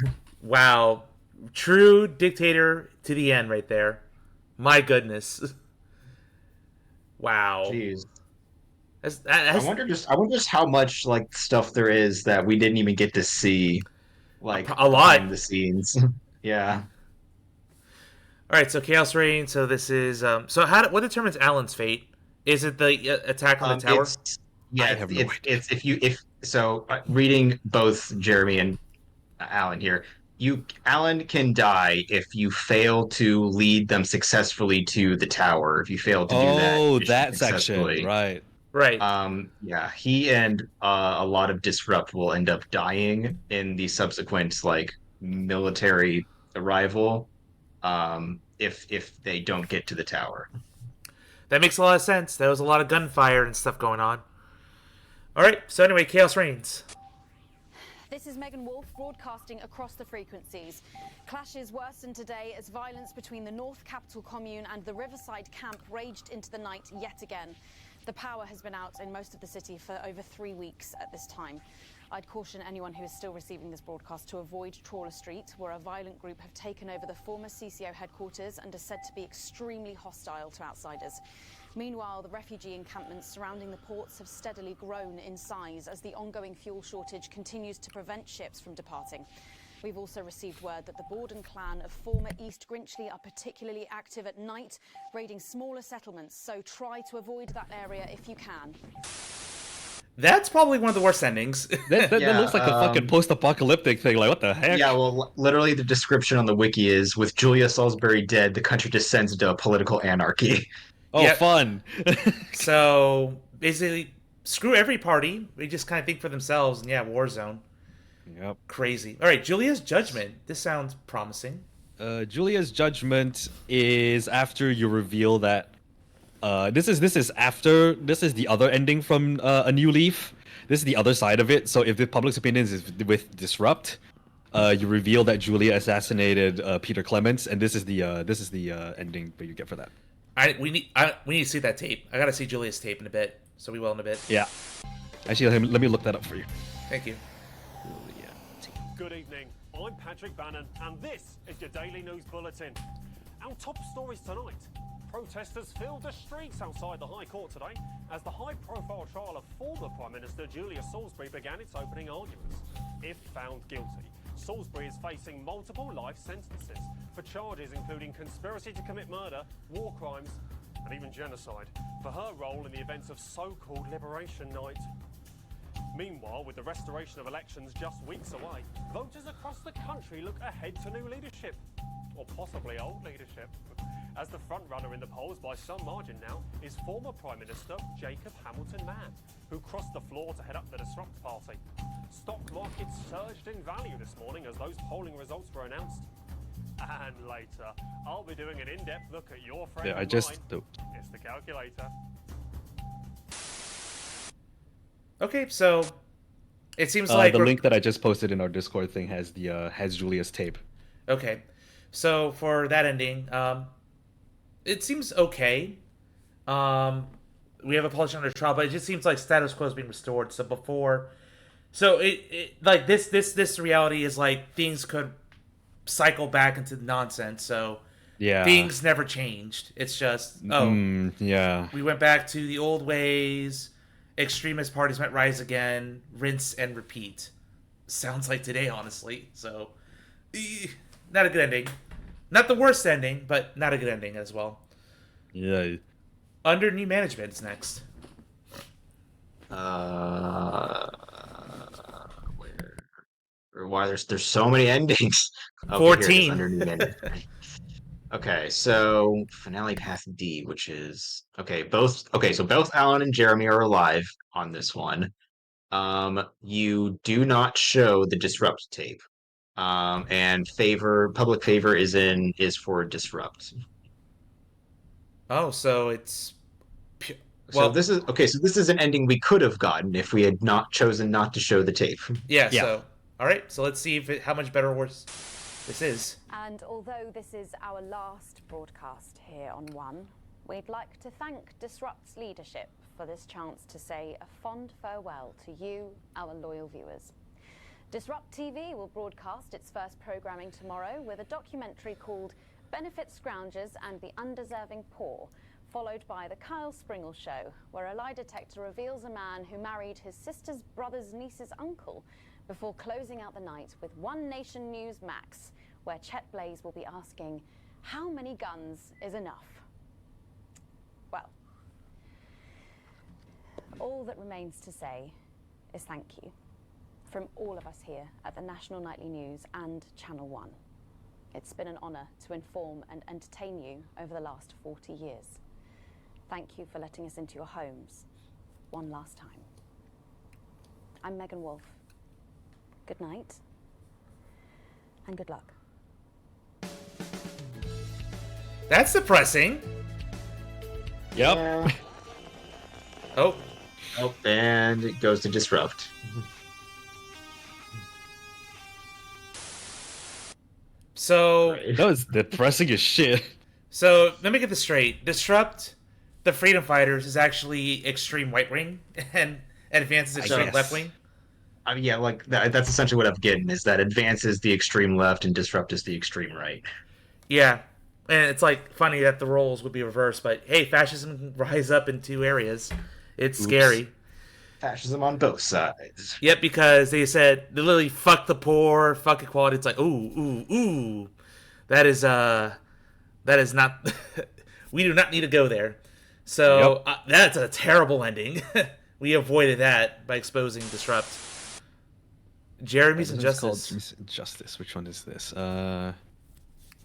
Wow. True dictator to the end right there. My goodness. Wow. Jeez. I wonder just how much like stuff there is that we didn't even get to see, like a lot behind the scenes. Yeah. All right, so Chaos Reign. So this is what determines Alan's fate? Is it the attack on the tower? Reading both Jeremy and Alan here, Alan can die if you fail to lead them successfully to the tower. If you fail to do that, Oh, mission that successfully. section, right? Right. Yeah, he and a lot of Disrupt will end up dying in the subsequent like military arrival. If they don't get to the tower. That makes a lot of sense. There was a lot of gunfire and stuff going on. All right. So anyway, Chaos reigns. This is Megan Wolf broadcasting across the frequencies. Clashes worsened today as violence between the North Capital Commune and the Riverside camp raged into the night yet again. The power has been out in most of the city for over 3 weeks at this time. I'd caution anyone who is still receiving this broadcast to avoid Trawler Street, where a violent group have taken over the former CCO headquarters and are said to be extremely hostile to outsiders. Meanwhile, the refugee encampments surrounding the ports have steadily grown in size as the ongoing fuel shortage continues to prevent ships from departing. We've also received word that the Borden clan of former East Grinchley are particularly active at night, raiding smaller settlements, so try to avoid that area if you can. That's probably one of the worst endings. That looks like a fucking post-apocalyptic thing. Like, what the heck? Yeah, well, literally the description on the wiki is, with Julia Salisbury dead, the country descends into a political anarchy. Oh, Yep. fun. So basically, screw every party. They just kind of think for themselves, and yeah, war zone. Yep. Crazy. All right, Julia's judgment. This sounds promising. Julia's judgment is after you reveal that. This is the other ending from A New Leaf. This is the other side of it. So if the public's opinions is with Disrupt, you reveal that Julia assassinated Peter Clements, and this is the ending that you get for that. We need to see that tape. I gotta see Julia's tape in a bit, so we will in a bit. Yeah. Actually, let me look that up for you. Thank you. Good evening. I'm Patrick Bannon, and this is your Daily News Bulletin. Our top stories tonight. Protesters filled the streets outside the High Court today as the high-profile trial of former Prime Minister Julia Salisbury began its opening arguments. If found guilty, Salisbury is facing multiple life sentences for charges including conspiracy to commit murder, war crimes, and even genocide for her role in the events of so-called Liberation Night. Meanwhile, with the restoration of elections just weeks away, voters across the country look ahead to new leadership, or possibly old leadership, as the front-runner in the polls by some margin now is former Prime Minister Jacob Hamilton-Mann, who crossed the floor to head up the Disrupt Party. Stock markets surged in value this morning as those polling results were announced. And later, I'll be doing an in-depth look at your friend Yeah, It's the calculator. Okay, so it seems the like link that I just posted in our Discord thing has Julia's tape. Okay, so for that ending, it seems okay. We have a publisher under trial, but it just seems like status quo is being restored. So before, so it like this reality is like things could cycle back into nonsense. So Yeah. things never changed. It's just yeah. we went back to the old ways. Extremist parties might rise again. Rinse and repeat. Sounds like today, honestly. So, not a good ending. Not the worst ending, but not a good ending as well. Yeah. Under new management is next. Why there's so many endings. Okay, 14. Under new management. Okay, so finale path D, which is so both Alan and Jeremy are alive on this one. You do not show the Disrupt tape. And public favor is for Disrupt. Oh, so it's So this is an ending we could have gotten if we had not chosen not to show the tape. Yeah. So all right. So let's see how much better or worse this is. And although this is our last broadcast here on One, we'd like to thank Disrupt's leadership for this chance to say a fond farewell to you, our loyal viewers. Disrupt TV will broadcast its first programming tomorrow with a documentary called Benefit Scroungers and the Undeserving Poor, followed by The Kyle Springle Show, where a lie detector reveals a man who married his sister's brother's niece's uncle before closing out the night with One Nation News Max, where Chet Blaze will be asking, how many guns is enough? Well, all that remains to say is thank you from all of us here at the National Nightly News and Channel 1. It's been an honour to inform and entertain you over the last 40 years. Thank you for letting us into your homes, one last time. I'm Megan Wolf. Good night, and good luck. That's depressing. Yep. Oh. Oh, and it goes to disrupt. So that was depressing as shit. So let me get this straight. Disrupt the Freedom Fighters is actually extreme right wing, and Advance is extreme left wing. Yeah, like that's essentially what I'm getting, is that Advance is the extreme left and Disrupt is the extreme right. Yeah, and it's like funny that the roles would be reversed, but hey, fascism can rise up in two areas. It's scary. Fascism on both sides. Yep, because they said they literally fuck the poor, fuck equality. It's like ooh. That is not. We do not need to go there. So that's a terrible ending. We avoided that by exposing Disrupt. Jeremy's Injustice. Injustice. Which one is this?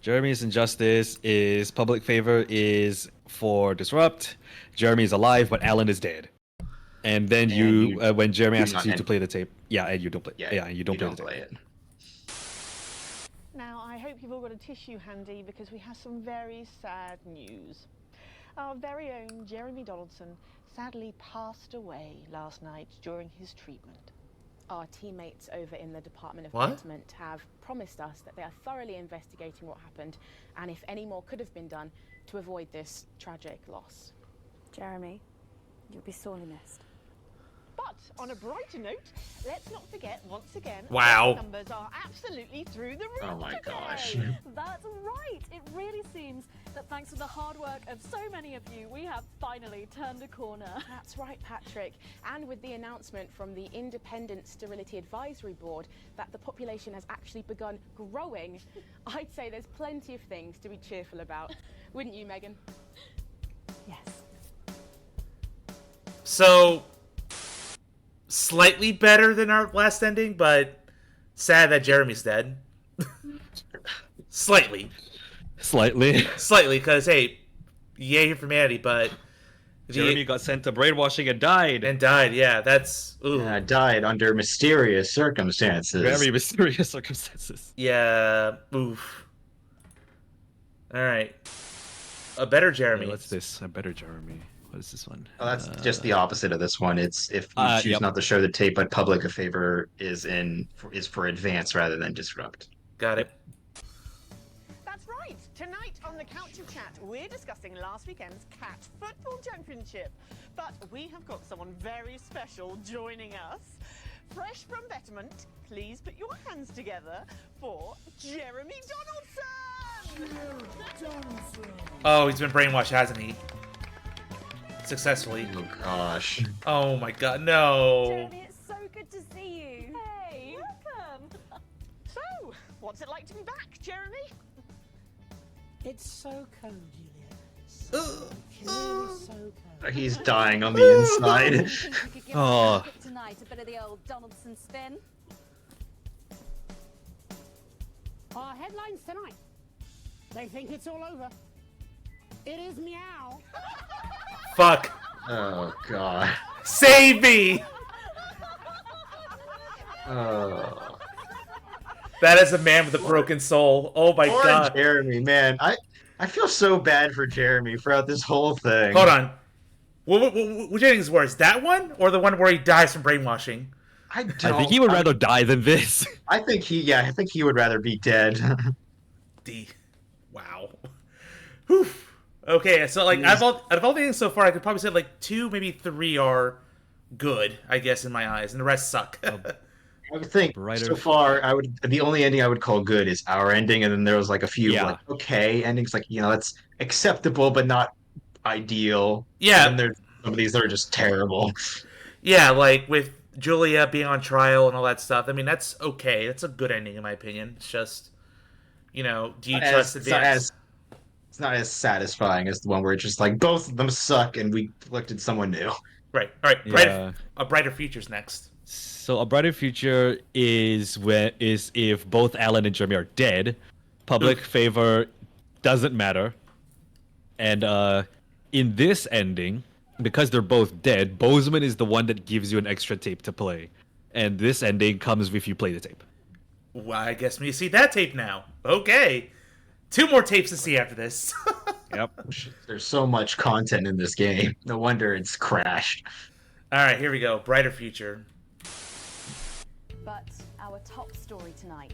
Jeremy's Injustice is public favor is for Disrupt. Jeremy is alive, but Alan is dead. And then when Jeremy asks you to play the tape, and you don't play. Yeah, you don't play the tape. Now, I hope you've all got a tissue handy because we have some very sad news. Our very own Jeremy Donaldson sadly passed away last night during his treatment. Our teammates over in the Department of What? Betterment have promised us that they are thoroughly investigating what happened and if any more could have been done to avoid this tragic loss. Jeremy, you'll be sorely missed. But on a brighter note, let's not forget once again Wow. the numbers are absolutely through the roof. Oh my gosh. That's right. It really seems that thanks to the hard work of so many of you, we have finally turned a corner. That's right, Patrick. And with the announcement from the Independent Sterility Advisory Board that the population has actually begun growing, I'd say there's plenty of things to be cheerful about. Wouldn't you, Megan? Yes. So slightly better than our last ending, but sad that Jeremy's dead. Slightly, because hey, yay for humanity, but Jeremy got sent to brainwashing and died. Yeah, that's died under mysterious circumstances. Very mysterious circumstances. Yeah, oof. All right, a better Jeremy. What's this? A better Jeremy. What is this one? Oh, that's just the opposite of this one. It's if you choose not to show the tape, but public favor is for Advance rather than Disrupt. Got it. That's right. Tonight on the Couch of Chat, we're discussing last weekend's Cat Football Championship. But we have got someone very special joining us. Fresh from Betterment, please put your hands together for Jeremy Donaldson! Oh, he's been brainwashed, hasn't he? Successfully. Oh gosh. Oh my god, no. Jeremy, it's so good to see you. Hey, welcome. So, what's it like to be back, Jeremy? It's so cold, Julia. So cold. He's dying on the inside. Oh. Tonight, a bit of the old Donaldson spin. Our headlines tonight. They think it's all over. It is meow. Fuck. Oh god. Save me. Oh. That is a man with a broken soul. Oh my Poor god. Jeremy, man. I feel so bad for Jeremy throughout this whole thing. Hold on. Which ending is worse? That one or the one where he dies from brainwashing? I think he would rather die than this. I think he would rather be dead. Wow. Whew. Okay, so like out of all the things so far, I could probably say like 2, maybe 3 are good, I guess, in my eyes, and the rest suck. I would think so far, the only ending I would call good is our ending, and then there was like a few like okay endings, like that's acceptable but not ideal. Yeah. And then there's some of these that are just terrible. Yeah, like with Julia being on trial and all that stuff. I mean, that's okay. That's a good ending in my opinion. It's just, do you trust Advance? It's not as satisfying as the one where it's just like both of them suck and we elected someone new. Right. All right. A brighter future's next. So a brighter future is if both Alan and Jeremy are dead. Public favor doesn't matter. And in this ending, because they're both dead, Bozeman is the one that gives you an extra tape to play, and this ending comes if you play the tape. Well, I guess we see that tape now. Okay. 2 more tapes to see after this. Yep. There's so much content in this game. No wonder it's crashed. Alright, here we go. Brighter future. But our top story tonight,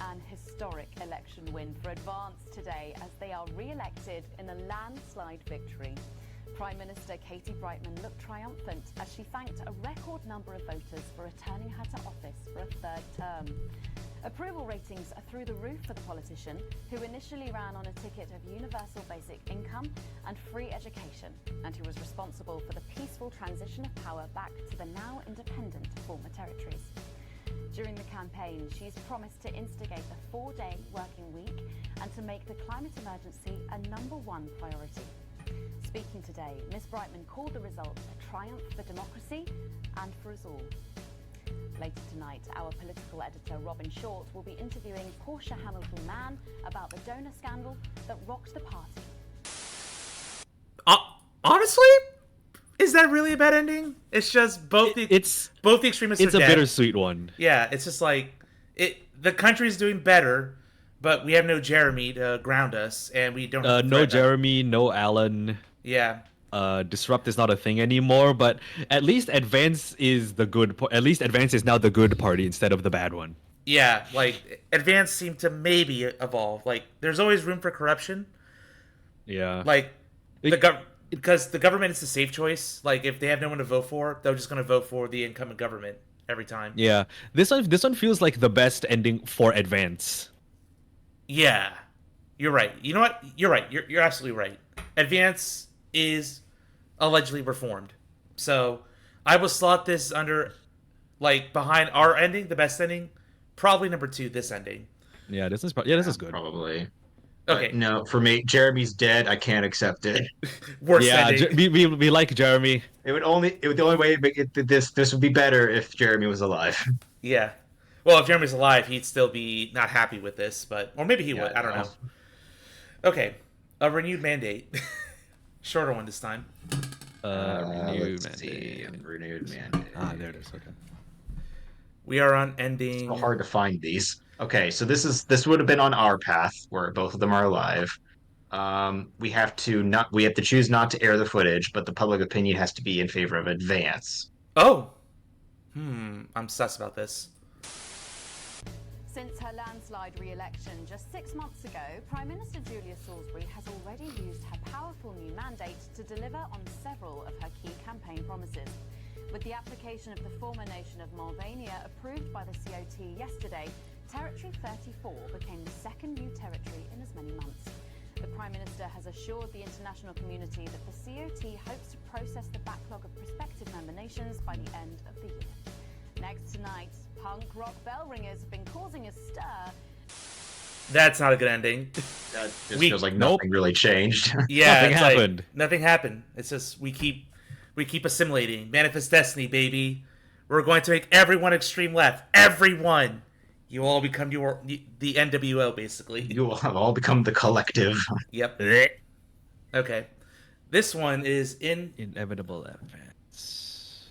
an historic election win for Advance today as they are re-elected in a landslide victory. Prime Minister Katie Brightman looked triumphant as she thanked a record number of voters for returning her to office for a 3rd term. Approval ratings are through the roof for the politician, who initially ran on a ticket of universal basic income and free education, and who was responsible for the peaceful transition of power back to the now independent former territories. During the campaign, she's promised to instigate a 4-day working week and to make the climate emergency a #1 priority. Speaking today, Ms. Brightman called the result a triumph for democracy and for us all. Later tonight, our political editor Robin Short will be interviewing Portia Hamilton-Mann about the donor scandal that rocked the party. Honestly, is that really a bad ending? It's just both the extremists. It's are a dead. bittersweet one. Yeah, it's just like the country's doing better, but we have no Jeremy to ground us, and we don't. Have No Jeremy, no Alan. Yeah. Disrupt is not a thing anymore, but at least Advance is the good. At least Advance is now the good party instead of the bad one. Yeah, like Advance seem to maybe evolve. Like there's always room for corruption. Yeah. Like because the government is the safe choice. Like if they have no one to vote for, they're just going to vote for the incumbent government every time. Yeah. This one feels like the best ending for Advance. Yeah, you're right. You know what? You're right. You're absolutely right. Advance is allegedly reformed, so I will slot this under, like, behind our ending, the best ending, probably number 2. This ending. Yeah, this is good. Probably. Okay. But no, for me, Jeremy's dead. I can't accept it. Worst ending. We like Jeremy. The only way this would be better if Jeremy was alive. Yeah. Well, if Jeremy's alive, he'd still be not happy with this, or maybe he would. I don't know. Okay, a renewed mandate. Shorter one this time. Renewed mandate. Renewed mandate. Ah, there it is. Okay. We are on ending. So hard to find these. Okay, so this would have been on our path where both of them are alive. We have to choose not to air the footage, but the public opinion has to be in favor of Advance. Oh. I'm sus about this. Since her landslide re-election just 6 months ago, Prime Minister Julia Salisbury has already used her powerful new mandate to deliver on several of her key campaign promises. With the application of the former nation of Mulvania approved by the COT yesterday, Territory 34 became the second new territory in as many months. The Prime Minister has assured the international community that the COT hopes to process the backlog of prospective member nations by the end of the year. Next tonight, punk rock bell ringers have been causing a stir. That's not a good ending. That just feels like nothing really changed. Yeah, nothing happened. Like, nothing happened. It's just we keep assimilating. Manifest destiny, baby. We're going to make everyone extreme left. Everyone. You all become the NWO, basically. You will have all become the collective. Yep. Okay. This one is Inevitable Advance.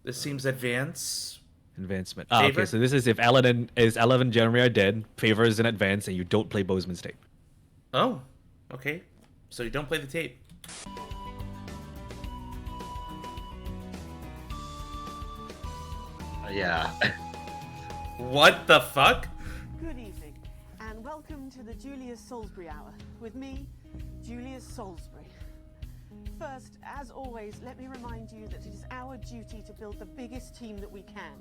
This seems advancement. Okay, so this is if Alan and Jeremy are dead, favor is in advance, and you don't play Bozeman's tape. Oh, okay. So you don't play the tape. Yeah. What the fuck? Good evening, and welcome to the Julius Salisbury Hour with me, Julius Salisbury. First, as always, let me remind you that it is our duty to build the biggest team that we can.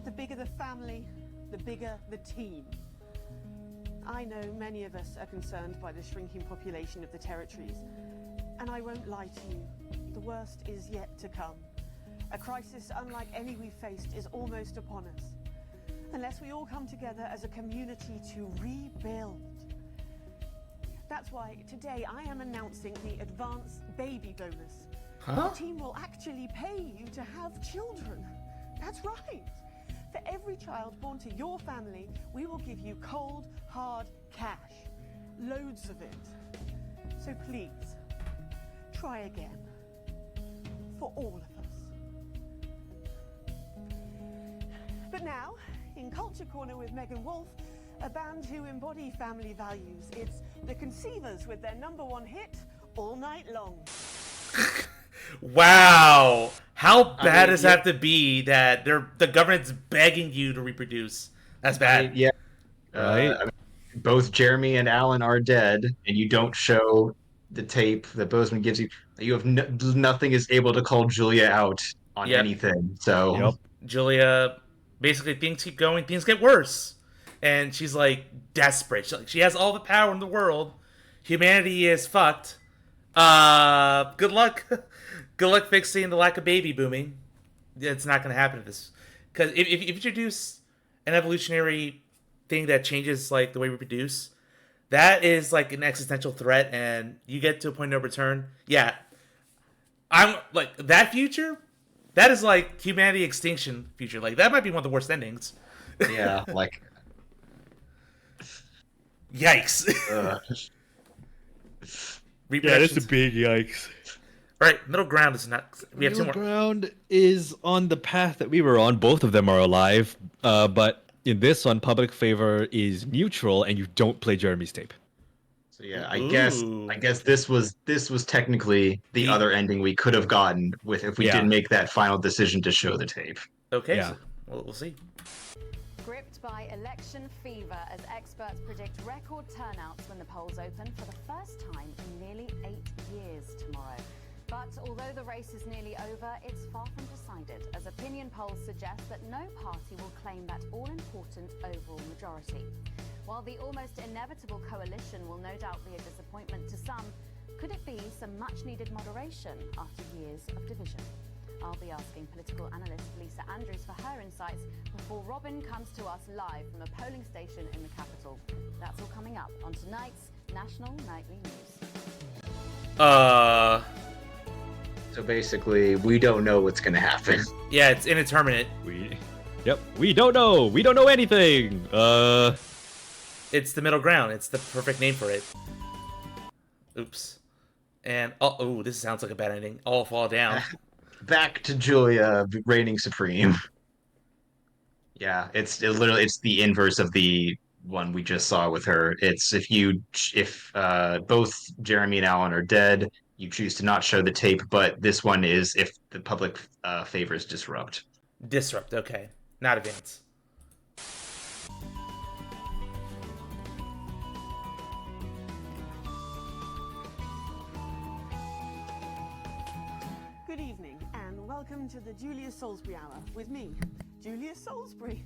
The bigger the family, the bigger the team. I know many of us are concerned by the shrinking population of the territories, and I won't lie to you, the worst is yet to come. A crisis unlike any we've faced is almost upon us. Unless we all come together as a community to rebuild. That's why today I am announcing the advance baby bonus. Huh? The team will actually pay you to have children. That's right. For every child born to your family, we will give you cold, hard cash. Loads of it. So please, try again. for all of us. But now, in Culture Corner with Megan Wolf, a band who embody family values. It's the Conceivers with their #1 hit, All Night Long. Wow. How bad does it have to be that the government's begging you to reproduce? That's bad. Yeah. Right. Both Jeremy and Alan are dead, and you don't show the tape that Bozeman gives you. You have nothing is able to call Julia out on Yep. anything. So Julia, basically, things keep going, things get worse. And she's like desperate. She has all the power in the world. Humanity is fucked. Good luck. Good luck fixing the lack of baby booming. It's not going to happen to this. Because if you introduce an evolutionary thing that changes like the way we reproduce, that is like an existential threat, and you get to a point of no return. Yeah, I'm like that future. That is like humanity extinction future. Like that might be one of the worst endings. yeah, like yikes. Yeah, that's a big yikes. Right, middle ground is not. We have two Middle more. ground is on the path that we were on. Both of them are alive, but in this one, public favor is neutral, and you don't play Jeremy's tape. So yeah, I guess this was technically the other ending we could have gotten with if we didn't make that final decision to show the tape. Okay, Yeah. so we'll see. Gripped by election fever as experts predict record turnouts when the polls open for the first time in nearly 8 years tomorrow. But although the race is nearly over, it's far from decided, as opinion polls suggest that no party will claim that all-important overall majority. While the almost inevitable coalition will no doubt be a disappointment to some, could it be some much-needed moderation after years of division? I'll be asking political analyst Lisa Andrews for her insights before Robin comes to us live from a polling station in the capital. That's all coming up on tonight's National Nightly News. So basically, we don't know what's going to happen. Yeah, it's indeterminate. We don't know. We don't know anything. It's the middle ground. It's the perfect name for it. Oops. And oh, this sounds like a bad ending. All fall down. Back to Julia reigning supreme. Yeah, it's the inverse of the one we just saw with her. It's if both Jeremy and Alan are dead, you choose to not show the tape, but this one is if the public favors disrupt. Disrupt, okay. Not advance. Good evening, and welcome to the Julia Salisbury Hour with me, Julia Salisbury.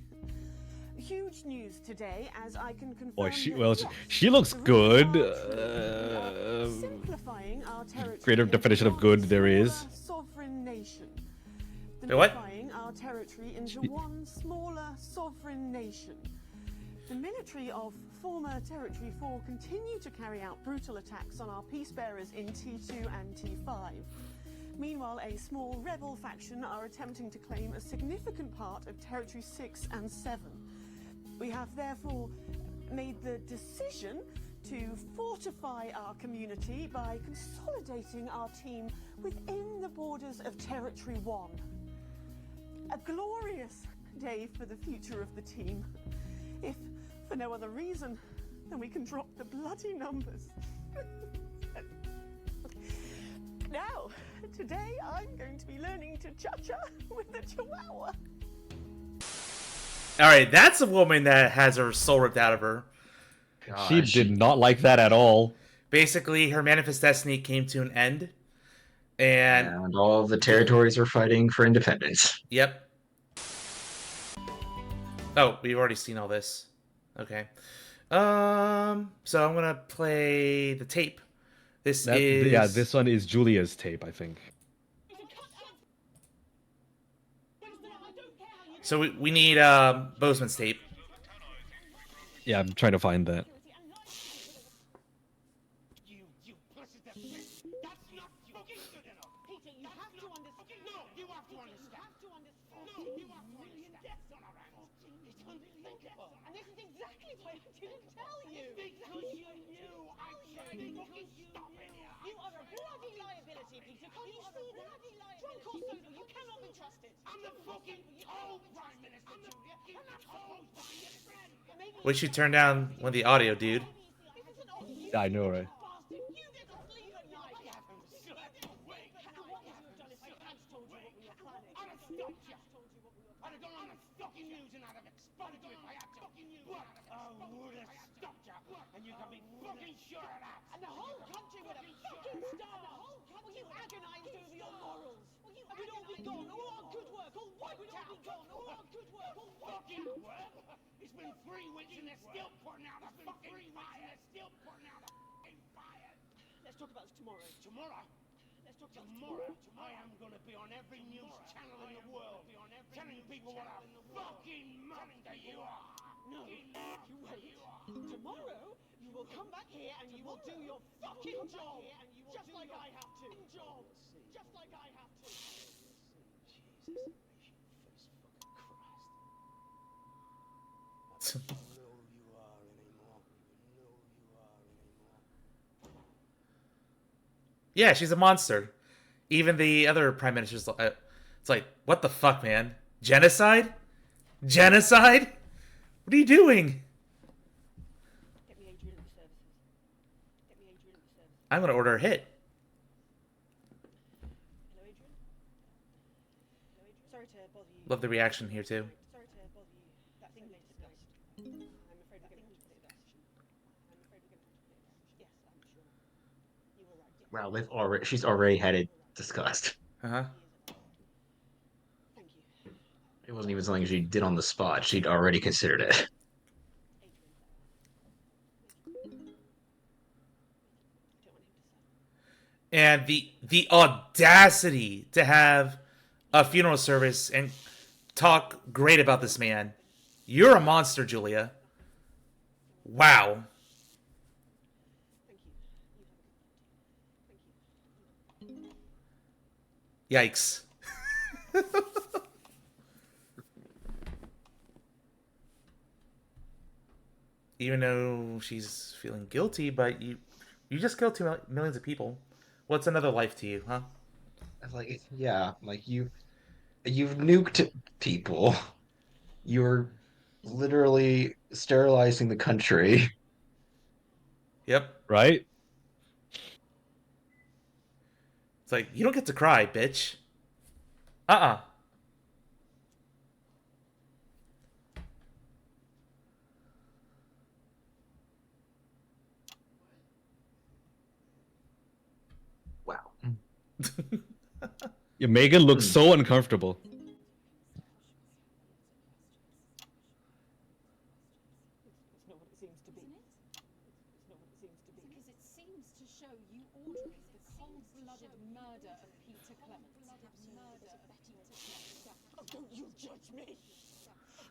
Huge news today, as I can confirm. Boy, that, she looks good. simplifying our territory. Greater definition of good there is. Sovereign nation. What? Simplifying our territory into one smaller sovereign nation. The military of former Territory 4 continue to carry out brutal attacks on our peace bearers in T2 and T5. Meanwhile, a small rebel faction are attempting to claim a significant part of Territory 6 and 7. We have therefore made the decision to fortify our community by consolidating our team within the borders of Territory 1. A glorious day for the future of the team. If for no other reason than we can drop the bloody numbers. Now, today I'm going to be learning to cha-cha with the Chihuahua. Alright, that's a woman that has her soul ripped out of her. She did not like that at all. Basically, her manifest destiny came to an end. And all the territories are fighting for independence. Yep. Oh, we've already seen all this. Okay. So I'm gonna play the tape. This is Yeah, this one is Julia's tape, I think. So we need Bozeman's tape. Yeah, I'm trying to find that. course so. You cannot be trusted. I'm the fucking told Prime Minister, Julia. And I'm told by your friend. Maybe What'd you turn down one of the audio, dude? Yeah, I know, right? you get to sleep at night. I haven't slept awake. What would you have done if I had told you what we were planning? I'd have stopped you. I'd have gone on the fucking news and I'd have exposed you if I had to. But I would have stopped you. And you can be fucking sure of that. And the whole country would have fucking starved. Well, you agonized over your morals. And we'd all be gone. All our good work. All wiped out. All our good work. All fucking work. It's been 3 weeks and they're still putting out a fucking fire. Still putting out a fucking fire. Let's talk about this tomorrow. Tomorrow? Let's talk about tomorrow. I am going to be on every news channel in the world, telling people what a fucking monster you are. No, you wait. Tomorrow, you will come back here and you will do your fucking job, just like I have to. Just like I have to. Jesus, face fucking Christ. I don't know who you are anymore. Yeah, she's a monster. Even the other prime minister's, it's like, what the fuck, man? Genocide? Genocide? What are you doing? Get me Adrian at the services. Get me Adrian at the services. I'm gonna order a hit. Hello, Adrian. Hello, Adrian. Sorry to bother you. Love the reaction here too. Sorry to bother you. That thing we discussed. I'm afraid we're going to have to put it down. I'm afraid we're going to have to put it down. Yes, I'm sure. You were right. Wow, she's already had it discussed. Uh-huh. Thank you. It wasn't even something she did on the spot. She'd already considered it. And the audacity to have a funeral service and talk great about this man. You're a monster, Julia. Wow. Yikes. Even though she's feeling guilty, but you just killed millions of people. What's another life to you, huh? Like, yeah, like you've nuked people. You're literally sterilizing the country. Yep. Right? It's like, you don't get to cry, bitch. Uh-uh. Wow. Yeah, Megan looks so uncomfortable. It's not what it seems to be. It's not what it seems to be. Because it seems to show you ordering the cold-blooded murder of Peter Clement. Oh, don't you judge me!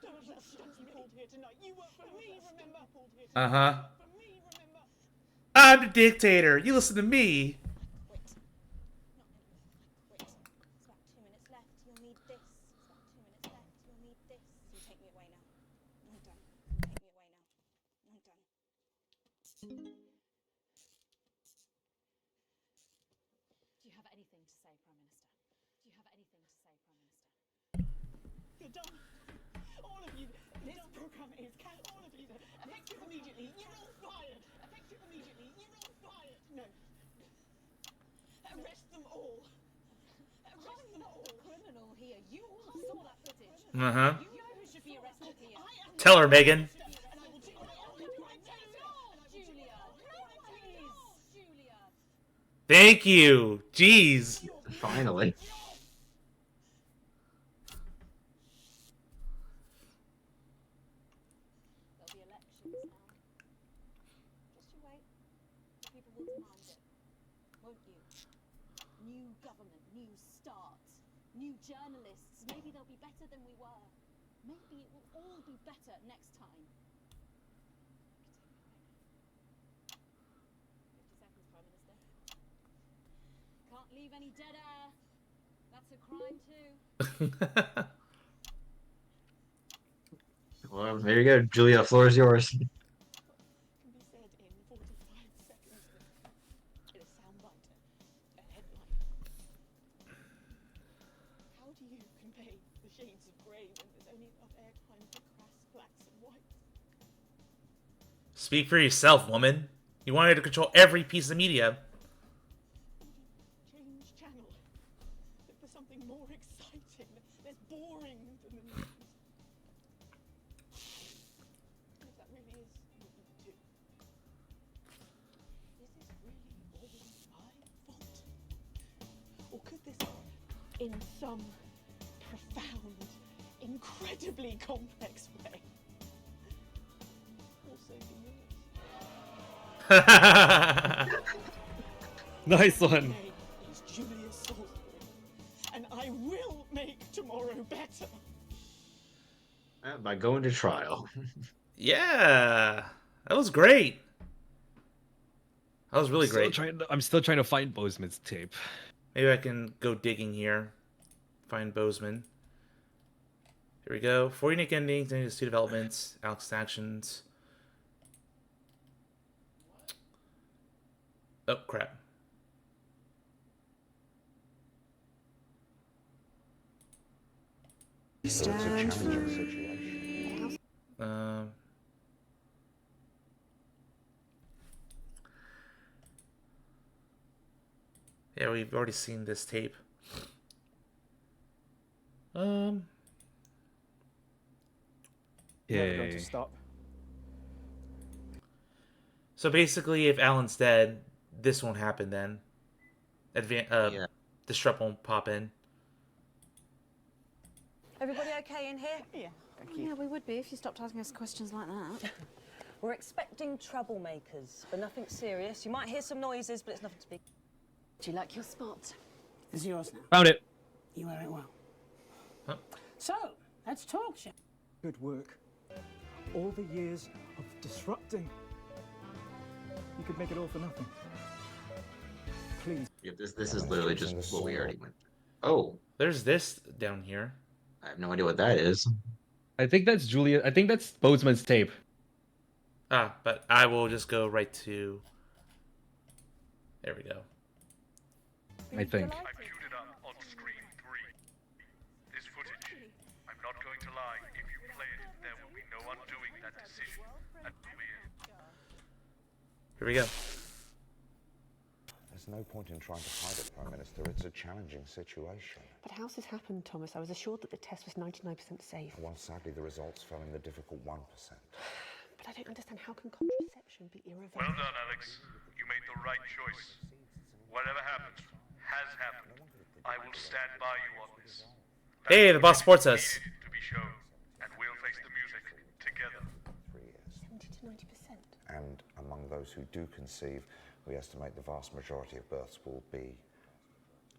Don't you judge me! Pulled here tonight. You work for me, remember? Uh-huh. I'm the dictator. You listen to me. Wait. It's about 2 minutes left. You'll need this. It's about 2 minutes left. You'll need this. You take me away now. I'm done. Take me away now. I'm done. Do you have anything to say, Prime Minister? Do you have anything to say, Prime Minister? You're done. All of you. This program is cancelled. All of you. Effective immediately. You're all fired. Effective immediately. You're all fired. No. Arrest them all. Arrest them all. Criminal here. You all saw that footage. Uh-huh. You know who should be arrested here. Tell her, Megan. Julia. Julia. Thank you. Jeez. Finally. There'll be elections now. Just you wait. The people will demand it. Won't you? New government, new start, new journalists. Maybe they'll be better than we were. Maybe it will all be better next time. 50 seconds, Prime Minister. Can't leave any dead air. That's a crime too. Well, there you go, Julia. The floor is yours. Can be said in 45 seconds in a soundbite, a headline. do you convey the shades of grey when there's only enough airtime for crass blacks and whites? Speak for yourself, woman. You wanted to control every piece of media. Change channel. Look for something more exciting, less boring than the news. And if that really is what you do, is this really all my fault? Or could this, in some profound, incredibly complex way, also be yours? Nice one. My name is Julia Salisbury, and I will make tomorrow better. By going to trial. Yeah, that was great. That was really great. I'm still trying to find Bozeman's tape. Maybe I can go digging here. Find Bozeman. Here we go. 4 unique endings, any two developments, Alex actions. Oh, crap. Yeah, we've already seen this tape. Never going to Yay. stop. So basically, if Alan's dead, this won't happen then. Disrupt won't pop in. Everybody okay in here? Yeah. Yeah, we would be if you stopped asking us questions like that. We're expecting troublemakers, but nothing serious. You might hear some noises, but it's nothing to be. Do you like your spot? It's yours now. Found it. You wear it well. Huh? So, let's talk, shall Good work. All the years of disrupting. You could make it all for nothing. Please. Yeah, this is literally just what we already went. Oh, there's this down here. I have no idea what that is. I think that's Julia. I think that's Bozeman's tape. Ah, but I will just go right to. There we go. I think. I've queued it up on screen 3. This footage, I'm not going to lie, if you play it, there will be no undoing that decision. And we're... Here we go. There's no point in trying to hide it, Prime Minister. It's a challenging situation. But how's this happened, Thomas? I was assured that the test was 99% safe. Well, sadly, the results fell in the difficult 1%. But I don't understand, how can contraception be irreversible? Well done, Alex. You made the right choice. Whatever happened, has happened. I will stand by you on this. Hey, the boss supports us. To be shown, and we'll face the music together. 70 to 90%. And among those who do conceive, we estimate the vast majority of births will be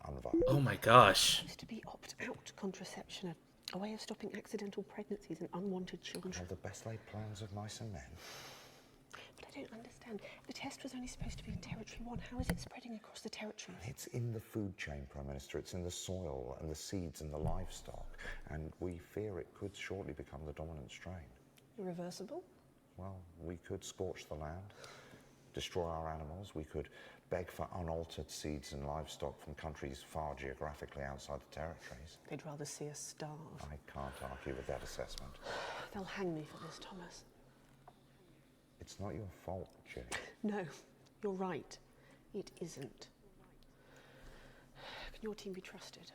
unviable. Oh my gosh. It's supposed to be opt-out contraception, a way of stopping accidental pregnancies and unwanted children. Well, the best laid plans of mice and men. But I don't understand. The test was only supposed to be in Territory 1. How is it spreading across the territories? It's in the food chain, Prime Minister. It's in the soil and the seeds and the livestock. And we fear it could shortly become the dominant strain. Irreversible? Well, we could scorch the land, destroy our animals. We could beg for unaltered seeds and livestock from countries far geographically outside the territories. They'd rather see us starve. I can't argue with that assessment. They'll hang me for this, Thomas. It's not your fault, Jenny. No, you're right. It isn't. Can your team be trusted?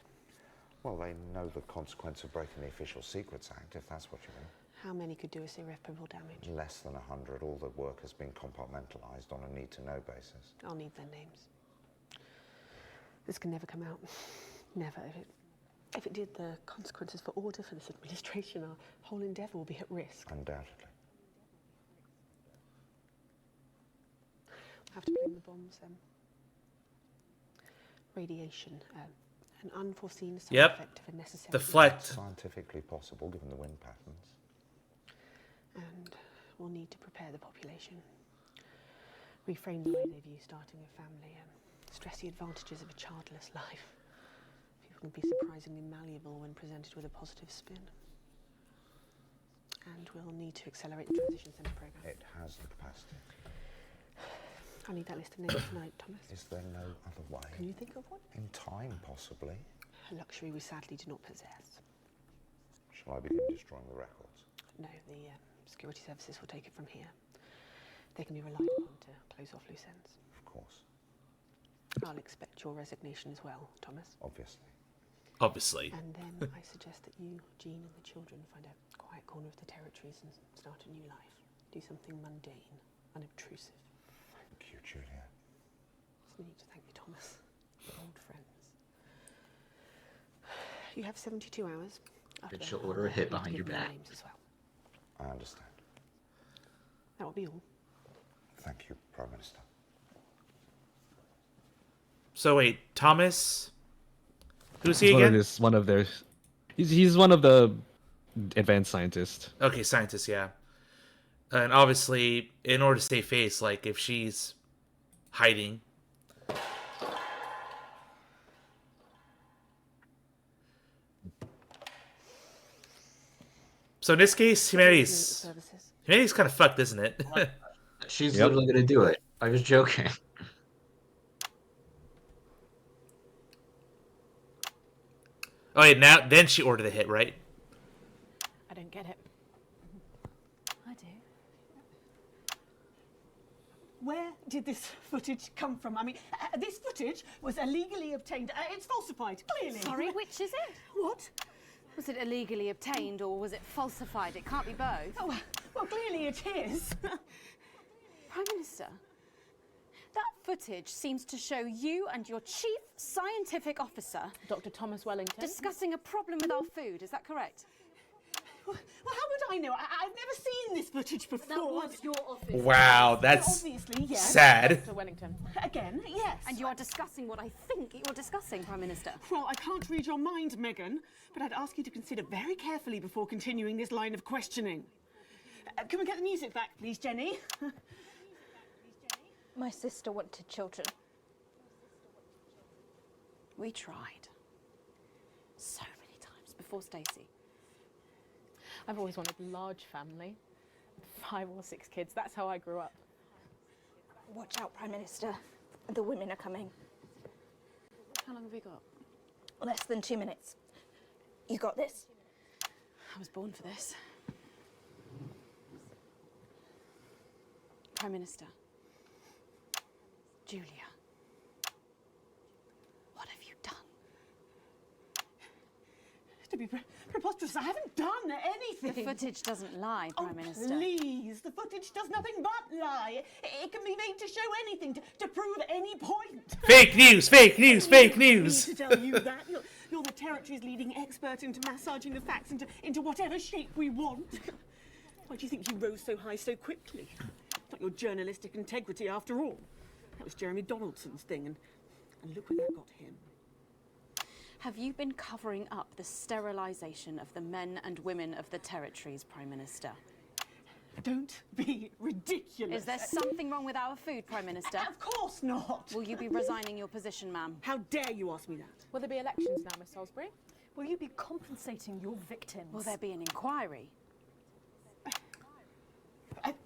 Well, they know the consequence of breaking the Official Secrets Act, if that's what you mean. How many could do us irreparable damage? Less than 100. All the work has been compartmentalised on a need-to-know basis. I'll need their names. This can never come out. Never. If it did, the consequences for order for this administration, our whole endeavour will be at risk. Undoubtedly. I have to blame the bombs. Radiation, an unforeseen side effect of a necessary. Deflect. Scientifically possible, given the wind patterns. And we'll need to prepare the population. Reframe the way they view starting a family and stress the advantages of a childless life. People can be surprisingly malleable when presented with a positive spin. And we'll need to accelerate the transition centre programme. It has the capacity. I need that list of names tonight, Thomas. Is there no other way? Can you think of one? In time, possibly. A luxury we sadly do not possess. Shall I begin destroying the records? No, the security services will take it from here. They can be relied upon to close off loose ends. Of course. I'll expect your resignation as well, Thomas. Obviously. Obviously. And then I suggest that you, Jean, and the children find a quiet corner of the territories and start a new life. Do something mundane, unobtrusive. Thank you, Julia. There's no need to thank me, Thomas. We're old friends. You have 72 hours. Then she'll order a hit behind your back. Names as well. I understand. That will be all. Thank you, Prime Minister. So wait, Thomas? Who's he again? He's one of the advanced scientists. Okay, scientist, yeah. And obviously, in order to save face, like if she's hiding. So in this case, humanity's kind of fucked, isn't it? She's literally gonna do it. I was joking. Oh yeah, then she ordered the hit, right? I don't get it. I do. Where did this footage come from? I mean, this footage was illegally obtained. It's falsified, clearly. Sorry, which is it? What? Was it illegally obtained or was it falsified? It can't be both. Oh, well, clearly it is. Prime Minister, that footage seems to show you and your chief scientific officer, Dr. Thomas Wellington, discussing a problem with our food. Is that correct? Well, how would I know? I've never seen this footage before. That was your office. Wow, that's obviously, yes. sad. Dr. Wellington. Again, yes. And you are discussing what I think you're discussing, Prime Minister. Well, I can't read your mind, Megan, but I'd ask you to consider very carefully before continuing this line of questioning. Can we get the music back, please, Jenny? My sister wanted children. We tried. So many times before Stacey. I've always wanted a large family. 5 or 6 kids. That's how I grew up. Watch out, Prime Minister. The women are coming. How long have we got? Less than 2 minutes. You got this? I was born for this. Prime Minister. Julia. What have you done? To be preposterous, I haven't done anything. The footage doesn't lie, Prime Minister. Please, the footage does nothing but lie. It can be made to show anything, to prove any point. Fake news, fake news, fake news. I need to tell you that. You're the territory's leading expert into massaging the facts into whatever shape we want. Why do you think you rose so high so quickly? Not your journalistic integrity, after all. That was Jeremy Donaldson's thing, and look where that got him. Have you been covering up the sterilisation of the men and women of the territories, Prime Minister? Don't be ridiculous. Is there something wrong with our food, Prime Minister? Of course not. Will you be resigning your position, ma'am? How dare you ask me that? Will there be elections now, Miss Salisbury? Will you be compensating your victims? Will there be an inquiry?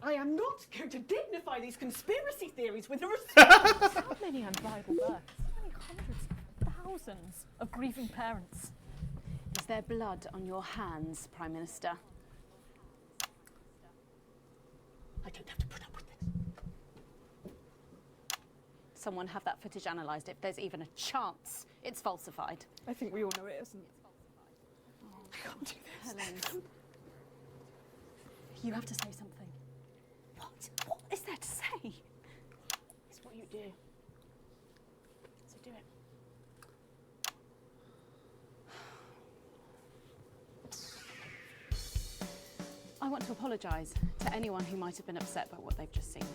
I am not going to dignify these conspiracy theories with a response. So many unviable births. So many hundreds of thousands of grieving parents. Is there blood on your hands, Prime Minister? I don't have to put up with this. Someone have that footage analysed if there's even a chance it's falsified. I think we all know it isn't. I can't do this. Helen. You have to say something. What is there to say? It's what you do. So do it. I want to apologise to anyone who might have been upset by what they've just seen.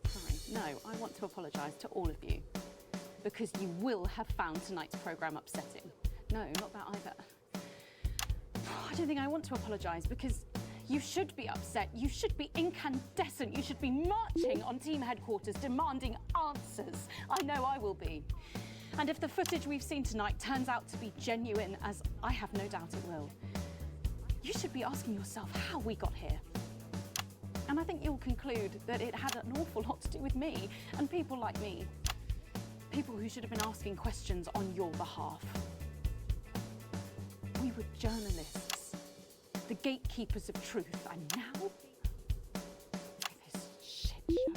Sorry, no, I want to apologise to all of you because you will have found tonight's programme upsetting. No, not that either. I don't think I want to apologise because you should be upset, you should be incandescent, you should be marching on team headquarters demanding answers. I know I will be. And if the footage we've seen tonight turns out to be genuine, as I have no doubt it will, you should be asking yourself how we got here. And I think you'll conclude that it had an awful lot to do with me and people like me. people who should have been asking questions on your behalf. We were journalists, the gatekeepers of truth, and now this shit show.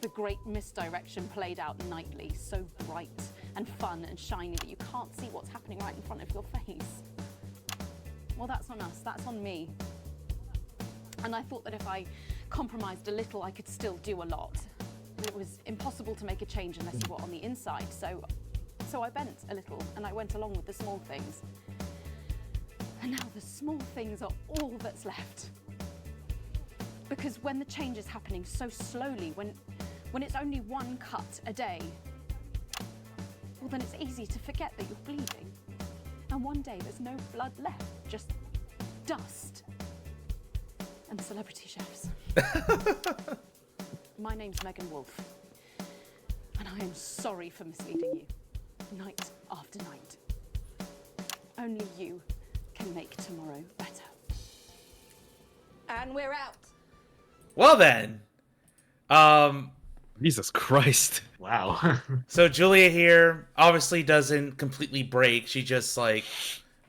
The great misdirection played out nightly, so bright and fun and shiny that you can't see what's happening right in front of your face. Well, that's on us, that's on me. And I thought that if I compromised a little, I could still do a lot. It was impossible to make a change unless you were on the inside, so I bent a little and I went along with the small things. And now the small things are all that's left. Because when the change is happening so slowly, when it's only one cut a day, well, then it's easy to forget that you're bleeding. And one day there's no blood left, just dust and celebrity chefs. My name's Megan Wolf, and I am sorry for misleading you, night after night. Only you can make tomorrow better. And we're out. Well then, Jesus Christ. Wow. So Julia here obviously doesn't completely break. She just like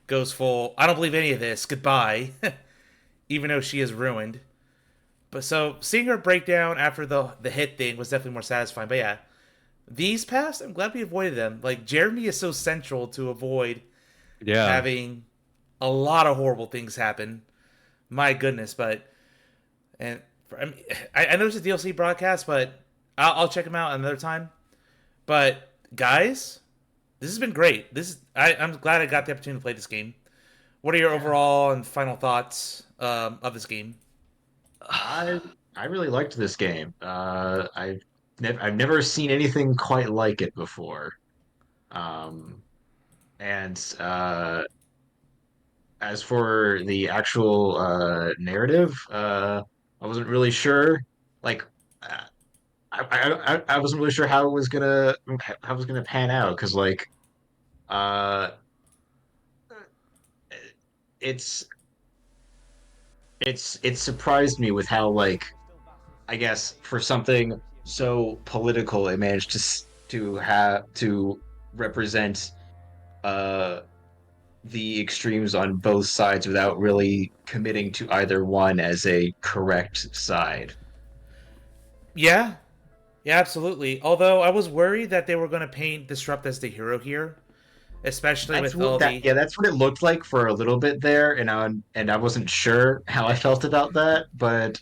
goes full, I don't believe any of this, goodbye. Even though she is ruined. But so seeing her breakdown after the hit thing was definitely more satisfying. But yeah, these past, I'm glad we avoided them. Like Jeremy is so central to avoid having a lot of horrible things happen. My goodness, but I know it's a DLC broadcast, but I'll check them out another time. But guys, this has been great. I'm glad I got the opportunity to play this game. What are your overall and final thoughts of this game? I really liked this game. I've never seen anything quite like it before. And as for the actual narrative, I wasn't really sure. Like, I wasn't really sure how it was gonna pan out because uh, it's it surprised me with how I guess for something so political it managed to represent the extremes on both sides without really committing to either one as a correct side. Yeah, absolutely. Although I was worried that they were going to paint Disrupt as the hero here, especially That's with all the that's what it looked like for a little bit there, and I wasn't sure how I felt about that, but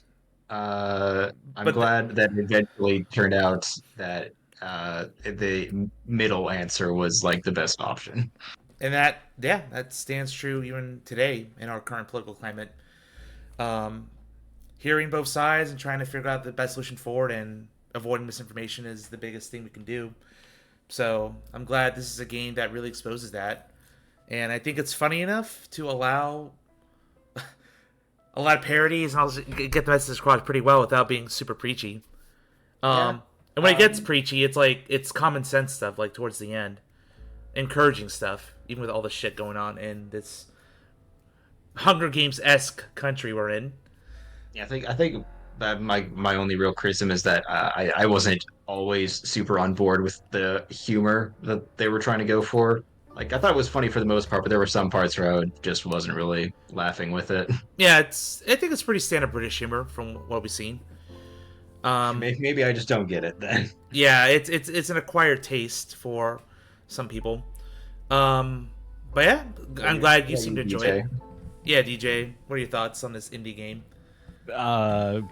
I'm glad that it eventually turned out that the middle answer was like the best option. And that stands true even today in our current political climate. Hearing both sides and trying to figure out the best solution forward and avoiding misinformation is the biggest thing we can do. So I'm glad this is a game that really exposes that. And I think it's funny enough to allow a lot of parodies and I'll get the message across pretty well without being super preachy. And when it gets preachy, it's like it's common sense stuff, like towards the end. Encouraging stuff, even with all the shit going on in this Hunger Games-esque country we're in. Yeah, I think that my only real criticism is that I wasn't always super on board with the humor that they were trying to go for. Like I thought it was funny for the most part, but there were some parts where I just wasn't really laughing with it. Yeah, I think it's pretty standard British humor from what we've seen. Maybe I just don't get it then. Yeah, it's an acquired taste for some people. But yeah, I'm glad you seem to enjoy it. Yeah, DJ, what are your thoughts on this indie game?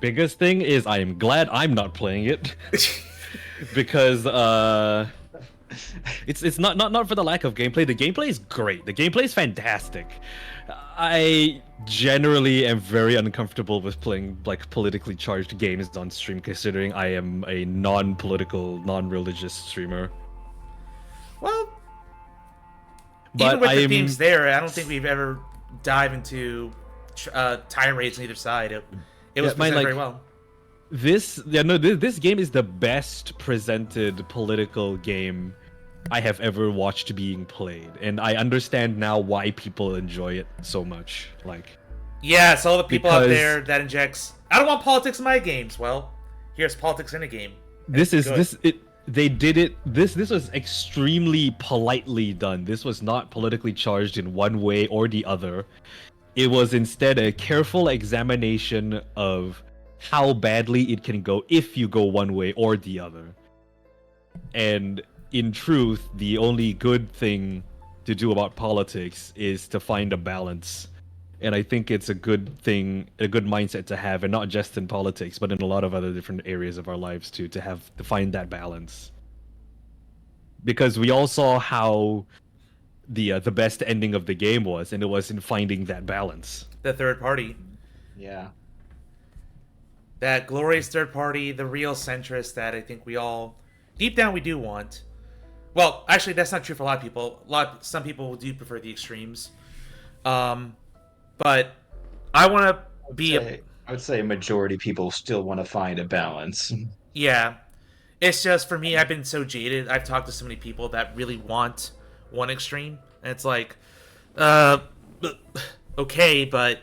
Biggest thing is I am glad I'm not playing it because it's not for the lack of gameplay. The gameplay is great. The gameplay is fantastic. I generally am very uncomfortable with playing like politically charged games on stream, considering I am a non-political, non-religious streamer. Well, but even with the themes there, I don't think we've ever dived into tirades on either side. It was presented very well. This game is the best presented political game I have ever watched being played, and I understand now why people enjoy it so much. Yes, all the people out there that injects, I don't want politics in my games. Well, here's politics in a game. they did it. This was extremely politely done. This was not politically charged in one way or the other. It was instead a careful examination of how badly it can go if you go one way or the other. And in truth, the only good thing to do about politics is to find a balance. And I think it's a good thing, a good mindset to have, and not just in politics, but in a lot of other different areas of our lives too, to find that balance. Because we all saw how the best ending of the game was, and it was in finding that balance. The third party. Yeah. That glorious third party, the real centrist that I think we all, deep down, we do want. Well, actually, that's not true for a lot of people. Some people do prefer the extremes. But I want to be... I would say a majority of people still want to find a balance. Yeah. It's just, for me, I've been so jaded. I've talked to so many people that really want one extreme. And it's like, okay, but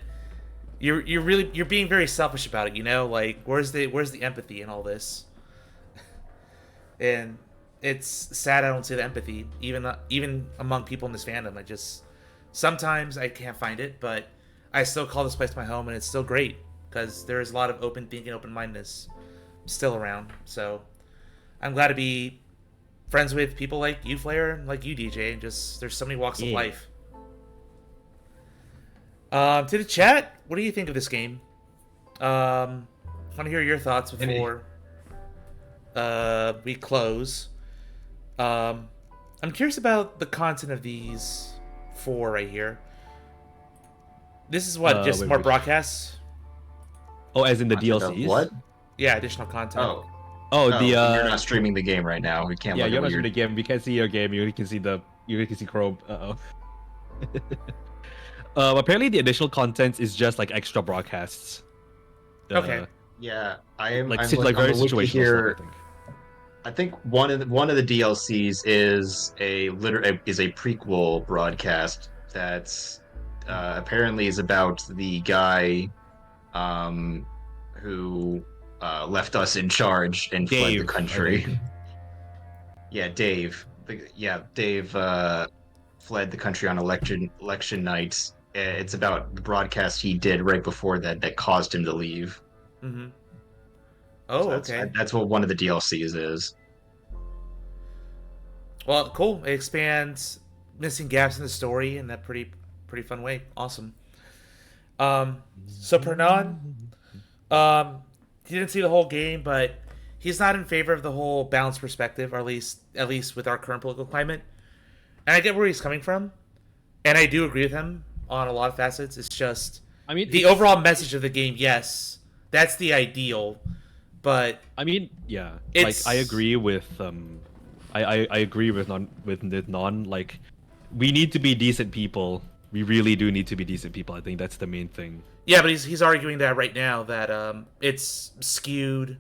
you're being very selfish about it, you know? Like, where's the empathy in all this? And it's sad I don't see the empathy, even among people in this fandom. Sometimes I can't find it, but I still call this place my home, and it's still great because there is a lot of open thinking, open-mindedness still around. So I'm glad to be friends with people like you, Flair, and like you, DJ, and just there's so many walks of life. To the chat, what do you think of this game? I want to hear your thoughts before we close. I'm curious about the content of these 4 right here. This is what, just more broadcasts? Oh, as in the DLCs? What? Yeah, additional content. You're not streaming the game right now. We can't. Yeah, look you're at not what streaming the game. We can't see your game. You can see Chrome. Apparently, the additional content is just like extra broadcasts. Okay. Yeah, I am. Like I'm like very on the wiki situational here. stuff, I think. I think one of the DLCs is a prequel broadcast that's apparently is about the guy who left us in charge and fled the country. Yeah, Dave. Dave fled the country on election night. It's about the broadcast he did right before that caused him to leave. Mm-hmm. Oh, okay. That's what one of the DLCs is. Well, cool. It expands missing gaps in the story in that pretty fun way. Awesome. So Pernan, he didn't see the whole game, but he's not in favor of the whole balanced perspective, or at least with our current political climate. And I get where he's coming from, and I do agree with him on a lot of facets. It's just, I mean, the overall message of the game, yes, that's the ideal, but I mean, yeah, like I agree with I agree with non like we need to be decent people. We really do need to be decent people. I think that's the main thing. Yeah, but he's arguing that right now that it's skewed,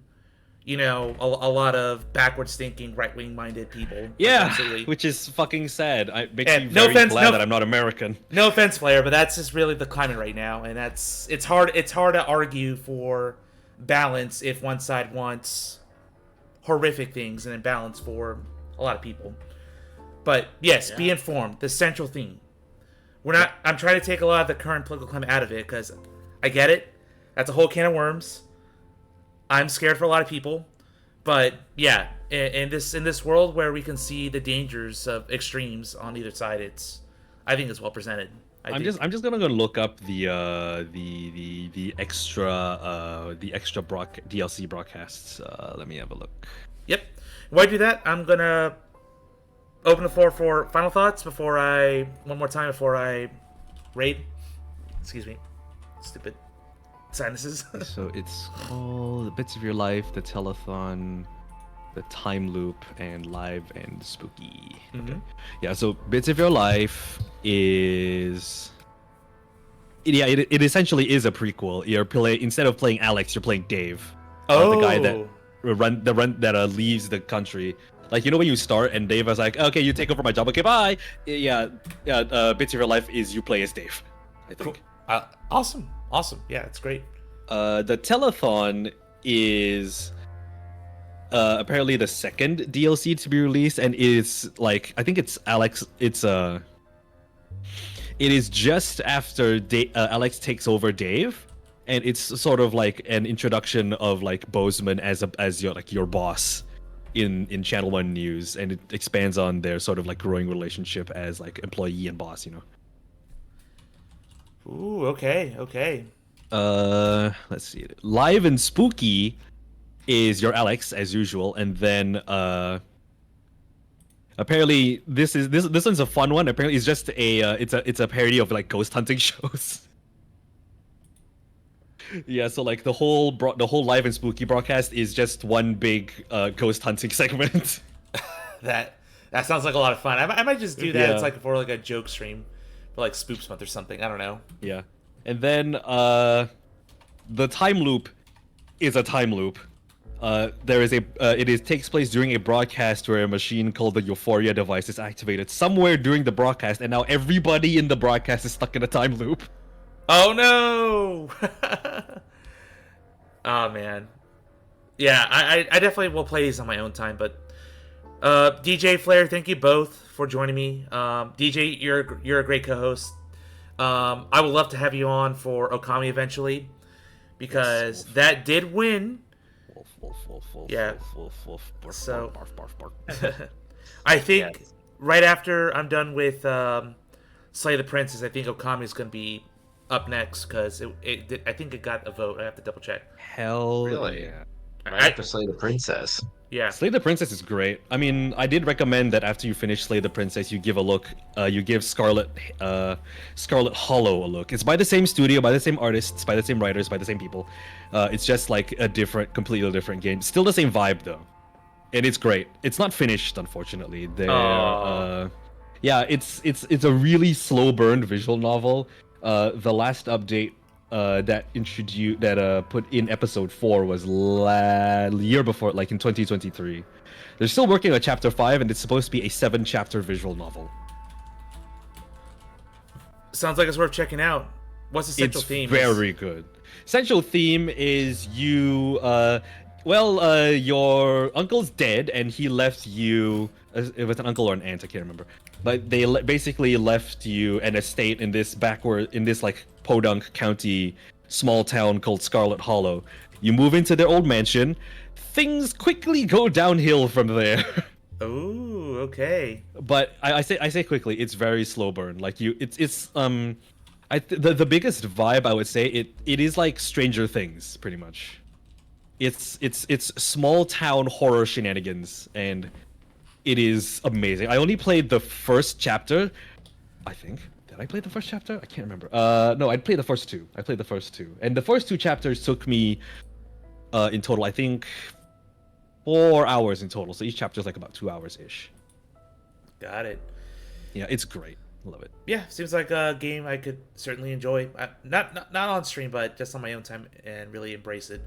you know, a lot of backwards thinking, right wing minded people. Yeah, which is fucking sad. It makes me no very offense, glad that I'm not American. No offense, Flair, but that's just really the climate right now, and it's hard to argue for balance if one side wants horrific things and then balance for a lot of people. But yes, be informed. The central theme. I'm trying to take a lot of the current political climate out of it because I get it. That's a whole can of worms. I'm scared for a lot of people, but yeah, in this world where we can see the dangers of extremes on either side, I think it's well presented. I'm just gonna go look up the extra DLC broadcasts. Let me have a look. Yep. While I do that, I'm gonna open the floor for final thoughts before I raid. Excuse me. Stupid sinuses. So it's called Bits of Your Life, the Telethon, the Time Loop, and Live and Spooky. Mm-hmm. Okay. Yeah, so Bits of Your Life is... Yeah, it essentially is a prequel. Instead of playing Alex, you're playing Dave. The guy that leaves the country. Like, you know when you start and Dave was like, okay, you take over my job, okay, bye. Yeah, Bits of Your Life is you play as Dave, I think. Cool. Awesome. Yeah, it's great. The telethon is apparently the second DLC to be released, and is like I think it's Alex. It is just after Alex takes over Dave, and it's sort of like an introduction of like Bozeman as your boss in Channel One News, and it expands on their sort of like growing relationship as like employee and boss. Ooh, okay. Let's see. Live and Spooky is your Alex as usual, and then apparently this one's a fun one. Apparently it's just it's a parody of like ghost hunting shows. Yeah, so like the whole Live and Spooky broadcast is just one big ghost hunting segment. That sounds like a lot of fun. I might just do that. Yeah. It's like for like a joke stream for like Spoops Month or something. I don't know. Yeah. And then the time loop is a time loop. It takes place during a broadcast where a machine called the Euphoria device is activated somewhere during the broadcast, and now everybody in the broadcast is stuck in a time loop. Oh no! Oh man. Yeah, I definitely will play these on my own time, but DJ Flair, thank you both for joining me. DJ, you're a great co-host. I would love to have you on for Okami eventually, because that did win. Yeah. So I think right after I'm done with Slay the Princess, I think Okami is going to be up next, because I think it got a vote. I have to double check. Hell Really? yeah. Right after Slay the Princess. Yeah. Slay the Princess is great. I mean, I did recommend that after you finish Slay the Princess, you give a look. You give Scarlet Hollow a look. It's by the same studio, by the same artists, by the same writers, by the same people. It's just like a completely different game. Still the same vibe though, and it's great. It's not finished, unfortunately. Yeah, it's a really slow burn visual novel. The last update that put in episode 4 was year before, like in 2023. They're still working on chapter 5, and it's supposed to be a 7-chapter visual novel. Sounds like it's worth checking out. What's the central theme? It's very good. Central theme is your uncle's dead, and he left you. It was an uncle or an aunt, I can't remember. But they basically left you an estate in this like Podunk County small town called Scarlet Hollow. You move into their old mansion. Things quickly go downhill from there. Ooh, okay. But I say quickly, it's very slow burn. Like the biggest vibe I would say it is like Stranger Things, pretty much. It's small town horror shenanigans, and it is amazing. I only played the first chapter, I think. Did I play the first chapter? I can't remember. No, I played the first 2. And the first 2 chapters took me in total, I think, 4 hours in total. So each chapter is like about 2 hours ish. Got it. Yeah, it's great. Love it. Yeah, seems like a game I could certainly enjoy. Not on stream, but just on my own time, and really embrace it.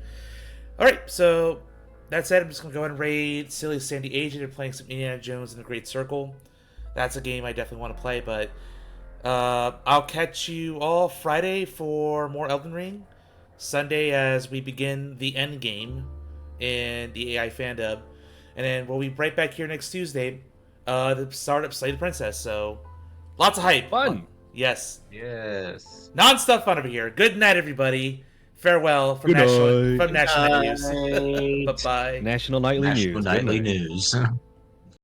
All right, so that said, I'm just gonna go ahead and raid Silly Sandy Agent and playing some Indiana Jones in the Great Circle. That's a game I definitely want to play, but I'll catch you all Friday for more Elden Ring. Sunday as we begin the end game in the AI fandom, and then we'll be right back here next Tuesday to start up Slay the Princess. So lots of hype. Fun. Yes. Yes. Non-stop fun over here. Good night, everybody. Farewell from National News. Bye-bye. National Nightly News. National Nightly News.